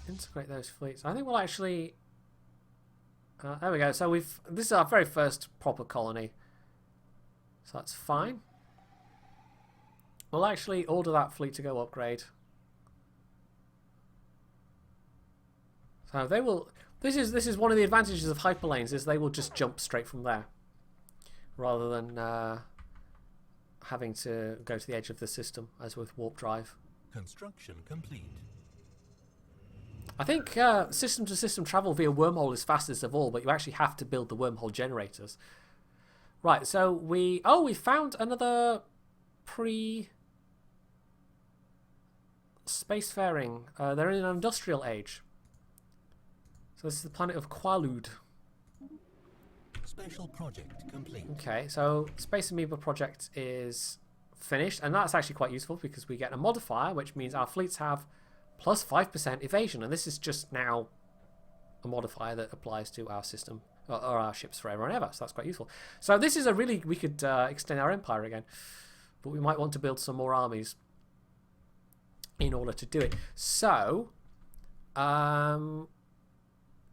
integrate those fleets. I think we'll actually... there we go. So this is our very first proper colony. So that's fine. We'll actually order that fleet to go upgrade. So they will... This is one of the advantages of hyperlanes, is they will just jump straight from there. Rather than having to go to the edge of the system, as with warp drive. Construction complete. I think system-to-system travel via wormhole is fastest of all, but you actually have to build the wormhole generators. Right, so we found another spacefaring. They're in an industrial age. So this is the planet of Qualud. Special project complete. Okay, so Space Amoeba project is finished, and that's actually quite useful because we get a modifier, which means our fleets have plus 5% evasion, and this is just now a modifier that applies to our system or our ships forever and ever, so that's quite useful. So this is we could extend our empire again, but we might want to build some more armies in order to do it. So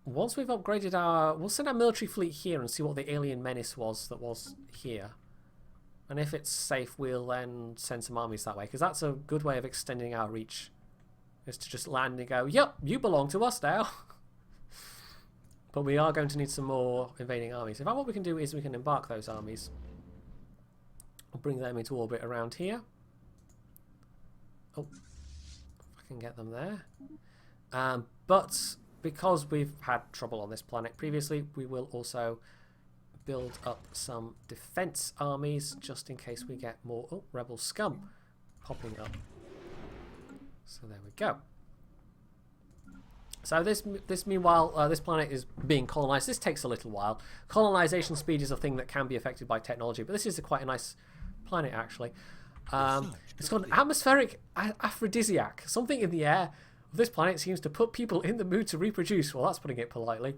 once we've upgraded we'll send our military fleet here and see what the alien menace was that was here, and if it's safe we'll then send some armies that way, because that's a good way of extending our reach, is to just land and go, yep, you belong to us now. But we are going to need some more invading armies. In fact, what we can do is we can embark those armies. We'll bring them into orbit around here. Oh, if I can get them there. But because we've had trouble on this planet previously, we will also build up some defense armies just in case we get more rebel scum popping up. So there we go. So this meanwhile, this planet is being colonized. This takes a little while. Colonization speed is a thing that can be affected by technology, but this is quite a nice planet actually. It's called an atmospheric aphrodisiac. Something in the air of this planet seems to put people in the mood to reproduce. Well, that's putting it politely.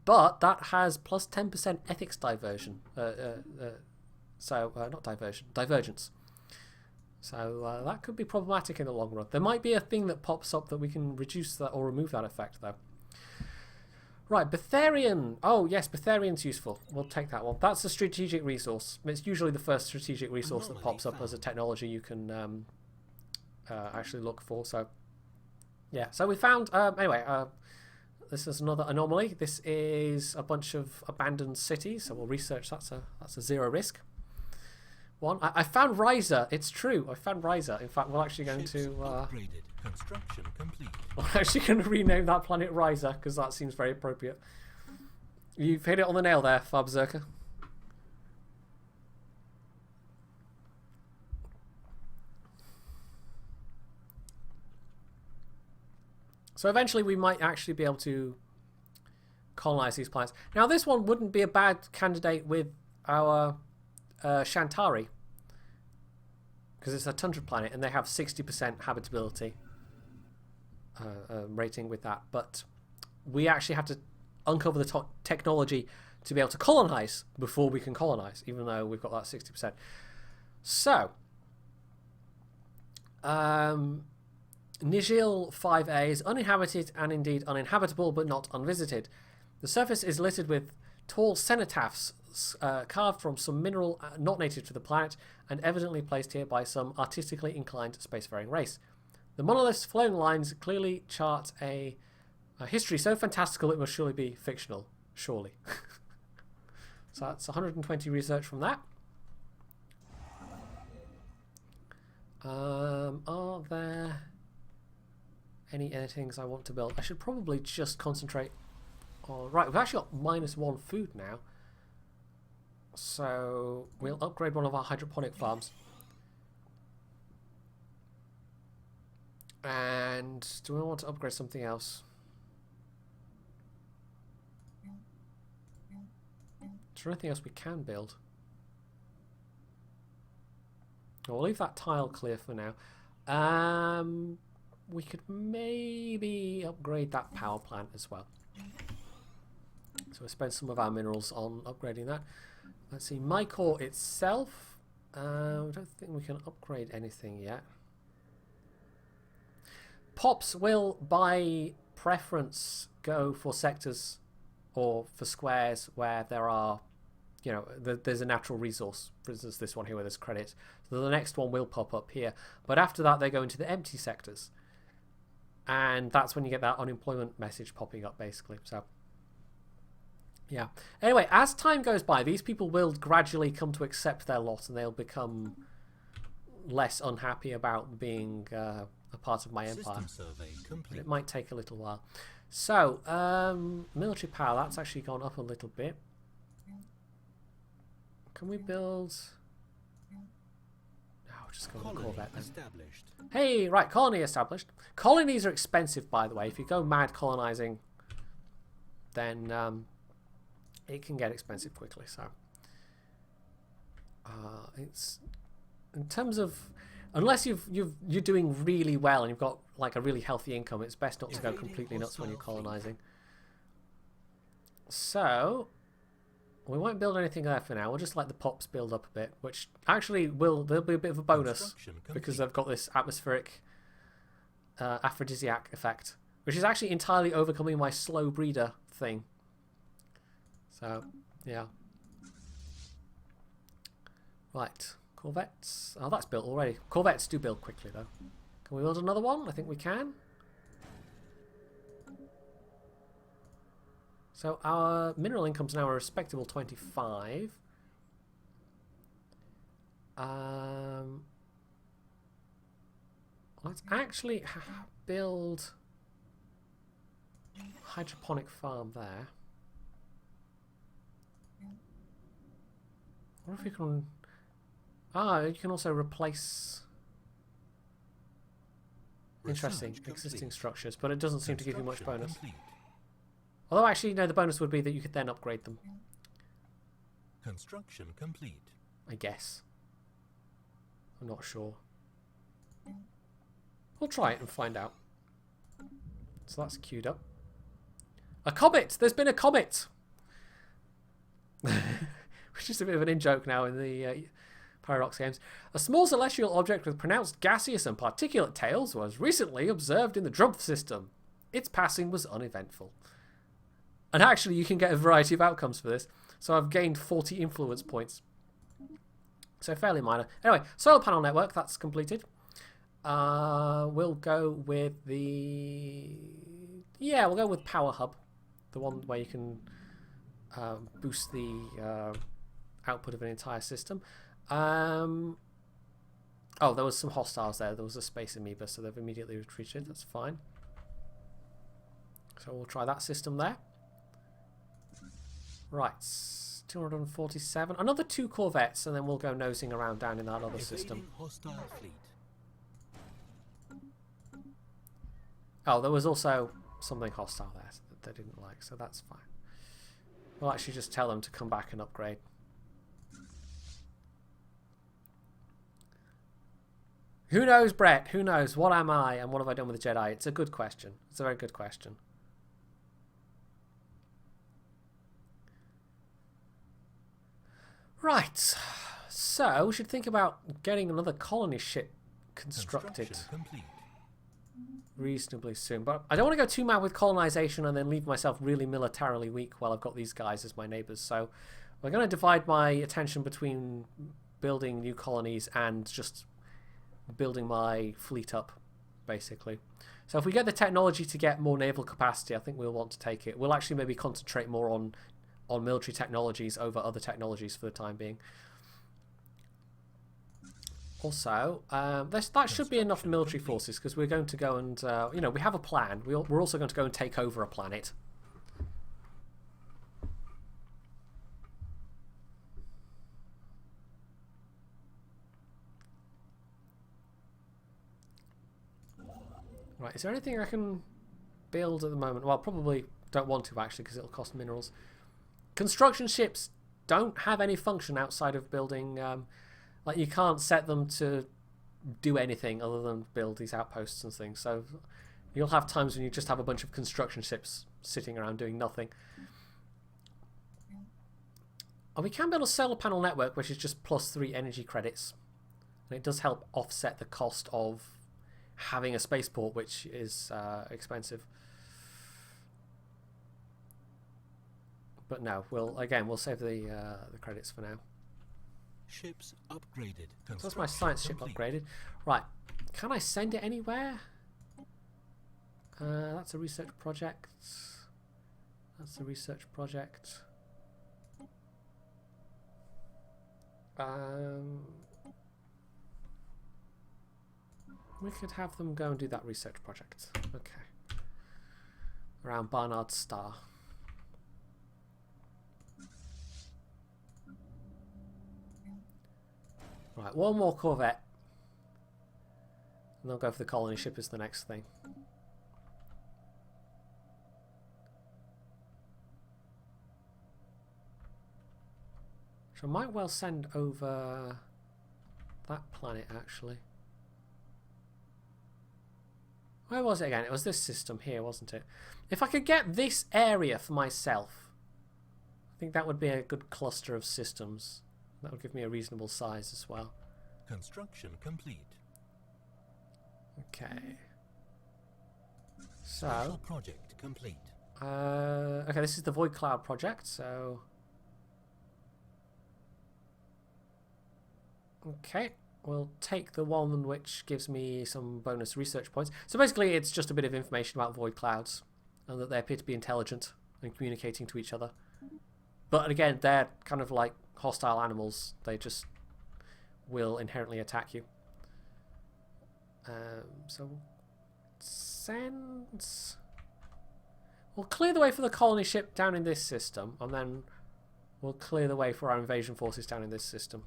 But that has plus 10% ethics diversion. Not diversion, divergence. So that could be problematic in the long run. There might be a thing that pops up that we can reduce that or remove that effect, though. Right, Betharian. Oh, yes, Betharian's useful. We'll take that one. That's a strategic resource. It's usually the first strategic resource that pops up as a technology you can actually look for. So, yeah. So we found... anyway, this is another anomaly. This is a bunch of abandoned cities. So we'll research. That's a zero risk one. I found Riser. It's true. I found Riser. In fact, we're actually going to... upgraded. Construction complete. we're actually going to rename that planet Riser, because that seems very appropriate. You've hit it on the nail there, Farbzerker. So eventually we might actually be able to colonize these planets. Now this one wouldn't be a bad candidate with our Shantari, because it's a tundra planet and they have 60% habitability rating with that. But we actually have to uncover the technology to be able to colonize before we can colonize, even though we've got that 60%. So, Nigil 5A is uninhabited and indeed uninhabitable, but not unvisited. The surface is littered with tall cenotaphs carved from some mineral not native to the planet and evidently placed here by some artistically inclined spacefaring race. The monolith's flowing lines clearly chart a history so fantastical it must surely be fictional. Surely. So that's 120 research from that. Are there any things I want to build? I should probably just concentrate on... Right, we've actually got -1 food now. So we'll upgrade one of our hydroponic farms. And do we want to upgrade something else? Is there anything else we can build? We'll leave that tile clear for now. We could maybe upgrade that power plant as well. So we'll spend some of our minerals on upgrading that. Let's see, my core itself. I don't think we can upgrade anything yet. Pops will, by preference, go for sectors or for squares where there are, you know, there's a natural resource. For instance, this one here where there's credit. So the next one will pop up here. But after that, they go into the empty sectors. And that's when you get that unemployment message popping up, basically. So, yeah. Anyway, as time goes by, these people will gradually come to accept their lot and they'll become less unhappy about being a part of my empire. But it might take a little while. So, military power, that's actually gone up a little bit. Can we build... No, we'll just go with the Corvette then. Hey, right, colony established. Colonies are expensive, by the way. If you go mad colonizing, then it can get expensive quickly. So, it's... In terms of... Unless you're doing really well and you've got like a really healthy income, it's best not to go completely nuts when you're colonizing. So we won't build anything there for now. We'll just let the pops build up a bit, which actually there'll be a bit of a bonus because they've got this atmospheric aphrodisiac effect, which is actually entirely overcoming my slow breeder thing. So yeah. Right. Corvettes. Oh, that's built already. Corvettes do build quickly, though. Can we build another one? I think we can. So our mineral income's now a respectable 25. Let's actually build a hydroponic farm there. What if we can... Ah, you can also replace... Interesting. Existing structures, but it doesn't seem to give you much bonus. Complete. Although actually, no, the bonus would be that you could then upgrade them. Construction complete. I guess. I'm not sure. We'll try it and find out. So that's queued up. A comet! There's been a comet! Which is a bit of an in-joke now in the Paradox games. A small celestial object with pronounced gaseous and particulate tails was recently observed in the Drumpf system. Its passing was uneventful. And actually, you can get a variety of outcomes for this. So I've gained 40 influence points. So fairly minor. Anyway, solar panel network, that's completed. We'll go with the... Yeah, we'll go with Power Hub. The one where you can boost the output of an entire system. Oh, there was some hostiles there. There was a space amoeba, so they've immediately retreated. That's fine. So we'll try that system there. Right, 247. Another 2 corvettes, and then we'll go nosing around down in that other system. Hostile fleet. Oh, there was also something hostile there that they didn't like, so that's fine. We'll actually just tell them to come back and upgrade. Who knows, Brett? Who knows? What am I and what have I done with the Jedi? It's a good question. It's a very good question. Right. So, we should think about getting another colony ship constructed reasonably soon. But I don't want to go too mad with colonization and then leave myself really militarily weak while I've got these guys as my neighbours. So, we're going to divide my attention between building new colonies and just building my fleet up, basically. So if we get the technology to get more naval capacity, I think we'll want to take it. We'll actually maybe concentrate more on military technologies over other technologies for the time being. Also, that should be enough military forces, because we're going to go and, you know, we have a plan. We're also going to go and take over a planet. Right, is there anything I can build at the moment? Well, probably don't want to, actually, because it'll cost minerals. Construction ships don't have any function outside of building... like, you can't set them to do anything other than build these outposts and things. So you'll have times when you just have a bunch of construction ships sitting around doing nothing. And we can build a solar panel network, which is just +3 energy credits. And it does help offset the cost of having a spaceport, which is expensive. But no, we'll save the credits for now. Ships upgraded. So that's my science ship upgraded. Right, can I send it anywhere? That's a research project. That's a research project. We could have them go and do that research project. Okay. Around Barnard's Star. Right, one more corvette. And they'll go for the colony ship as the next thing. So I might well send over that planet, actually. Where was it again? It was this system here, wasn't it? If I could get this area for myself, I think that would be a good cluster of systems. That would give me a reasonable size as well. Construction complete. Okay. So... Special project complete. okay, this is the Void Cloud project, so... Okay, we'll take the one which gives me some bonus research points. So basically it's just a bit of information about void clouds and that they appear to be intelligent and communicating to each other. But again, they're kind of like hostile animals. They just will inherently attack you. So send... We'll clear the way for the colony ship down in this system, and then we'll clear the way for our invasion forces down in this system.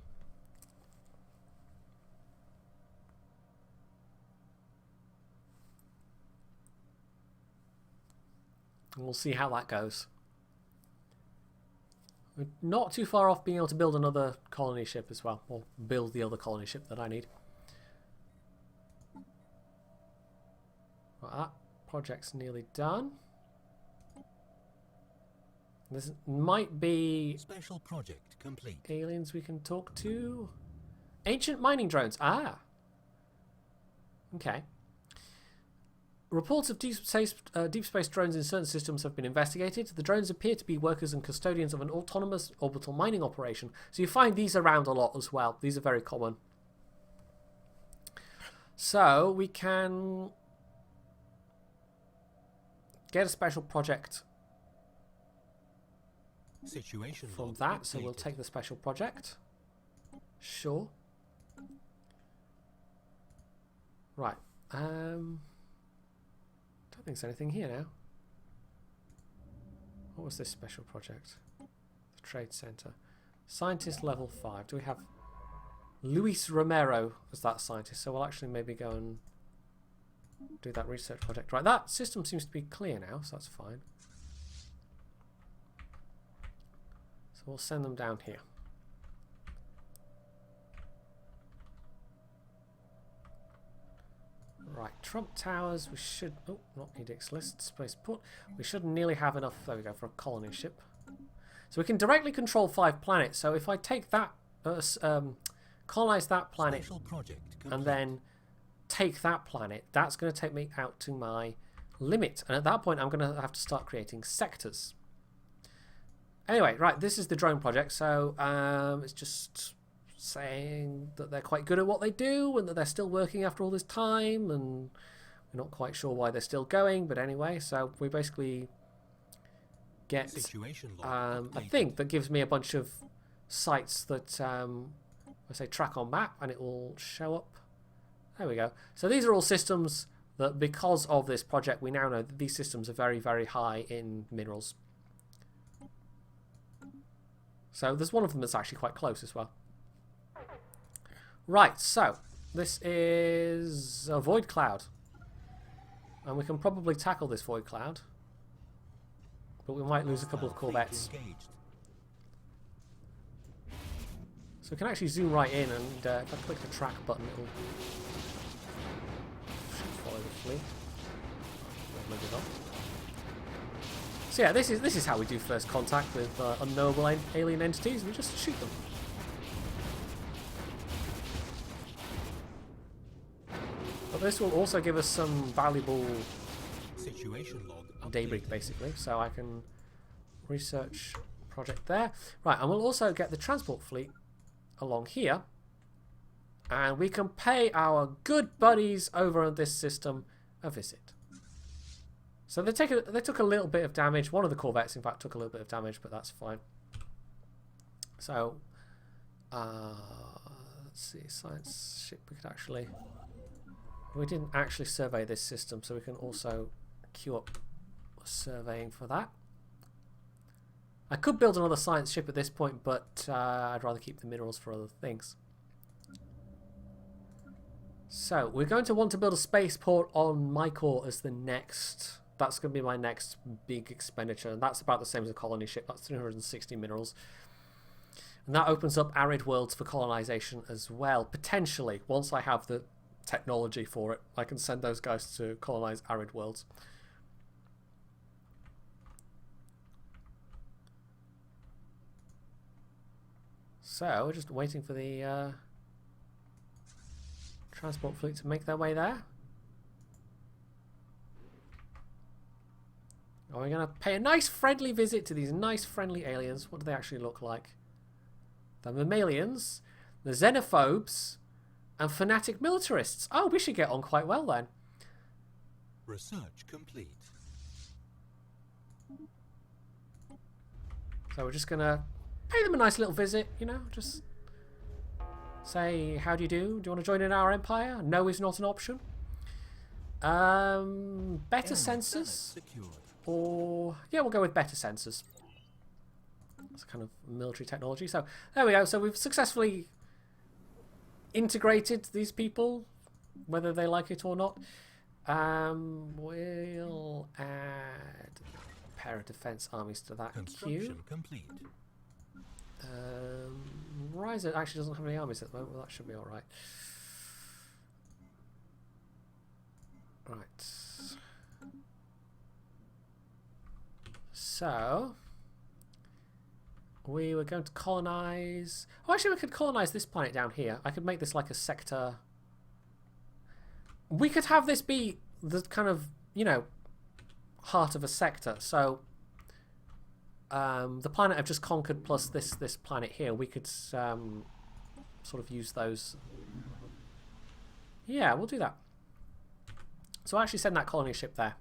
And we'll see how that goes. We're not too far off being able to build another colony ship as well. Or build the other colony ship that I need. Right, that project's nearly done. This might be Special project complete. aliens we can talk to. Ancient mining drones. Ah. Okay. Reports of deep space drones in certain systems have been investigated. The drones appear to be workers and custodians of an autonomous orbital mining operation. So you find these around a lot as well. These are very common. So we can get a special project Situation from log that. So we'll updated. take the special project. Sure. Right. Don't think there's anything here now. What was this special project? The Trade Center. Scientist level 5. Do we have Luis Romero as that scientist? So we'll actually maybe go and do that research project. Right, that system seems to be clear now, so that's fine. So we'll send them down here. Right, Trump Towers, we should... Oh, not edicts list, spaceport. We should nearly have enough, there we go, for a colony ship. So we can directly control 5 planets. So if I take that, colonize that planet, Special project and complete. then take that planet, that's going to take me out to my limit. And at that point, I'm going to have to start creating sectors. Anyway, right, this is the drone project. So it's just saying that they're quite good at what they do and that they're still working after all this time, and we're not quite sure why they're still going, but anyway, so we basically get Situation log a updated. thing that gives me a bunch of sites that I say track on map, and it will show up. There we go. So these are all systems that, because of this project, we now know that these systems are very, very high in minerals. So there's one of them that's actually quite close as well. Right, so this is a void cloud, and we can probably tackle this void cloud, but we might lose a couple of Hostile fleet corvettes. engaged. So we can actually zoom right in, and if I click the track button, it'll should follow the fleet. Well, maybe not. So yeah, this is how we do first contact with unknowable alien entities. We just shoot them. But this will also give us some valuable Situation log debris, updated. basically. So I can research project there. Right, and we'll also get the transport fleet along here. And we can pay our good buddies over on this system a visit. So they took a little bit of damage. One of the corvettes, in fact, took a little bit of damage, but that's fine. So, let's see, science ship. We could actually... We didn't actually survey this system, so we can also queue up surveying for that. I could build another science ship at this point, but I'd rather keep the minerals for other things. So, we're going to want to build a spaceport on Mycor as the next... That's going to be my next big expenditure, and that's about the same as a colony ship. That's 360 minerals. And that opens up arid worlds for colonization as well, potentially, once I have the technology for it. I can send those guys to colonize arid worlds. So, we're just waiting for the transport fleet to make their way there. Are we going to pay a nice friendly visit to these nice friendly aliens? What do they actually look like? The mammalians, the xenophobes, and fanatic militarists. Oh, we should get on quite well then. Research complete. So we're just going to pay them a nice little visit, you know, just say, how do you do? Do you want to join in our empire? No is not an option. Better Area sensors? secured. Or, yeah, we'll go with better sensors. It's kind of military technology. So, there we go. So we've successfully integrated these people, whether they like it or not. We'll add pair of defense armies to that Construction queue. complete. Ryza actually doesn't have any armies at the moment. Well, that should be all right. Right. So we were going to colonize. Oh, actually, we could colonize this planet down here. I could make this like a sector. We could have this be the kind of, you know, heart of a sector. So the planet I've just conquered plus this planet here, we could sort of use those. Yeah, we'll do that. So I'll actually send that colony ship there.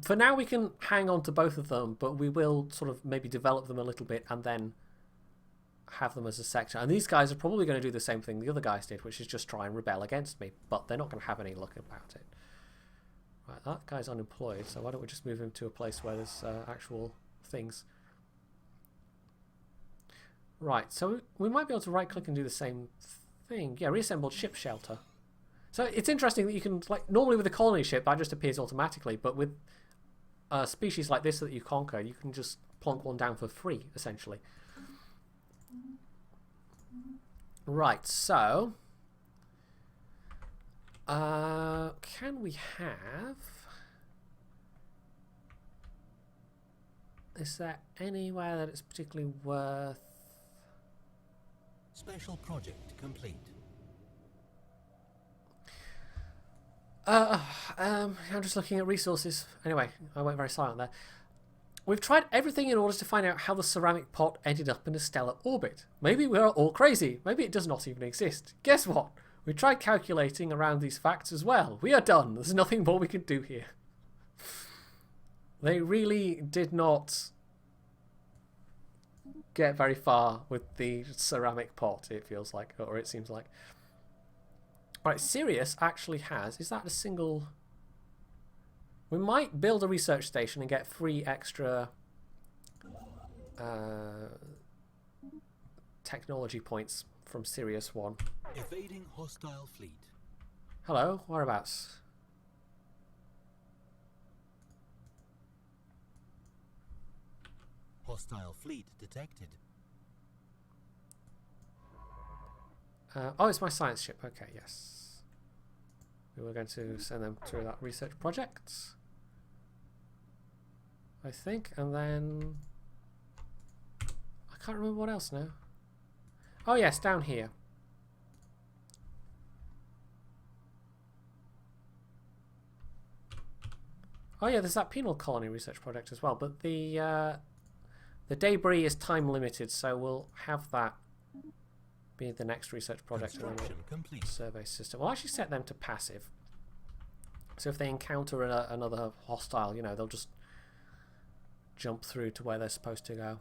For now, we can hang on to both of them, but we will sort of maybe develop them a little bit and then have them as a sector. And these guys are probably going to do the same thing the other guys did, which is just try and rebel against me. But they're not going to have any luck about it. Right, that guy's unemployed, so why don't we just move him to a place where there's actual things. Right, so we might be able to right-click and do the same thing. Yeah, reassembled ship shelter. So it's interesting that you can, like, normally with a colony ship, that just appears automatically, but with a species like this that you conquer, you can just plonk one down for free, essentially. Right, so can we have... Is there anywhere that it's particularly worth... Special project complete. I'm just looking at resources. Anyway, I went very silent there. We've tried everything in order to find out how the ceramic pot ended up in a stellar orbit. Maybe we're all crazy. Maybe it does not even exist. Guess what? We tried calculating around these facts as well. We are done. There's nothing more we can do here. They really did not get very far with the ceramic pot, it feels like, or it seems like. Right, Sirius actually has... Is that a single... We might build a research station and get 3 extra technology points from Sirius 1. Evading hostile fleet. Hello, whereabouts? Hostile fleet detected. Oh, it's my science ship. Okay, yes. We were going to send them through that research project, I think, and then I can't remember what else now. Oh yes, down here. Oh yeah, there's that penal colony research project as well, but the debris is time limited, so we'll have that be the next research project. Complete. Survey system. We'll actually set them to passive. So if they encounter another hostile, you know, they'll just jump through to where they're supposed to go.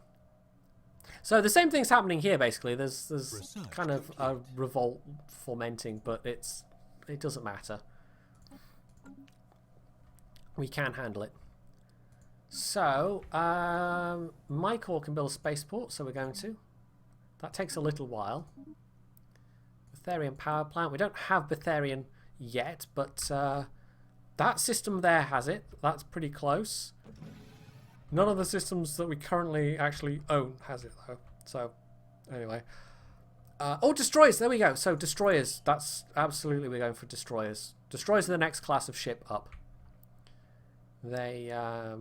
So the same thing's happening here, basically. There's Research kind of a revolt fomenting, but it doesn't matter. We can handle it. So my core can build a spaceport, so we're going to. That takes a little while. Betharian power plant. We don't have Betharian yet, but that system there has it. That's pretty close. None of the systems that we currently actually own has it, though. So, anyway. Oh, destroyers. There we go. So, destroyers. That's absolutely, we're going for destroyers. Destroyers are the next class of ship up. They are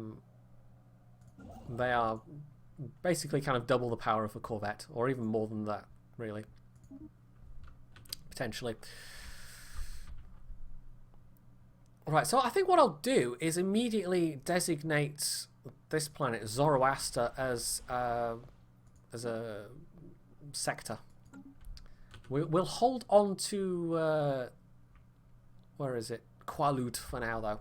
basically kind of double the power of a corvette, or even more than that, really. Potentially. Right, so I think what I'll do is immediately designate this planet, Zoroaster, as a sector. We'll hold on to... where is it? Quaalude for now, though.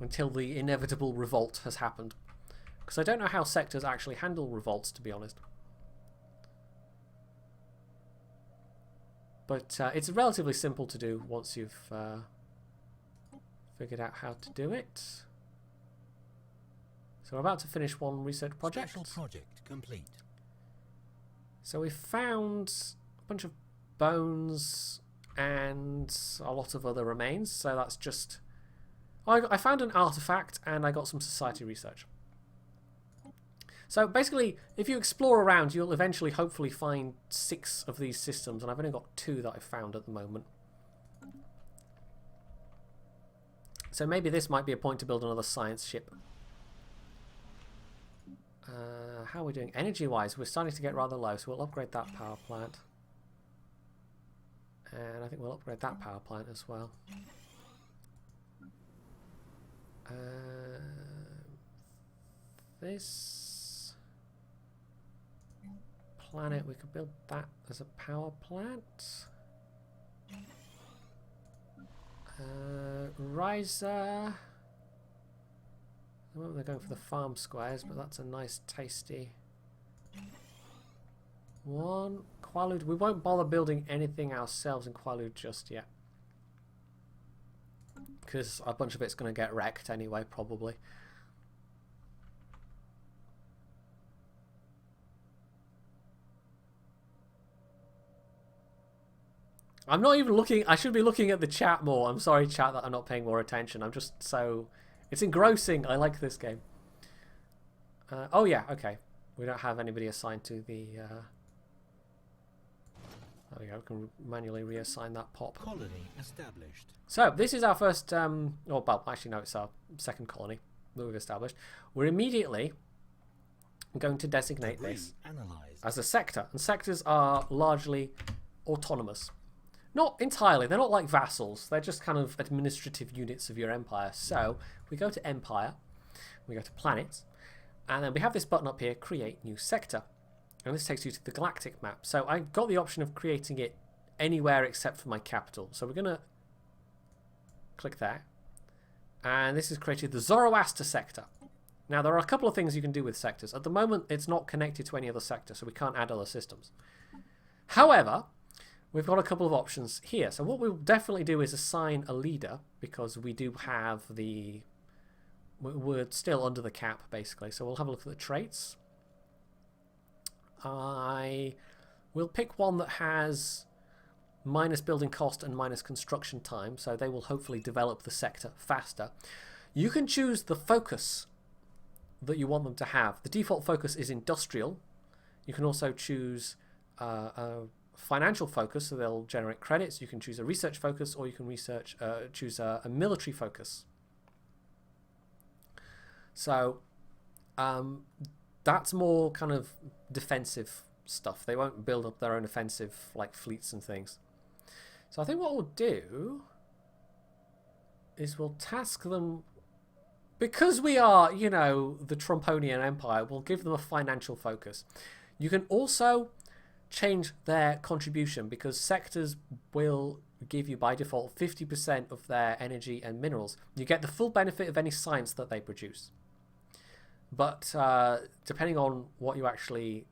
Until the inevitable revolt has happened. Because I don't know how sectors actually handle revolts, to be honest. But it's relatively simple to do once you've figured out how to do it. So we're about to finish one research project. Special project complete. So we found a bunch of bones and a lot of other remains. So that's just I found an artifact and I got some society research. So basically, if you explore around, you'll eventually hopefully find 6 of these systems, and I've only got 2 that I've found at the moment. So maybe this might be a point to build another science ship. How are we doing? Energy-wise, we're starting to get rather low, so we'll upgrade that power plant. And I think we'll upgrade that power plant as well. This planet, we could build that as a power plant. Riser. Well, they're going for the farm squares, but that's a nice, tasty one. Qualud. We won't bother building anything ourselves in Qualud just yet, because a bunch of it's going to get wrecked anyway, probably. I'm not even looking. I should be looking at the chat more. I'm sorry, chat, that I'm not paying more attention. I'm just so... It's engrossing. I like this game. Oh, yeah. Okay. We don't have anybody assigned to the... There we go. We can manually reassign that pop. Colony established. So, this is our first... oh, well, actually, no, it's our second colony that we've established. We're immediately going to designate this as a sector. And sectors are largely autonomous. Not entirely. They're not like vassals. They're just kind of administrative units of your empire. So we go to Empire, we go to Planets, and then we have this button up here, Create New Sector. And this takes you to the galactic map. So I got the option of creating it anywhere except for my capital. So we're going to click there. And this has created the Zoroaster sector. Now there are a couple of things you can do with sectors. At the moment it's not connected to any other sector, so we can't add other systems. However, we've got a couple of options here. So what we'll definitely do is assign a leader, because we do have the... We're still under the cap, basically. So we'll have a look at the traits. I will pick one that has minus building cost and minus construction time, so they will hopefully develop the sector faster. You can choose the focus that you want them to have. The default focus is industrial. You can also choose a financial focus, so they'll generate credits. You can choose a research focus, or you can choose a military focus. So that's more kind of defensive stuff. They won't build up their own offensive like fleets and things. So I think what we'll do is we'll task them, because we are, you know, the Trumponian Empire, we'll give them a financial focus. You can also change their contribution, because sectors will give you by default 50% of their energy and minerals. You get the full benefit of any science that they produce, but depending on what you actually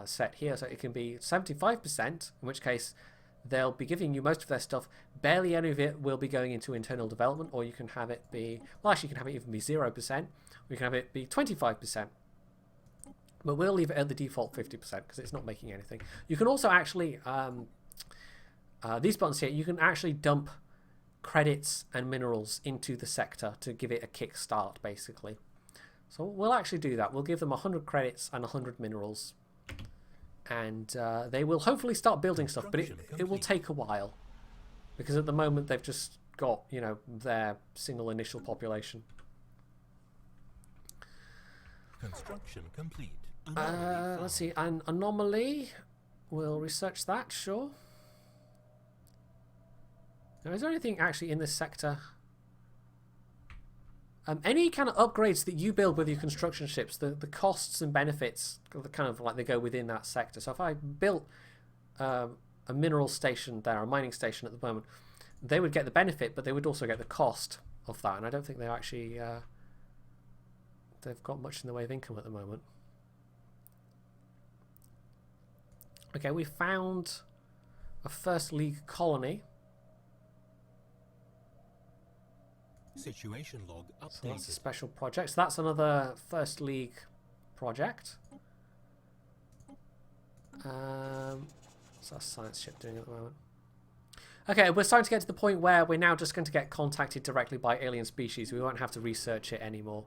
set here, so it can be 75%, in which case they'll be giving you most of their stuff. Barely any of it will be going into internal development, or you can have it be, well, actually you can have it even be 0%, or you can have it be 25%. But we'll leave it at the default 50% because it's not making anything. You can also actually, these buttons here, you can actually dump credits and minerals into the sector to give it a kickstart, basically. So we'll actually do that. We'll give them 100 credits and 100 minerals. And they will hopefully start building stuff, but it will take a while. Because at the moment they've just got, you know, their single initial population. Construction complete. Let's see, an anomaly. We'll research that, sure. Now, is there anything actually in this sector? Any kind of upgrades that you build with your construction ships, the costs and benefits, kind of like they go within that sector. So if I built a mineral station there, a mining station at the moment, they would get the benefit, but they would also get the cost of that. And I don't think they actually... they've got much in the way of income at the moment. Okay, we found a First League colony. Situation log updated. So that's a special project. So that's another First League project. What's our science ship doing at the moment? Okay, we're starting to get to the point where we're now just going to get contacted directly by alien species. We won't have to research it anymore.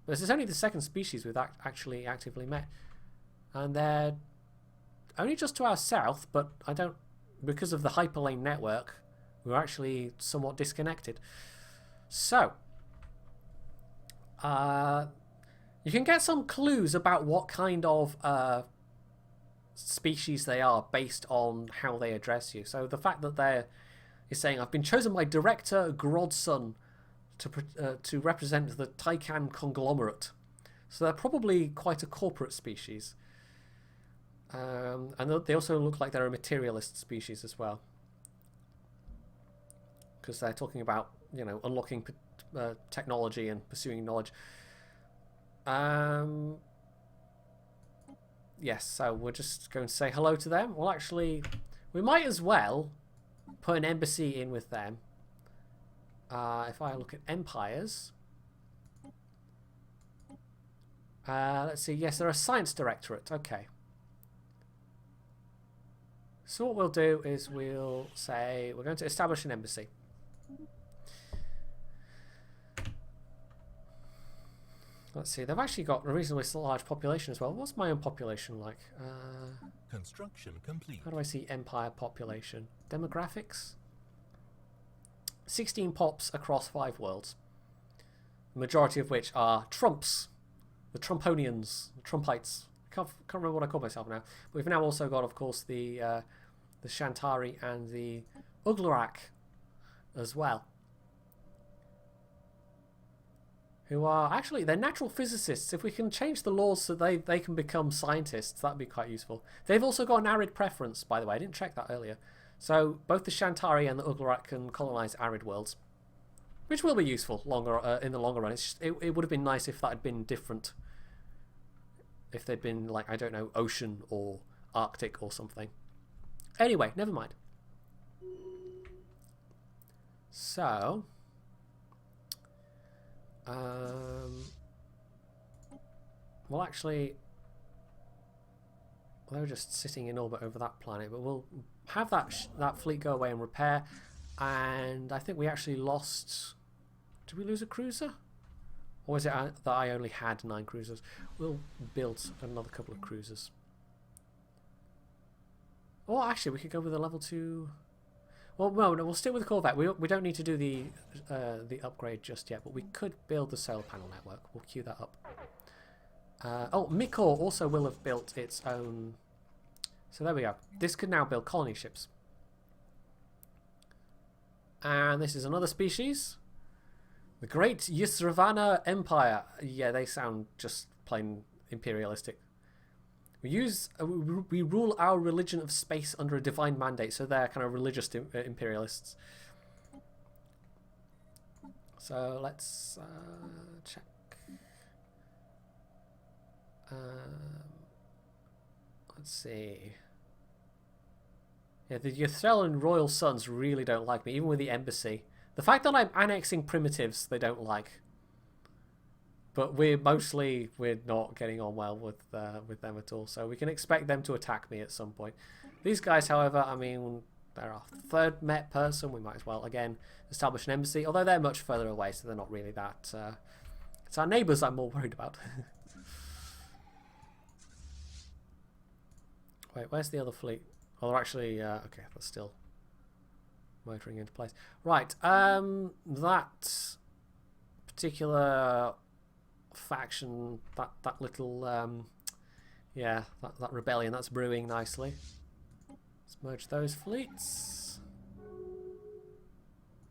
This is only the second species we've actually actively met. And they're only just to our south, but I don't... Because of the Hyperlane network, we're actually somewhat disconnected. So, you can get some clues about what kind of species they are based on how they address you. So the fact that is saying, I've been chosen by Director Grodson to represent the Taikan conglomerate. So they're probably quite a corporate species. And they also look like they're a materialist species as well. Because they're talking about, you know, unlocking technology and pursuing knowledge. Yes, so we're just going to say hello to them. Well, actually, we might as well put an embassy in with them. If I look at empires... let's see, yes, they're a science directorate. Okay. So what we'll do is we'll say we're going to establish an embassy. Let's see, they've actually got a reasonably large population as well. What's my own population like? Construction complete. How do I see empire population? Demographics? 16 pops across 5 worlds. The majority of which are Trumps. The Trumponians. The Trumpites. Can't remember what I call myself now. But we've now also got, of course, the Shantari and the Uglarak as well. Who are actually, they're natural physicists. If we can change the laws so they can become scientists, that'd be quite useful. They've also got an arid preference, by the way. I didn't check that earlier. So both the Shantari and the Uglarak can colonize arid worlds, which will be useful in the longer run. It would have been nice if that had been different. If they'd been, like, I don't know, ocean or Arctic or something. Anyway, never mind. So... well, actually, they were just sitting in orbit over that planet, but we'll have that fleet go away and repair. And I think we actually lost... Did we lose a cruiser? Or is it that I only had 9 cruisers? We'll build another couple of cruisers. Or actually, we could go with a level 2... Well, no, we'll stick with the Corvette. We don't need to do the upgrade just yet, but we could build the solar panel network. We'll queue that up. Oh, Mikor also will have built its own... So there we go. This could now build colony ships. And this is another species. The Great Yusravana Empire. Yeah, they sound just plain imperialistic. We rule our religion of space under a divine mandate, so they're kind of religious imperialists. So let's check. Let's see. Yeah, the Yuthrelian royal sons really don't like me, even with the embassy. The fact that I'm annexing primitives, they don't like. But we're not getting on well with them at all, so we can expect them to attack me at some point. These guys, however, I mean, they're our 3rd Met person. We might as well again establish an embassy, although they're much further away, so they're not really that. It's our neighbours I'm more worried about. Wait, where's the other fleet? Oh, they're actually okay. That's still motoring into place. Right, that particular faction, that little yeah, that rebellion, that's brewing nicely. Let's merge those fleets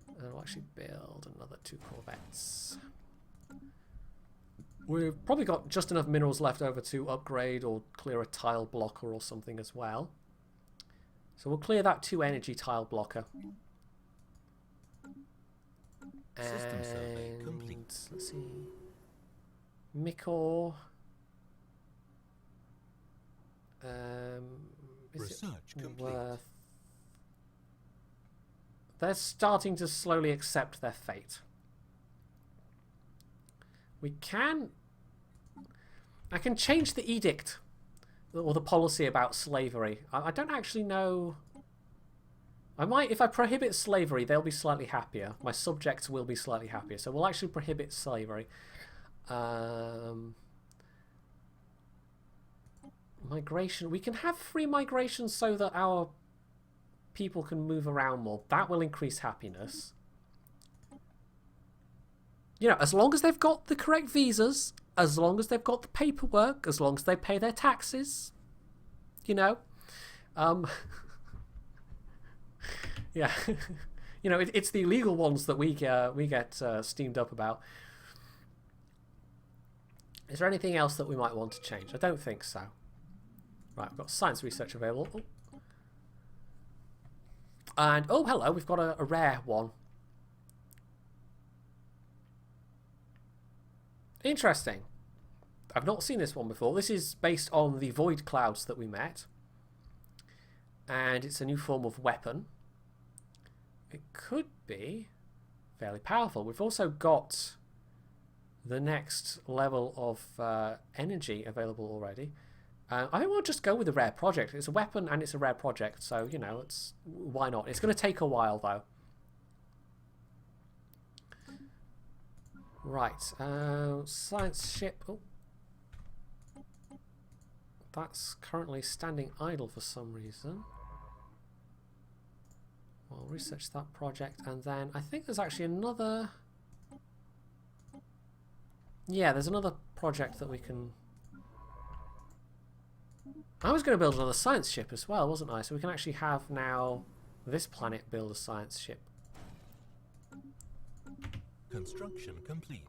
and we'll actually build another 2 corvettes. We've probably got just enough minerals left over to upgrade or clear a tile blocker or something as well, so we'll clear that 2 energy tile blocker. System survey complete. Let's see, Mikor. Research complete. Worth? They're starting to slowly accept their fate. I can change the edict or the policy about slavery. I don't actually know. I might, if I prohibit slavery, they'll be slightly happier. My subjects will be slightly happier. So we'll actually prohibit slavery. Migration. We can have free migration so that our people can move around more. That will increase happiness. You know, as long as they've got the correct visas, as long as they've got the paperwork, as long as they pay their taxes, you know. Yeah, you know, it's the illegal ones that we get steamed up about. Is there anything else that we might want to change? I don't think so. Right, we've got science research available. Oh. And, oh, hello, we've got a rare one. Interesting. I've not seen this one before. This is based on the void clouds that we met. And it's a new form of weapon. It could be fairly powerful. We've also got the next level of energy available already. I think we'll just go with the rare project. It's a weapon and it's a rare project, so, you know, why not? It's going to take a while, though. Right, science ship. Oh. That's currently standing idle for some reason. We'll research that project, and then I think there's actually another... Yeah, there's another project that we can... I was going to build another science ship as well, wasn't I? So we can actually have now this planet build a science ship. Construction complete.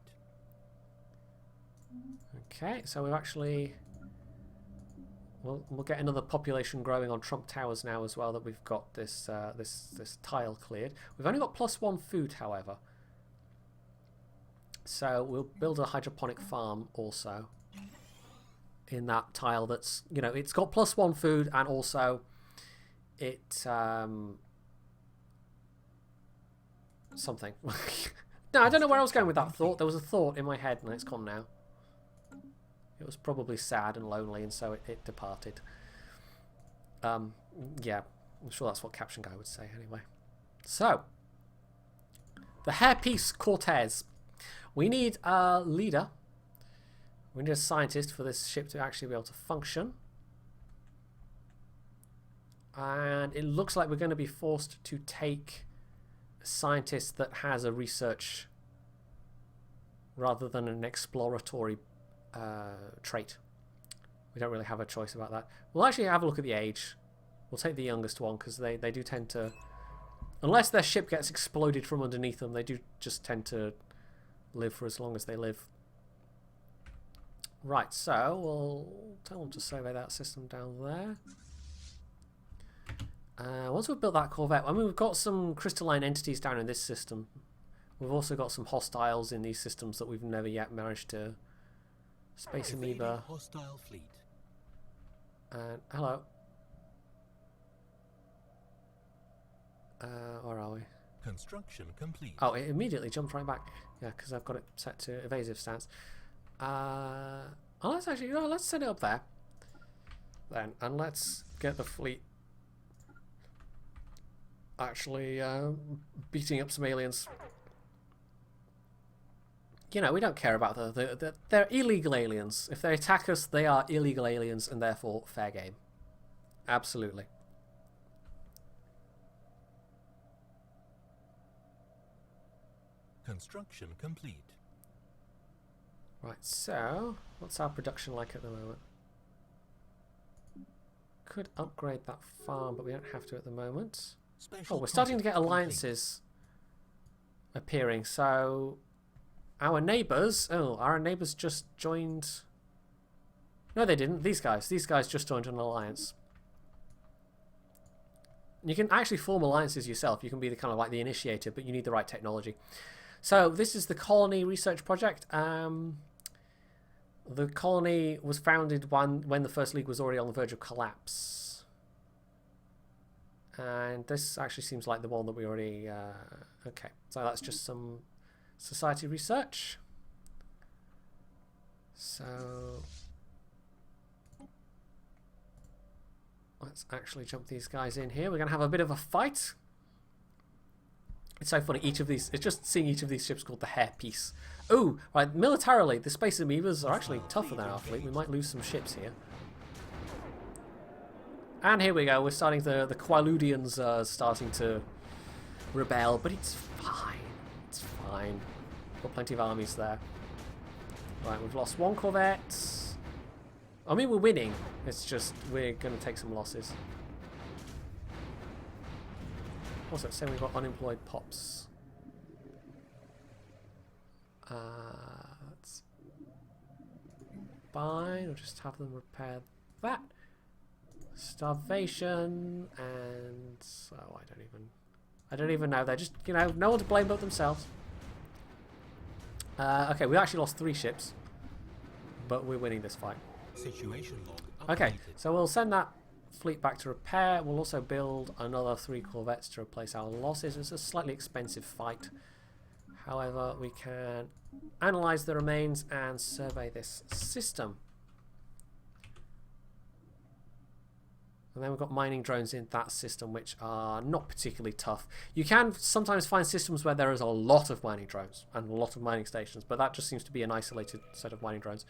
Okay, so we've actually... We'll get another population growing on Trump Towers now as well, that we've got this this tile cleared. We've only got +1 food, however. So we'll build a hydroponic farm also in that tile that's, you know, it's got +1 food, and also it something. No, I don't know where I was going with that thought. There was a thought in my head and it's gone now. It was probably sad and lonely, and so it departed. Yeah, I'm sure that's what Caption Guy would say anyway. So, the Hairpiece Cortez. We need a leader. We need a scientist for this ship to actually be able to function. And it looks like we're going to be forced to take a scientist that has a research rather than an exploratory trait. We don't really have a choice about that. We'll actually have a look at the age. We'll take the youngest one, because they do tend to, unless their ship gets exploded from underneath them, they do just tend to live for as long as they live. Right, so we'll tell them to survey that system down there. Once we've built that Corvette, I mean, we've got some crystalline entities down in this system. We've also got some hostiles in these systems that we've never yet managed to... Space Amoeba. Hostile fleet. And hello. Where are we? Construction complete. Oh, it immediately jumped right back. Yeah, because I've got it set to evasive stance. Let's actually, you know, let's set it up there. Then, and let's get the fleet actually beating up some aliens. You know, we don't care about they're illegal aliens. If they attack us, they are illegal aliens, and therefore fair game. Absolutely. Construction complete. Right, so what's our production like at the moment? Could upgrade that farm, but we don't have to at the moment. Oh, we're starting to get alliances appearing, so... Our neighbours just joined... No, they didn't. These guys just joined an alliance. You can actually form alliances yourself. You can be the kind of like the initiator, but you need the right technology. So this is the Colony Research Project. The colony was founded when the First League was already on the verge of collapse. And this actually seems like the one that we already... okay, so that's just some... Society research. So let's actually jump these guys in here. We're going to have a bit of a fight. It's so funny. Each of these, it's just seeing each of these ships called the Hairpiece. Oh, right. Militarily, the Space Amoebas are actually tougher than our fleet. We might lose some ships here. And here we go. We're starting the Quiludians are starting to rebel, but it's fine. It's fine. Got plenty of armies there. Right, we've lost one corvette. I mean, we're winning. It's just we're going to take some losses. Also, it's saying we've got unemployed pops. That's fine. We'll just have them repair that. Starvation and oh, I don't even know. They're just, you know, no one to blame but themselves. Okay, we actually lost 3 ships, but we're winning this fight. Situation log Okay, updated. so we'll send that fleet back to repair. We'll also build another 3 corvettes to replace our losses. It's a slightly expensive fight. However, we can analyze the remains and survey this system. And then we've got mining drones in that system, which are not particularly tough. You can sometimes find systems where there is a lot of mining drones and a lot of mining stations, but that just seems to be an isolated set of mining drones.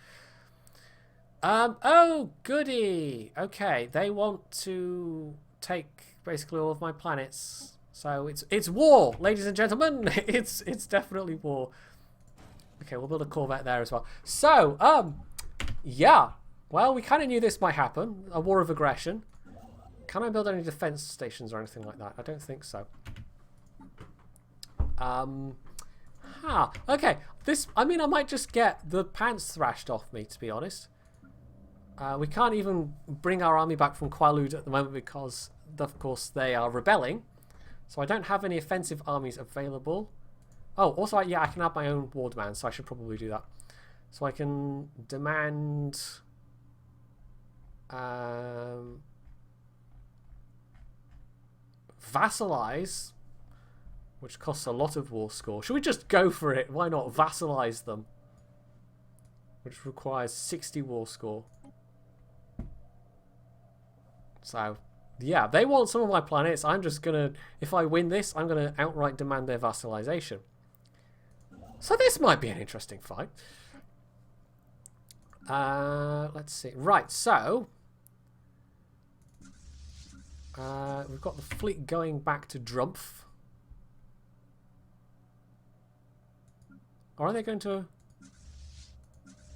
Oh, goody! Okay, they want to take basically all of my planets. So it's war, ladies and gentlemen. It's definitely war. Okay, we'll build a corvette there as well. So, yeah. Well, we kind of knew this might happen. A war of aggression. Can I build any defense stations or anything like that? I don't think so. Okay. I mean, I might just get the pants thrashed off me, to be honest. We can't even bring our army back from Qualud at the moment because, of course, they are rebelling. So I don't have any offensive armies available. Oh, also, yeah, I can add my own war demand, so I should probably do that. So I can demand... vassalize, which costs a lot of war score. Should we just go for it? Why not vassalize them? Which requires 60 war score. So, yeah, they want some of my planets. I'm just gonna, if I win this, I'm gonna outright demand their vassalization. So this might be an interesting fight. Let's see. Right, so we've got the fleet going back to Drumpf. Or are they going to...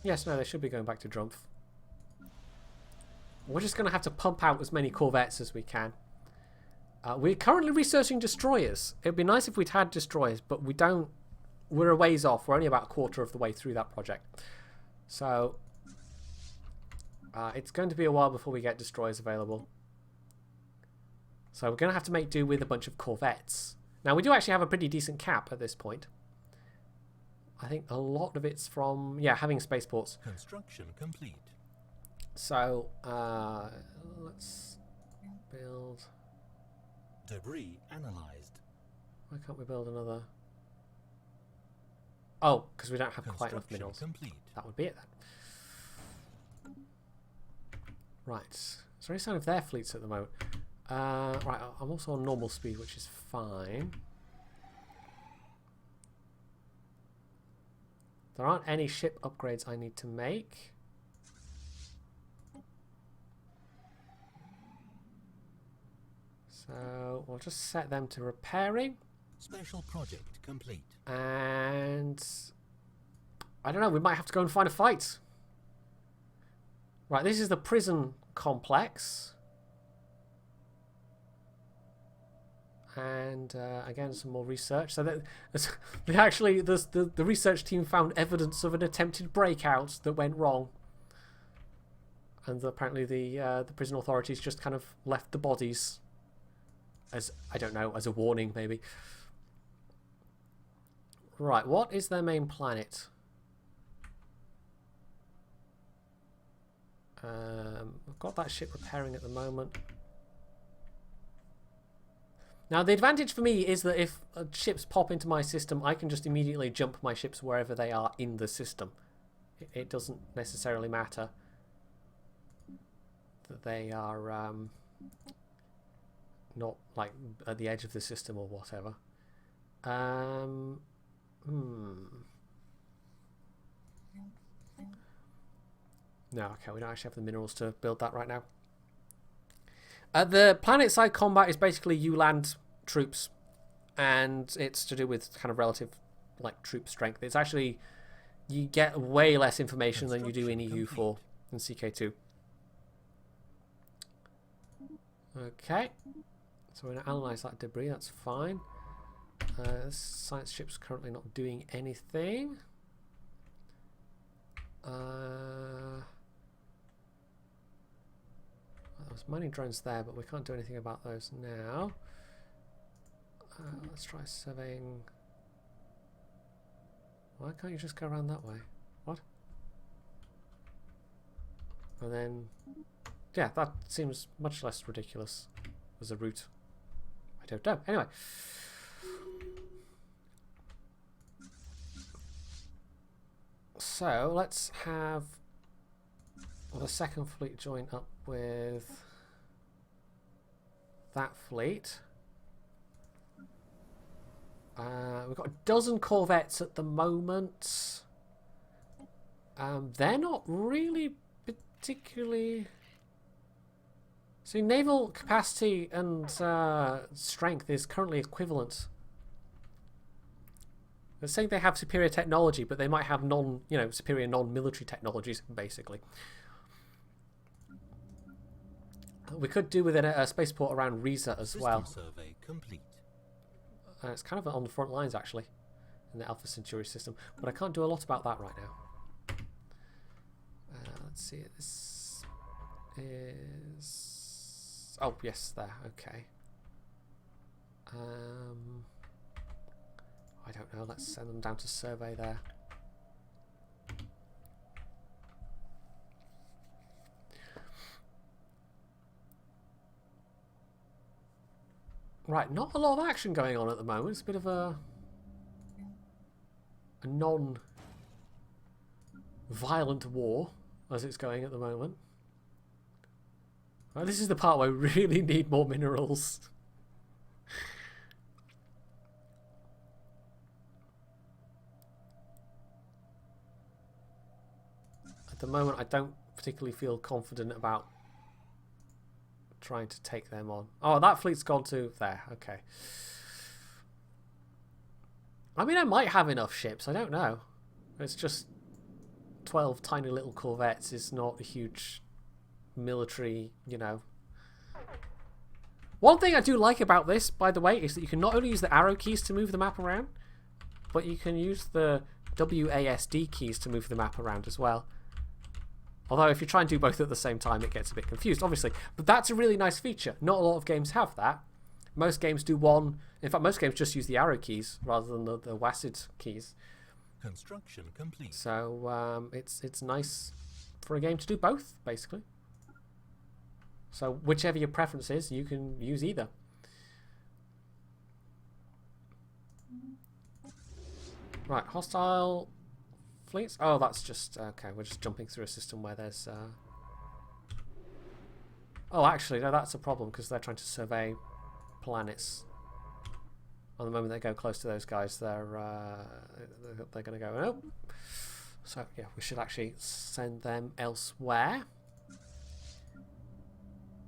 Yes, no, they should be going back to Drumpf. We're just going to have to pump out as many corvettes as we can. We're currently researching destroyers. It would be nice if we'd had destroyers, but we don't. We're a ways off. We're only about a quarter of the way through that project. So it's going to be a while before we get destroyers available. So we're going to have to make do with a bunch of corvettes. Now, we do actually have a pretty decent cap at this point. I think a lot of it's from, yeah, having spaceports. Construction complete. So, let's build... Debris analyzed. Why can't we build another? Oh, because we don't have quite enough minerals. Complete. That would be it then. Right. Is there any sign of their fleets at the moment? Right, I'm also on normal speed, which is fine. There aren't any ship upgrades I need to make. So we'll just set them to repairing. Special project complete. And I don't know, we might have to go and find a fight. Right, this is the prison complex. And again, some more research. So that actually, the research team found evidence of an attempted breakout that went wrong, and apparently the prison authorities just kind of left the bodies as, I don't know, as a warning maybe. Right, what is their main planet? I've got that ship repairing at the moment. Now, the advantage for me is that if ships pop into my system, I can just immediately jump my ships wherever they are in the system. It doesn't necessarily matter that they are not like at the edge of the system or whatever. No, okay, we don't actually have the minerals to build that right now. The planet side combat is basically you land troops, and it's to do with kind of relative like troop strength. It's actually, you get way less information than you do in EU4 and CK2. Okay, so we're going to analyze that debris, that's fine. This science ship's currently not doing anything. There's mining drones there, but we can't do anything about those now. Let's try surveying. Why can't you just go around that way? What? And then, yeah, that seems much less ridiculous as a route. I don't know. Anyway. So, let's have the second fleet join up with that fleet. We've got a dozen corvettes at the moment. They're not really particularly... So naval capacity and strength is currently equivalent. They're saying they have superior technology, but they might have superior non-military technologies, basically. We could do with a spaceport around Riza as well. Survey complete. It's kind of on the front lines, actually, in the Alpha Centauri system. But I can't do a lot about that right now. Let's see. This is... Oh, yes, there. Okay. I don't know. Let's send them down to survey there. Right, not a lot of action going on at the moment. It's a bit of a non-violent war as it's going at the moment. Right, this is the part where we really need more minerals. At the moment, I don't particularly feel confident about trying to take them on. Oh, that fleet's gone to there. Okay. I mean, I might have enough ships. I don't know. It's just 12 tiny little corvettes is not a huge military, you know. One thing I do like about this, by the way, is that you can not only use the arrow keys to move the map around, but you can use the WASD keys to move the map around as well. Although if you try and do both at the same time, it gets a bit confused, obviously. But that's a really nice feature. Not a lot of games have that. Most games do one. In fact, most games just use the arrow keys rather than the WASD keys. Construction complete. So it's nice for a game to do both, basically. So whichever your preference is, you can use either. Right, hostile... fleets? Oh, that's just... Okay, we're just jumping through a system where there's... Oh, actually, no, that's a problem because they're trying to survey planets. On the moment they go close to those guys, they're going to go, oh. So, yeah, we should actually send them elsewhere.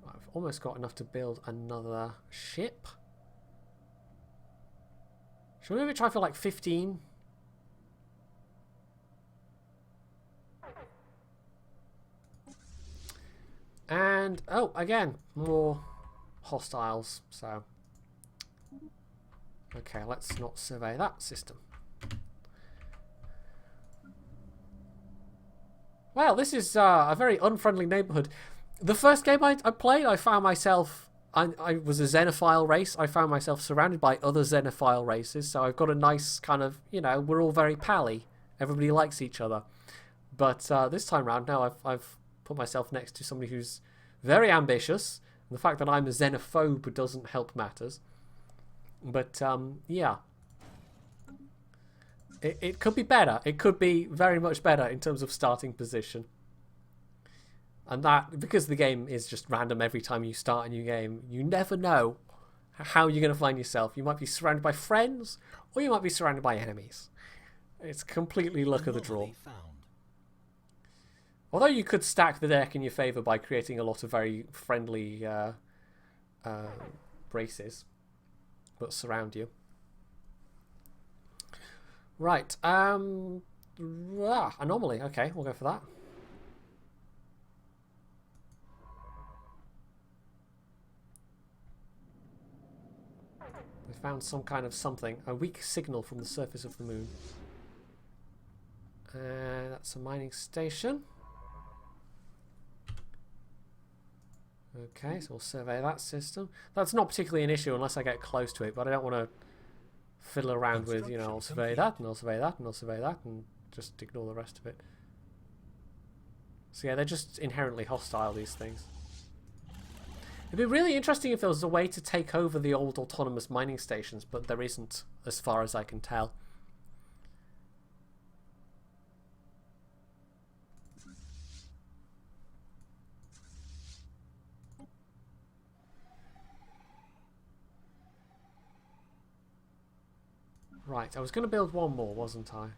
I've almost got enough to build another ship. Should we maybe try for like 15? And, oh, again, more hostiles, so... Okay, let's not survey that system. Well, this is a very unfriendly neighborhood. The first game I played, I found myself... I was a Xenophile race. I found myself surrounded by other Xenophile races, so I've got a nice kind of, you know, we're all very pally. Everybody likes each other. But this time round, now I've put myself next to somebody who's very ambitious. And the fact that I'm a xenophobe doesn't help matters. But, yeah. It could be better. It could be very much better in terms of starting position. And that, because the game is just random every time you start a new game, you never know how you're going to find yourself. You might be surrounded by friends, or you might be surrounded by enemies. It's completely luck of the draw. Although you could stack the deck in your favour by creating a lot of very friendly braces that surround you. Right. Anomaly. Okay, we'll go for that. We found some kind of something. A weak signal from the surface of the moon. That's a mining station. Okay, so we'll survey that system. That's not particularly an issue unless I get close to it, but I don't want to fiddle around with, you know, I'll survey that, and I'll survey that, and I'll survey that, and just ignore the rest of it. So yeah, they're just inherently hostile, these things. It'd be really interesting if there was a way to take over the old autonomous mining stations, but there isn't, as far as I can tell. Right, I was going to build one more, wasn't I?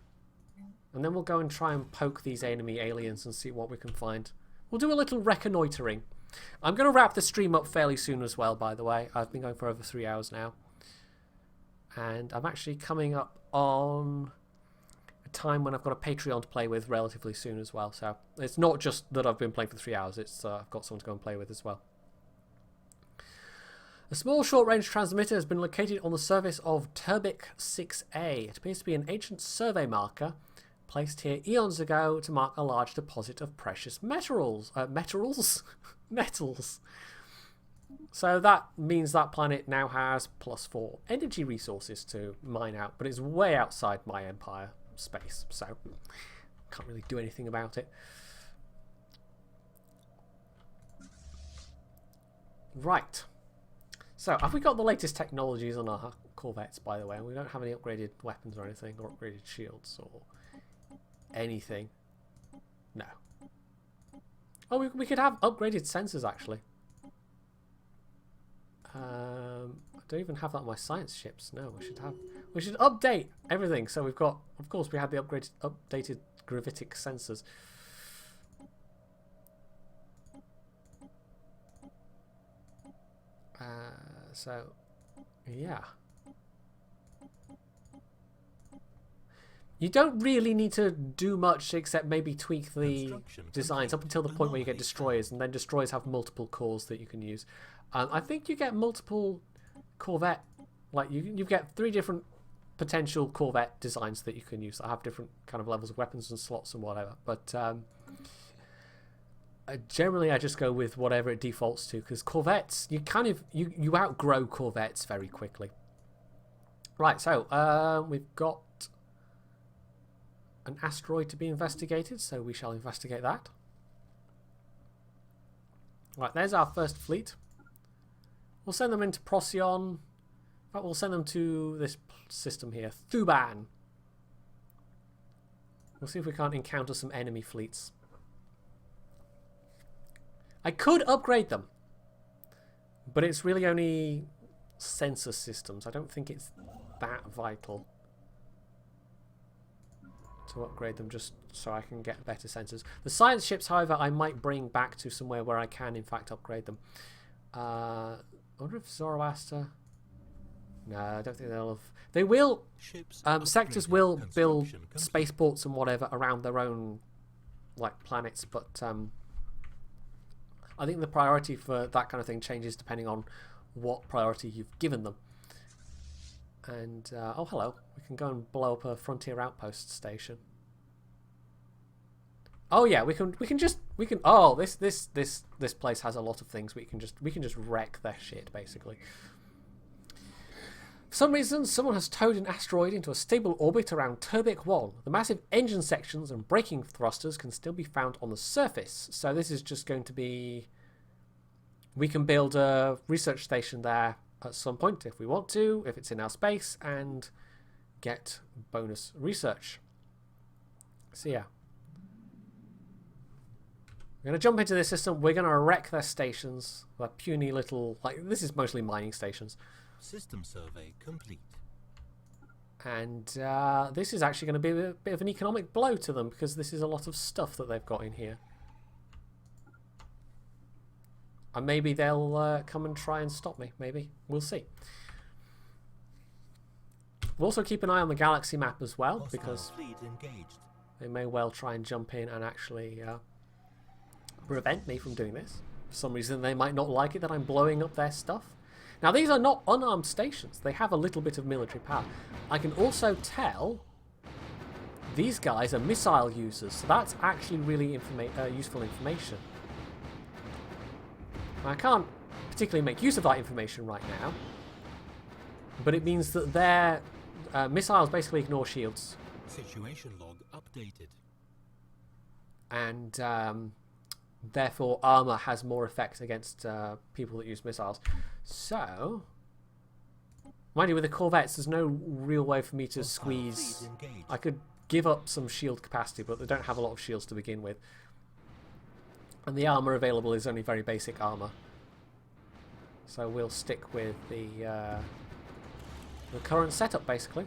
And then we'll go and try and poke these enemy aliens and see what we can find. We'll do a little reconnoitering. I'm going to wrap the stream up fairly soon as well, by the way. I've been going for over 3 hours now. And I'm actually coming up on a time when I've got a Patreon to play with relatively soon as well. So it's not just that I've been playing for 3 hours, it's I've got someone to go and play with as well. A small short-range transmitter has been located on the surface of Turbik 6A. It appears to be an ancient survey marker placed here eons ago to mark a large deposit of precious metals. Metals. So that means that planet now has +4 energy resources to mine out, but it's way outside my Empire space, so can't really do anything about it. Right. So, have we got the latest technologies on our corvettes, by the way? We don't have any upgraded weapons or anything, or upgraded shields, or anything. No. Oh, we could have upgraded sensors, actually. I don't even have that on my science ships. No, we should update everything. So we've got, of course, we had the updated gravitic sensors. So, yeah. You don't really need to do much except maybe tweak the designs up until the point where you get destroyers, and then destroyers have multiple cores that you can use. I think you get multiple Corvette, like you get 3 different potential Corvette designs that you can use that have different kind of levels of weapons and slots and whatever. But generally, I just go with whatever it defaults to, because Corvettes, you kind of you outgrow Corvettes very quickly. Right, so we've got an asteroid to be investigated, so we shall investigate that. Right, there's our first fleet. We'll send them into Procyon. In fact, we'll send them to this system here, Thuban. We'll see if we can't encounter some enemy fleets. I could upgrade them, but it's really only sensor systems. I don't think it's that vital to upgrade them just so I can get better sensors. The science ships, however, I might bring back to somewhere where I can, in fact, upgrade them. I wonder if Zoroaster... No, I don't think they'll have... They will... sectors will build spaceports and whatever around their own planets, but... I think the priority for that kind of thing changes depending on what priority you've given them. And oh, hello, we can go and blow up a frontier outpost station. Oh yeah, we can. Oh, this place has a lot of things. We can just wreck their shit basically. For some reason, someone has towed an asteroid into a stable orbit around Turbik 1. The massive engine sections and braking thrusters can still be found on the surface. So this is just going to be... We can build a research station there at some point if we want to, if it's in our space, and get bonus research. So yeah. We're going to jump into this system. We're going to wreck their stations. Their puny little... this is mostly mining stations. System survey complete. And this is actually going to be a bit of an economic blow to them because this is a lot of stuff that they've got in here. And maybe they'll come and try and stop me. Maybe. We'll see. We'll also keep an eye on the galaxy map as well, because they may well try and jump in and actually prevent me from doing this. For some reason they might not like it that I'm blowing up their stuff. Now these are not unarmed stations. They have a little bit of military power. I can also tell these guys are missile users, so that's actually really useful information. I can't particularly make use of that information right now, but it means that their missiles basically ignore shields. Situation log updated. And therefore armor has more effect against people that use missiles. So, mind you, with the corvettes, there's no real way for me to squeeze. I could give up some shield capacity, but they don't have a lot of shields to begin with. And the armor available is only very basic armor. So we'll stick with the current setup, basically.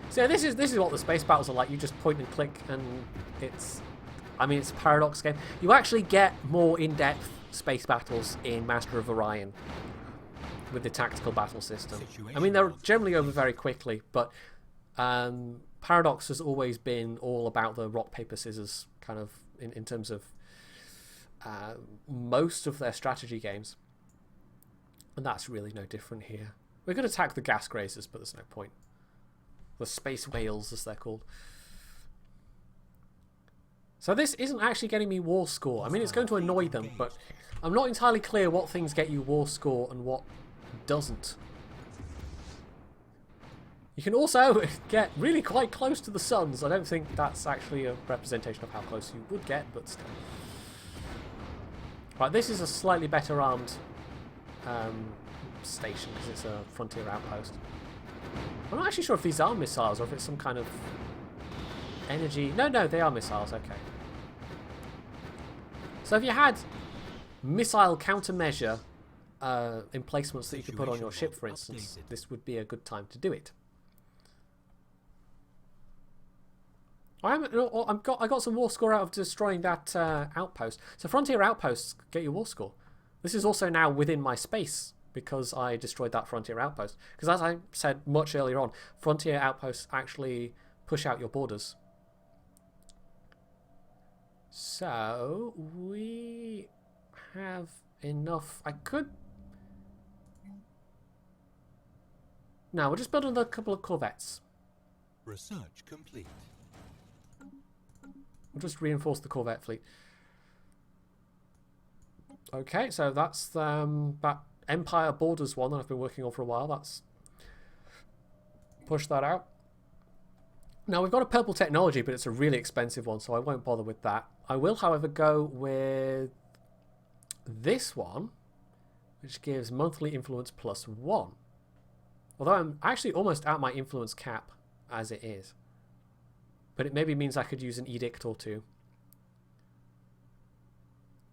So this is what the space battles are like. You just point and click, and it's a Paradox game. You actually get more in-depth space battles in Master of Orion with the tactical battle system. I mean, they're generally over very quickly, but Paradox has always been all about the rock, paper, scissors kind of in terms of most of their strategy games. And that's really no different here. We could attack the gas grazers, but there's no point. The space whales, as they're called. So this isn't actually getting me war score. I mean, it's going to annoy them, but I'm not entirely clear what things get you war score and what doesn't. You can also get really quite close to the suns. I don't think that's actually a representation of how close you would get, but still. Right, this is a slightly better armed station because it's a frontier outpost. I'm not actually sure if these are missiles or if it's some kind of energy. No, they are missiles. Okay. So if you had missile countermeasure emplacements that you could put on your ship, for instance, this would be a good time to do it. I got some war score out of destroying that outpost. So frontier outposts get your war score. This is also now within my space because I destroyed that frontier outpost. Because as I said much earlier on, frontier outposts actually push out your borders. So we have enough. Now we'll just build another couple of corvettes. Research complete. We'll just reinforce the corvette fleet. Okay, so that's that Empire Borders one that I've been working on for a while. That's push that out. Now we've got a purple technology, but it's a really expensive one, so I won't bother with that. I will, however, go with this one, which gives monthly influence +1. Although I'm actually almost at my influence cap as it is. But it maybe means I could use an edict or two.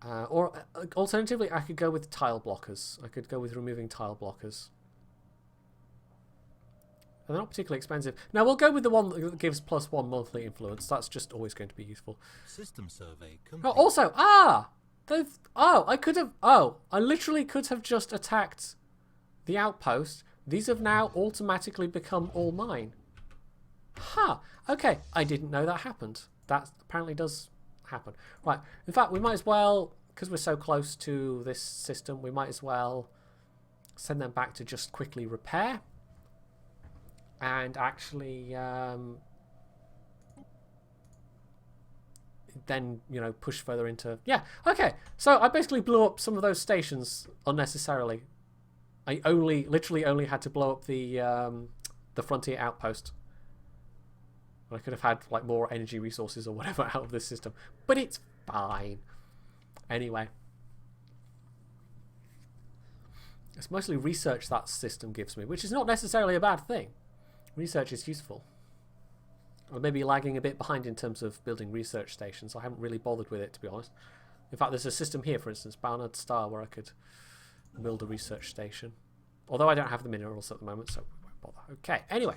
Or alternatively, I could go with tile blockers. I could go with removing tile blockers. And they're not particularly expensive. Now we'll go with the one that gives +1 monthly influence. That's just always going to be useful. System survey complete. Oh, also, I literally could have just attacked the outpost. These have now automatically become all mine. Ha! Okay, I didn't know that happened. That apparently does happen. Right, in fact, we might as well, because we're so close to this system, we might as well send them back to just quickly repair. And actually, then, push further into... Yeah, okay. So I basically blew up some of those stations unnecessarily. I literally only had to blow up the frontier outpost. I could have had more energy resources or whatever out of this system, but it's fine. Anyway, it's mostly research that system gives me, which is not necessarily a bad thing. Research is useful. I may be lagging a bit behind in terms of building research stations. I haven't really bothered with it, to be honest. In fact, there's a system here, for instance, Barnard Star, where I could build a research station. Although I don't have the minerals at the moment, so we won't bother. Okay, anyway.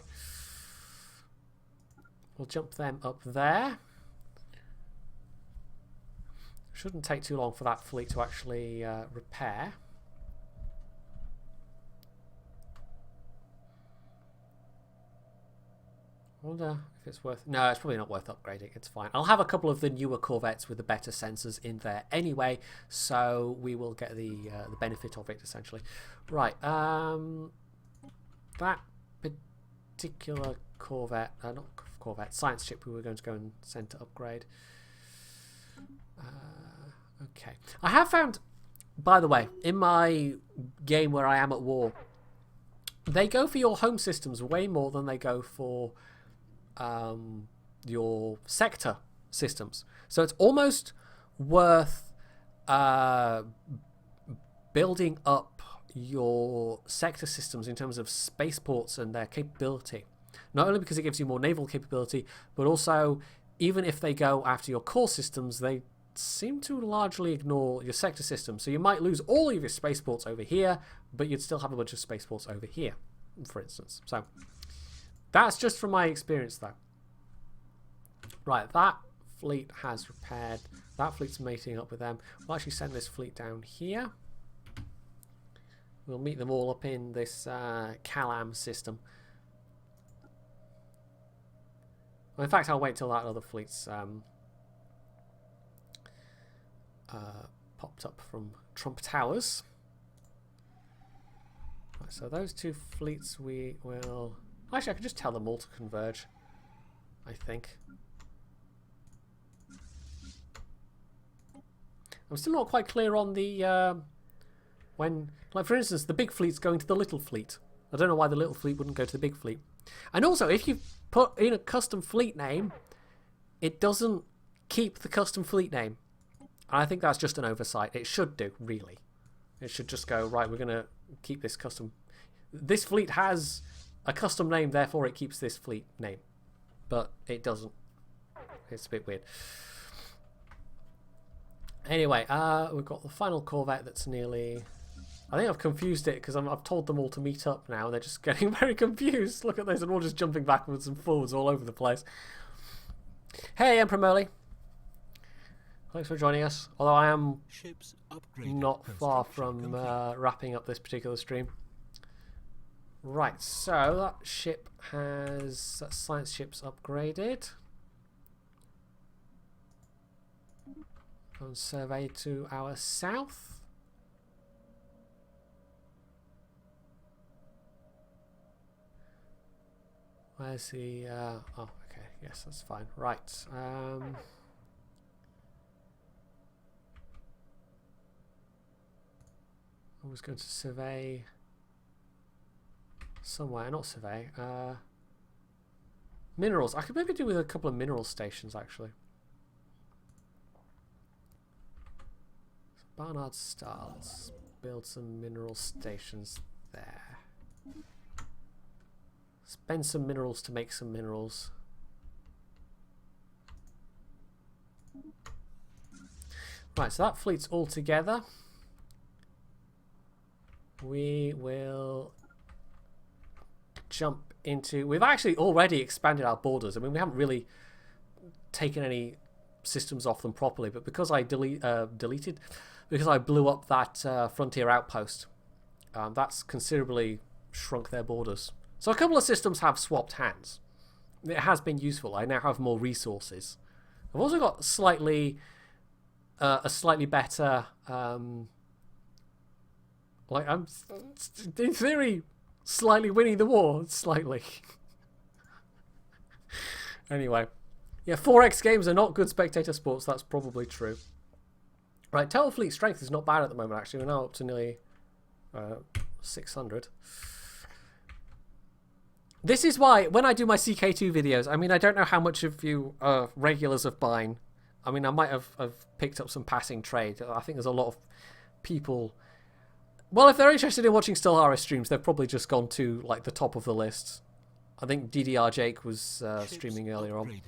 We'll jump them up there. Shouldn't take too long for that fleet to actually repair. I wonder if it's worth... No, it's probably not worth upgrading. It's fine. I'll have a couple of the newer Corvettes with the better sensors in there anyway, so we will get the benefit of it, essentially. Right. That particular Corvette... not Corvette. Science ship we were going to go and send to upgrade. Okay. I have found... By the way, in my game where I am at war, they go for your home systems way more than they go for... your sector systems. So it's almost worth building up your sector systems in terms of spaceports and their capability. Not only because it gives you more naval capability, but also even if they go after your core systems, they seem to largely ignore your sector systems. So you might lose all of your spaceports over here, but you'd still have a bunch of spaceports over here, for instance. So that's just from my experience, though. Right, that fleet has repaired. That fleet's mating up with them. We'll actually send this fleet down here. We'll meet them all up in this Calam system. Well, in fact, I'll wait till that other fleet's popped up from Trump Towers. Right, so those two fleets we will... Actually, I can just tell them all to converge, I think. I'm still not quite clear on the... when, like for instance, the big fleet's going to the little fleet. I don't know why the little fleet wouldn't go to the big fleet. And also, if you put in a custom fleet name, it doesn't keep the custom fleet name. And I think that's just an oversight. It should do, really. It should just go, right, we're going to keep this custom... This fleet has a custom name, therefore it keeps this fleet name. But it doesn't. It's a bit weird. Anyway, we've got the final Corvette that's nearly... I think I've confused it because I've told them all to meet up now and they're just getting very confused. Look at this, and all just jumping backwards and forwards all over the place. Hey, Emperor Merly. Thanks for joining us. Although I am not far from wrapping up this particular stream. Right, so that ship has... That science ship's upgraded. On survey to our south. Where's the... oh, okay. Yes, that's fine. Right. I was going to survey somewhere. Not survey. Minerals. I could maybe do with a couple of mineral stations, actually. Barnard Star. Let's build some mineral stations there. Spend some minerals to make some minerals. Right, so that fleet's all together. We will jump into... We've actually already expanded our borders. I mean, we haven't really taken any systems off them properly, but because I deleted... Because I blew up that frontier outpost, that's considerably shrunk their borders. So a couple of systems have swapped hands. It has been useful. I now have more resources. I've also got a slightly better... like, I'm, in theory, slightly winning the war. Slightly. Anyway. Yeah, 4X games are not good spectator sports. That's probably true. Right, total fleet strength is not bad at the moment, actually. We're now up to nearly 600. This is why, when I do my CK2 videos, I mean, I don't know how much of you are regulars of buying. I mean, I might have picked up some passing trade. I think there's a lot of people... Well, if they're interested in watching Stellaris streams, they've probably just gone to, like, the top of the list. I think DDR Jake was streaming earlier on.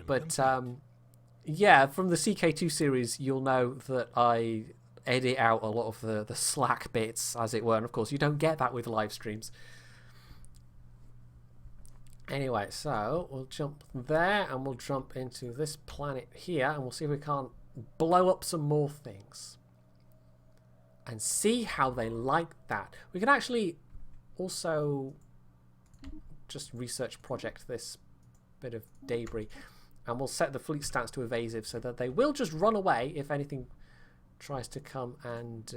But... yeah, from the CK2 series, you'll know that I edit out a lot of the slack bits, as it were. And of course, you don't get that with live streams. Anyway, so we'll jump there and we'll jump into this planet here and we'll see if we can't blow up some more things and see how they like that. We can actually also just research project this bit of debris, and we'll set the fleet stance to evasive so that they will just run away if anything tries to come and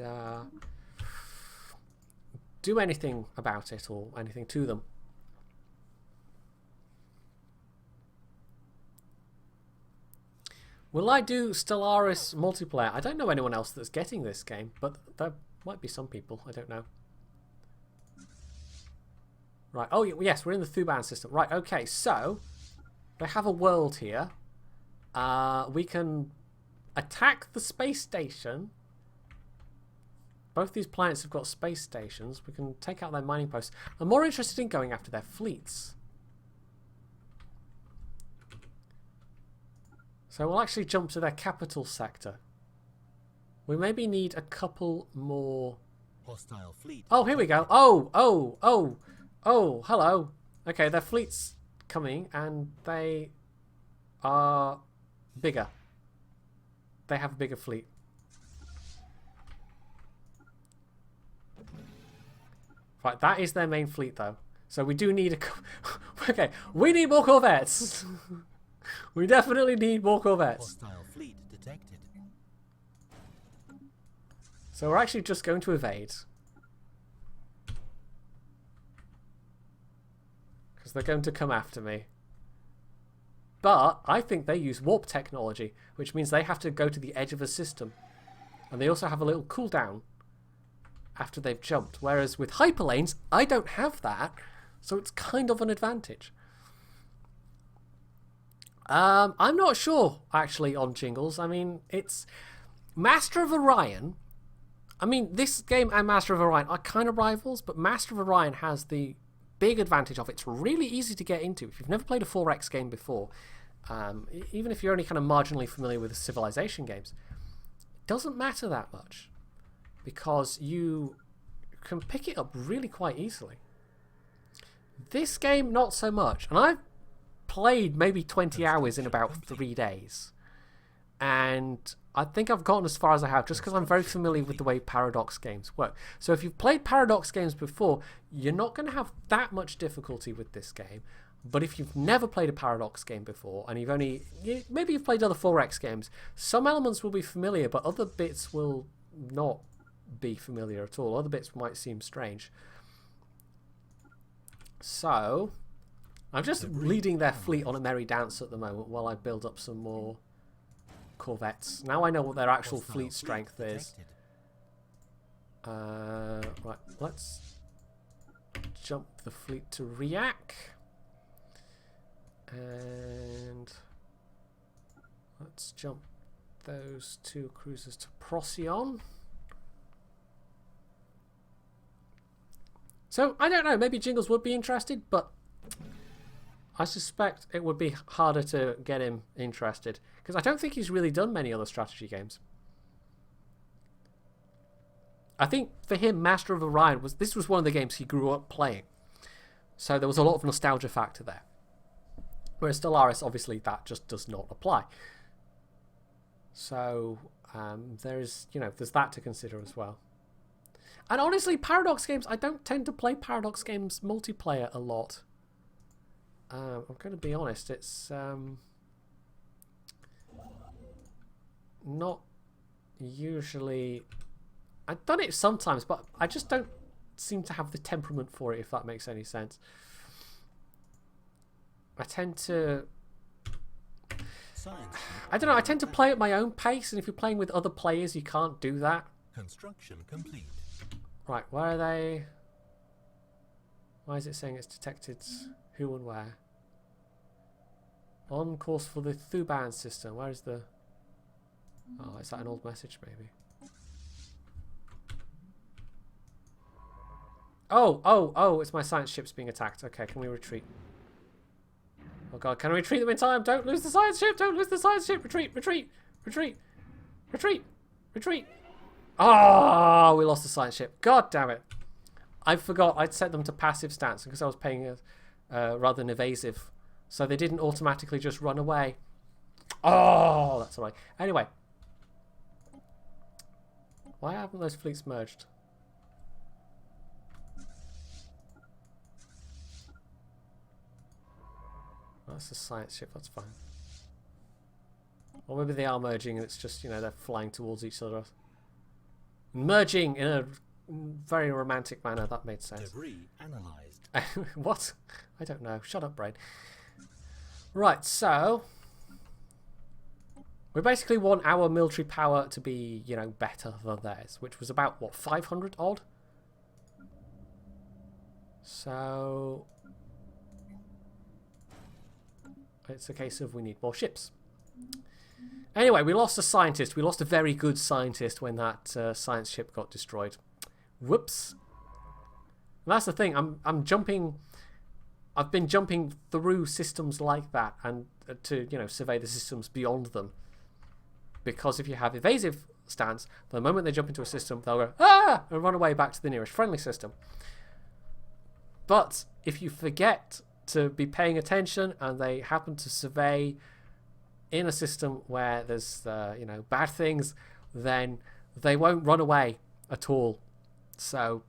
do anything about it or anything to them. Will I do Stellaris multiplayer? I don't know anyone else that's getting this game, but there might be some people. I don't know. Right. Oh, yes, we're in the Thuban system. Right, okay, so they have a world here. We can attack the space station. Both these planets have got space stations. We can take out their mining posts. I'm more interested in going after their fleets. So we'll actually jump to their capital sector. We maybe need a couple more... Hostile fleet. Oh, here we go. Oh, hello. Okay, their fleet's coming and they are bigger. They have a bigger fleet. Right, that is their main fleet though. So we do need a... Okay, we need more corvettes. We definitely need more corvettes. Hostile fleet detected. So we're actually just going to evade. Because they're going to come after me. But I think they use warp technology, which means they have to go to the edge of a system. And they also have a little cooldown after they've jumped. Whereas with hyperlanes, I don't have that. So it's kind of an advantage. I'm not sure, actually, on Jingles. I mean, it's Master of Orion. I mean, this game and Master of Orion are kind of rivals, but Master of Orion has the big advantage of it's really easy to get into. If you've never played a 4X game before, even if you're only kind of marginally familiar with the Civilization games, it doesn't matter that much because you can pick it up really quite easily. This game, not so much. And I've played maybe 20 hours in about 3 days. And I think I've gotten as far as I have just because I'm very familiar with the way Paradox games work. So if you've played Paradox games before, you're not going to have that much difficulty with this game. But if you've never played a Paradox game before and maybe you've played other 4X games, some elements will be familiar, but other bits will not be familiar at all. Other bits might seem strange. So I'm just leading their fleet on a merry dance at the moment while I build up some more corvettes. Now I know what their actual fleet strength is. Right, let's jump the fleet to Riak. And let's jump those 2 cruisers to Procyon. So, I don't know, maybe Jingles would be interested, but I suspect it would be harder to get him interested because I don't think he's really done many other strategy games. I think for him, Master of Orion was one of the games he grew up playing. So there was a lot of nostalgia factor there. Whereas Stellaris, obviously, that just does not apply. So there's that to consider as well. And honestly, Paradox games, I don't tend to play Paradox games multiplayer a lot. I'm going to be honest, it's not usually... I've done it sometimes, but I just don't seem to have the temperament for it, if that makes any sense. I tend to... I don't know, I tend to play at my own pace, and if you're playing with other players, you can't do that. Construction complete. Right, where are they? Why is it saying it's detected who and where? On course for the Thuban system. Where is the... Oh, is that an old message, maybe? Oh, it's my science ships being attacked. Okay, can we retreat? Oh god, can we retreat them in time? Don't lose the science ship! Don't lose the science ship! Retreat! Retreat! Retreat! Retreat! Retreat! Oh, we lost the science ship. God damn it. I forgot I'd set them to passive stance because I was paying rather than evasive. So they didn't automatically just run away. Oh, that's all right. Anyway. Why haven't those fleets merged? That's a science ship, that's fine. Or maybe they are merging and it's just, you know, they're flying towards each other. Merging in a very romantic manner, that made sense. Debris analyzed. What? I don't know. Shut up, brain. Right, so we basically want our military power to be, you know, better than theirs, which was about, what, 500 odd? So it's a case of we need more ships. Anyway, we lost a scientist. We lost a very good scientist when that science ship got destroyed. Whoops. And that's the thing. I'm jumping. I've been jumping through systems like that and to, you know, survey the systems beyond them. Because if you have evasive stance, the moment they jump into a system, they'll go ah and run away back to the nearest friendly system. But if you forget to be paying attention and they happen to survey in a system where there's you know, bad things, then they won't run away at all. So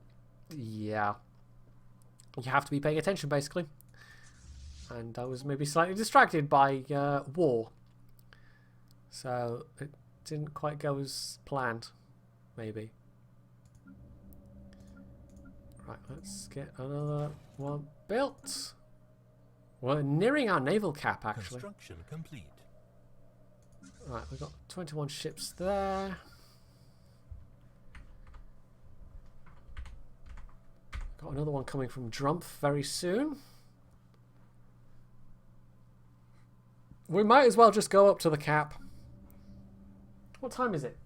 yeah, you have to be paying attention basically. And I was maybe slightly distracted by war, so it didn't quite go as planned, maybe. Right, let's get another one built. We're nearing our naval cap, actually. Construction complete. Right, we've got 21 ships there. Got another one coming from Drumpf very soon. We might as well just go up to the cap. What time is it?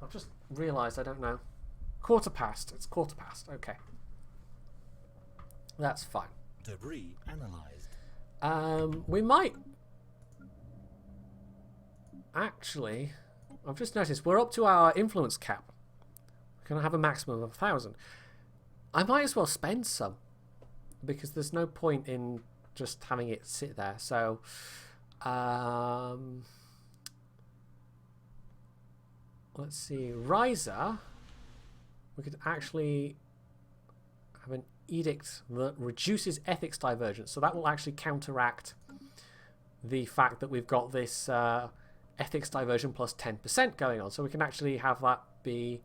I've just realised I don't know. 1:15. It's 1:15. Okay. That's fine. Debris analyzed. We might actually. I've just noticed we're up to our influence cap. We can have a maximum of 1,000. I might as well spend some because there's no point in just having it sit there. So, let's see. Riser. We could actually have an edict that reduces ethics divergence, so that will actually counteract the fact that we've got this ethics diversion plus 10% going on, so we can actually have that be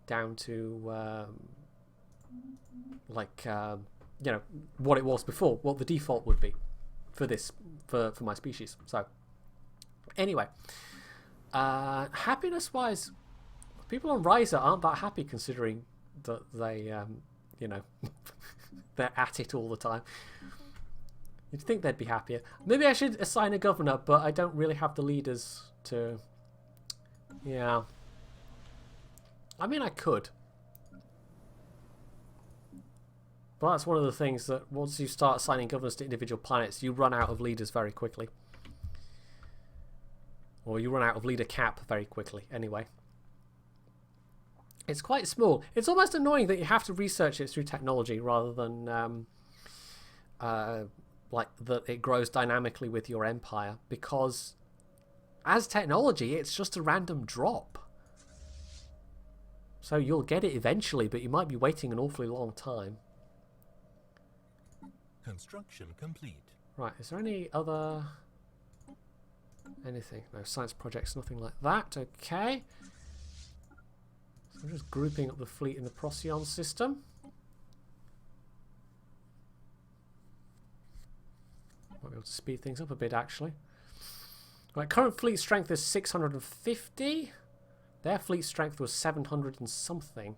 down to like you know, what it was before, what the default would be for this for my species. So anyway, happiness wise, people on Riser aren't that happy considering that they you know, they're at it all the time. You'd think they'd be happier. Maybe I should assign a governor, but I don't really have the leaders to... Yeah. I mean, I could. But that's one of the things that once you start assigning governors to individual planets, you run out of leaders very quickly. Or you run out of leader cap very quickly, anyway. It's quite small. It's almost annoying that you have to research it through technology rather than like that it grows dynamically with your empire, because as technology it's just a random drop. So you'll get it eventually, but you might be waiting an awfully long time. Construction complete. Right, is there any other... anything? No, science projects, nothing like that. Okay. So I'm just grouping up the fleet in the Procyon system. Might be able to speed things up a bit, actually. Right, current fleet strength is 650. Their fleet strength was 700 and something.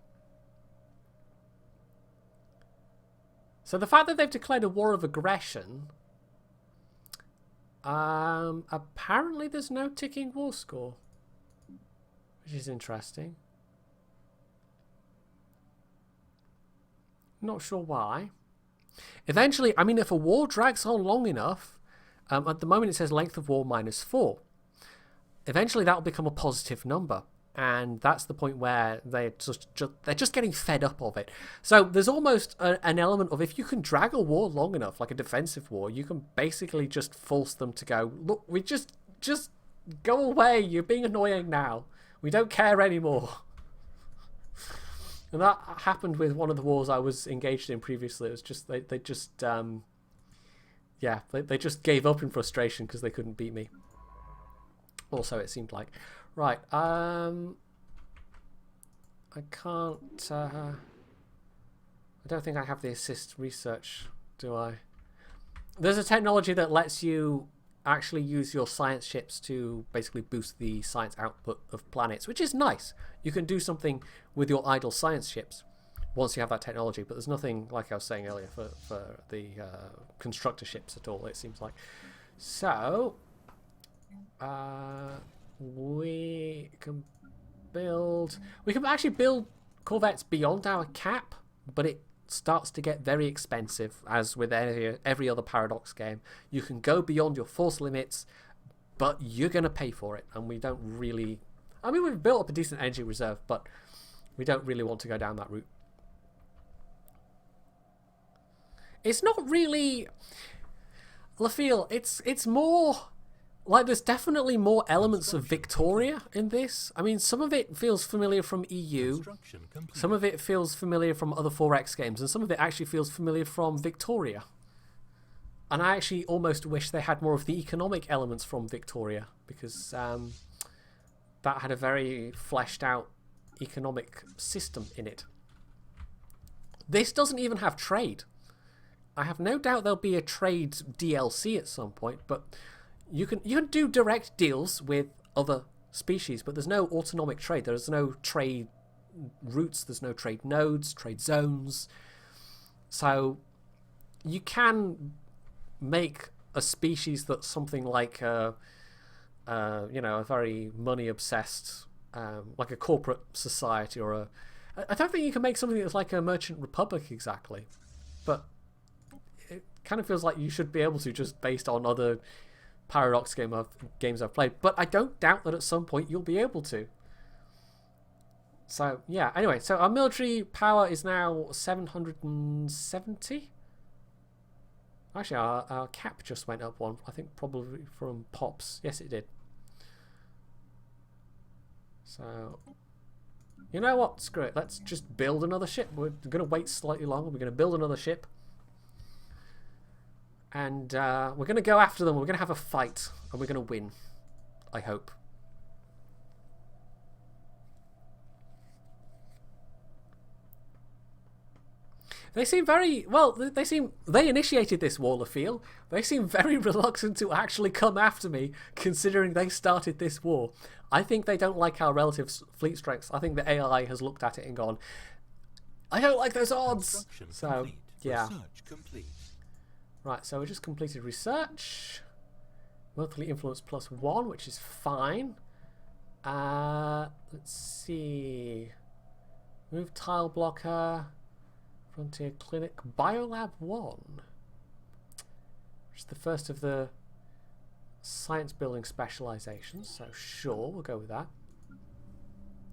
So the fact that they've declared a war of aggression... apparently there's no ticking war score. Which is interesting. Not sure why. Eventually, I mean, if a war drags on long enough, at the moment it says length of war -4. Eventually that will become a positive number. And that's the point where they're just getting fed up of it. So there's almost an element of, if you can drag a war long enough, like a defensive war, you can basically just force them to go, look, we just go away. You're being annoying now. We don't care anymore. And that happened with one of the wars I was engaged in previously. It was just they just just gave up in frustration because they couldn't beat me. Also, it seemed like. Right, I can't, I don't think I have the assist research, do I? There's a technology that lets you actually use your science ships to basically boost the science output of planets, which is nice. You can do something with your idle science ships once you have that technology, but there's nothing, like I was saying earlier, for the constructor ships at all, it seems like. So, we can actually build corvettes beyond our cap, but it starts to get very expensive, as with every other Paradox game. You can go beyond your force limits, but you're going to pay for it, and we don't really... I mean, we've built up a decent energy reserve, but we don't really want to go down that route. It's not really... LaFeel, it's more... Like, there's definitely more elements of Victoria in this. I mean, some of it feels familiar from EU, some of it feels familiar from other 4X games, and some of it actually feels familiar from Victoria. And I actually almost wish they had more of the economic elements from Victoria, because that had a very fleshed out economic system in it. This doesn't even have trade. I have no doubt there'll be a trade DLC at some point, but... You can do direct deals with other species, but there's no autonomic trade. There's no trade routes. There's no trade nodes, trade zones. So you can make a species that's something like a very money obsessed, like a corporate society, or I don't think you can make something that's like a merchant republic exactly, but it kind of feels like you should be able to, just based on other Paradox games I've played, but I don't doubt that at some point you'll be able to. So yeah, anyway, so our military power is now 770. Actually, our cap just went up one, I think probably from pops. Yes, it did. So, you know what, screw it, let's just build another ship. We're going to wait slightly longer, we're going to build another ship. And we're going to go after them. We're going to have a fight. And we're going to win. I hope. They seem very... Well, they initiated this war, LaFeel. They seem very reluctant to actually come after me, considering they started this war. I think they don't like our relative fleet strengths. I think the AI has looked at it and gone, I don't like those odds. So, yeah. Research complete. Right, so we just completed research. Monthly influence +1, which is fine. Let's see. Move tile blocker. Frontier Clinic. Biolab 1. Which is the first of the science building specializations. So sure, we'll go with that.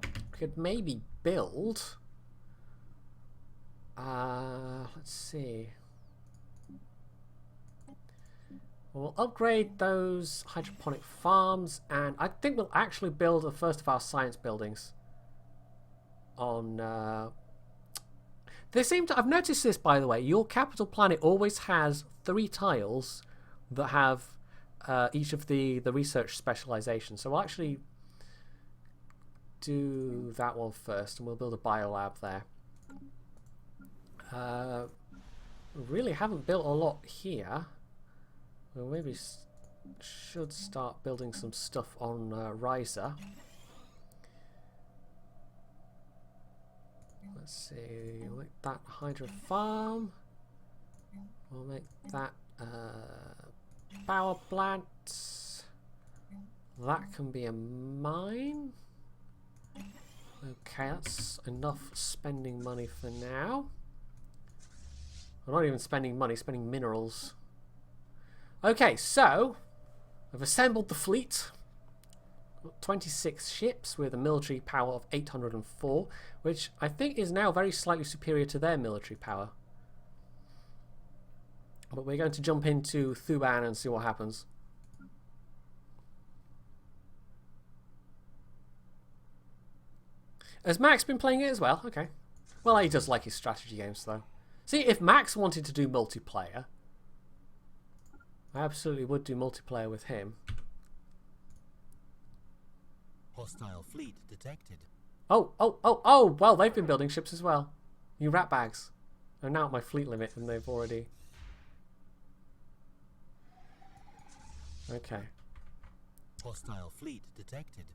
We could maybe build... let's see. We'll upgrade those hydroponic farms, and I think we'll actually build the first of our science buildings on... I've noticed this, by the way. Your capital planet always has 3 tiles that have each of the research specializations. So we'll actually do that one first, and we'll build a biolab there. We really haven't built a lot here. We maybe should start building some stuff on Riser. Let's see, we'll make that Hydro Farm. We'll make that power plant. That can be a mine. Okay, that's enough spending money for now. We're not even spending money, spending minerals. Okay, so I've assembled the fleet. 26 ships with a military power of 804, which I think is now very slightly superior to their military power. But we're going to jump into Thuban and see what happens. Has Max been playing it as well? Okay. Well, he does like his strategy games, though. See, if Max wanted to do multiplayer, I absolutely would do multiplayer with him. Hostile fleet detected. Oh, well, they've been building ships as well. You rat bags. I'm now at my fleet limit and they've already... Okay. Hostile fleet detected.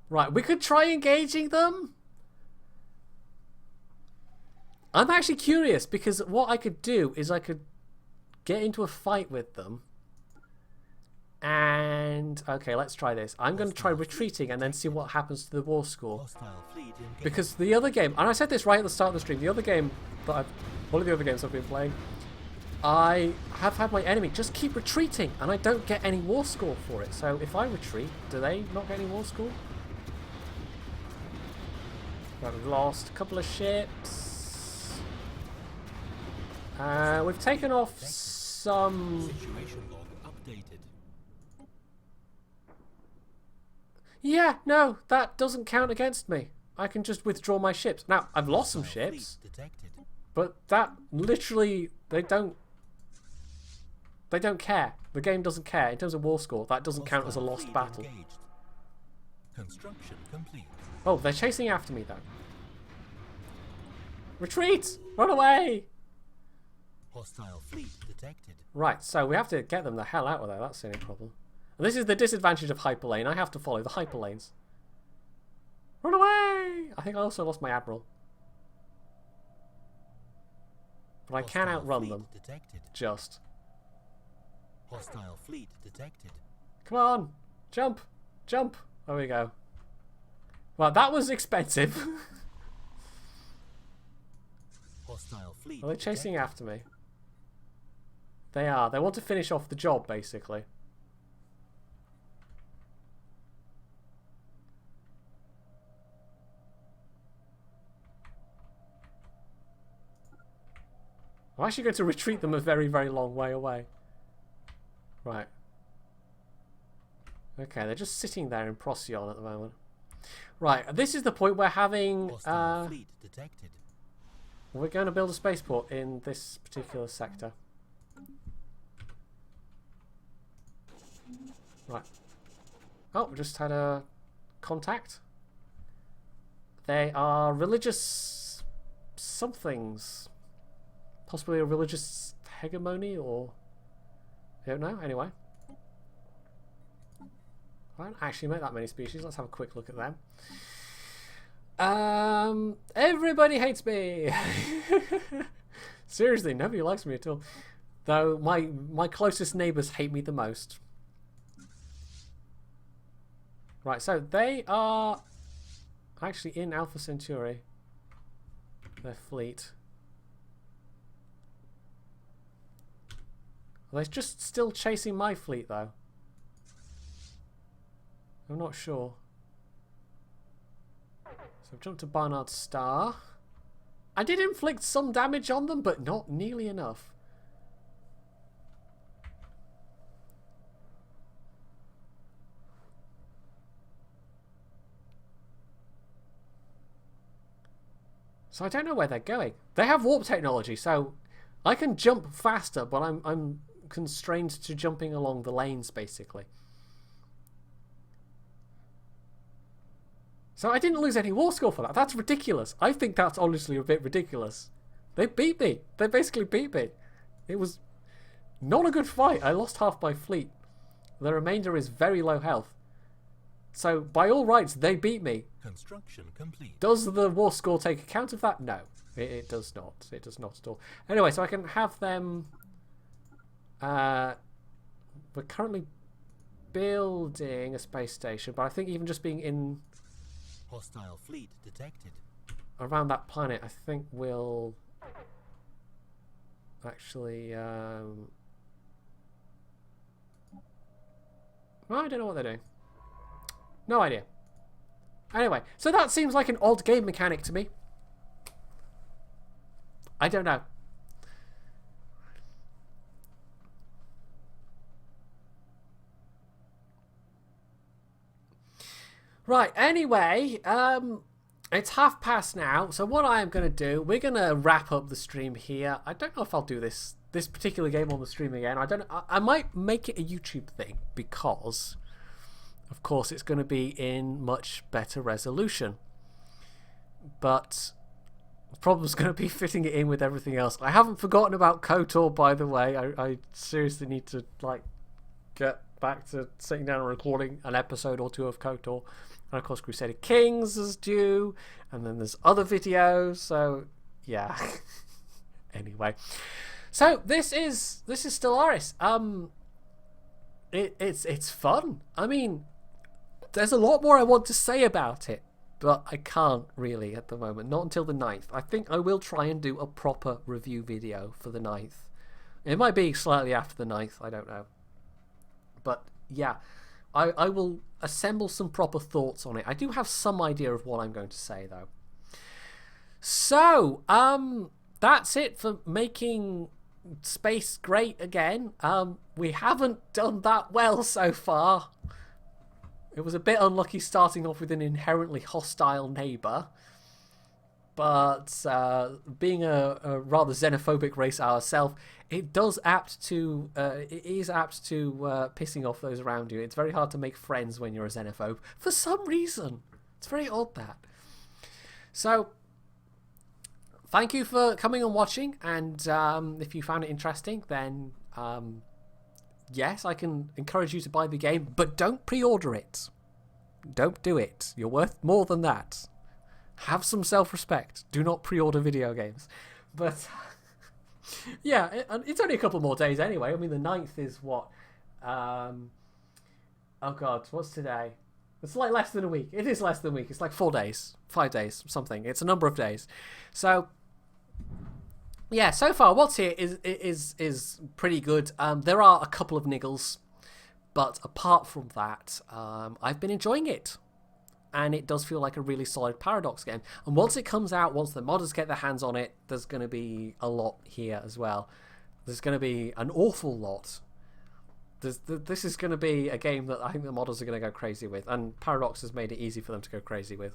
Right, we could try engaging them. I'm actually curious because what I could do is I could get into a fight with them. And okay, let's try this. I'm going to try retreating and then see what happens to the war score. Because the other game, and I said this right at the start of the stream, the other game that one of the other games I've been playing, I have had my enemy just keep retreating and I don't get any war score for it. So if I retreat, do they not get any war score? Right, we've lost a couple of ships. We've taken off some... Situation log updated. Yeah, no, that doesn't count against me. I can just withdraw my ships. Now, I've lost some ships, but that literally, they don't care. The game doesn't care. In terms of war score, that doesn't count as a lost battle. Construction complete. Oh, they're chasing after me, though. Retreat! Run away! Hostile fleet detected. Right, so we have to get them the hell out of there. That's the only problem. And this is the disadvantage of Hyperlane. I have to follow the Hyperlanes. Run away! I think I also lost my Admiral. But I can outrun them. Detected. Just. Hostile fleet detected. Come on! Jump! Jump! There we go. Well, that was expensive. Hostile fleet. Are they chasing after me? They are. They want to finish off the job, basically. I'm actually going to retreat them a very, very long way away. Right. Okay, they're just sitting there in Procyon at the moment. Right, this is the point we're having... fleet detected. We're going to build a spaceport in this particular sector. Right. Oh, we just had a contact. They are religious somethings. Possibly a religious hegemony, or... I don't know, anyway. I don't actually make that many species. Let's have a quick look at them. Everybody hates me. Seriously, nobody likes me at all. Though my closest neighbours hate me the most. Right, so they are actually in Alpha Centauri. Their fleet. Are they just still chasing my fleet, though? I'm not sure. So I've jumped to Barnard's Star. I did inflict some damage on them, but not nearly enough. So I don't know where they're going. They have warp technology, so I can jump faster, but I'm constrained to jumping along the lanes, basically. So I didn't lose any war score for that. That's ridiculous. I think that's honestly a bit ridiculous. They beat me. They basically beat me. It was not a good fight. I lost half my fleet. The remainder is very low health. So by all rights, they beat me. Construction complete. Does the war score take account of that? No, it does not. It does not at all. Anyway, so I can have them... we're currently building a space station, but I think even just being in... Hostile fleet detected. Around that planet, I think we'll actually Well, I don't know what they're doing. No idea. Anyway, so that seems like an odd game mechanic to me. I don't know. Right, anyway, it's 5:30 now, so what I am going to do, we're going to wrap up the stream here. I don't know if I'll do this particular game on the stream again. I might make it a YouTube thing, because, of course, it's going to be in much better resolution. But the problem's going to be fitting it in with everything else. I haven't forgotten about KOTOR, by the way. I seriously need to, like, get back to sitting down and recording an episode or two of KOTOR. And of course Crusader Kings is due, and then there's other videos, so yeah. Anyway, so this is Stellaris. It's fun. I mean, there's a lot more I want to say about it, but I can't really at the moment, not until the 9th. I think I will try and do a proper review video for the 9th. It might be slightly after the 9th, I don't know. But yeah, I will assemble some proper thoughts on it. I do have some idea of what I'm going to say, though. So, that's it for making space great again. We haven't done that well so far. It was a bit unlucky starting off with an inherently hostile neighbour. But being a rather xenophobic race ourselves, it is apt to pissing off those around you. It's very hard to make friends when you're a xenophobe for some reason. It's very odd, that. So, thank you for coming and watching, and if you found it interesting, then yes, I can encourage you to buy the game, but don't pre-order it. Don't do it. You're worth more than that. Have some self-respect. Do not pre-order video games. But yeah, it's only a couple more days anyway. I mean, the 9th is what? Oh God, what's today? It's like less than a week. It is less than a week. It's like 4 days, 5 days, something. It's a number of days. So yeah, so far what's here is pretty good. There are a couple of niggles, but apart from that, I've been enjoying it. And it does feel like a really solid Paradox game. And once it comes out, once the modders get their hands on it, there's going to be a lot here as well. There's going to be an awful lot. This is going to be a game that I think the modders are going to go crazy with. And Paradox has made it easy for them to go crazy with.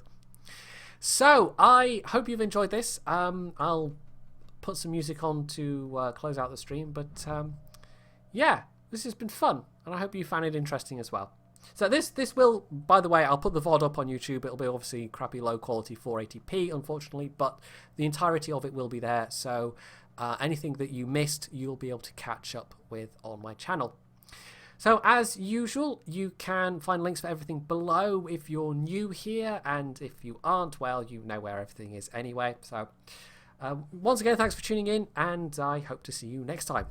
So, I hope you've enjoyed this. I'll put some music on to close out the stream. But, yeah, this has been fun. And I hope you found it interesting as well. So this will, by the way, I'll put the VOD up on YouTube. It'll be obviously crappy low quality 480p, unfortunately, but the entirety of it will be there. So anything that you missed, you'll be able to catch up with on my channel. So as usual, you can find links for everything below if you're new here, and if you aren't, well, you know where everything is anyway. So once again, thanks for tuning in, and I hope to see you next time.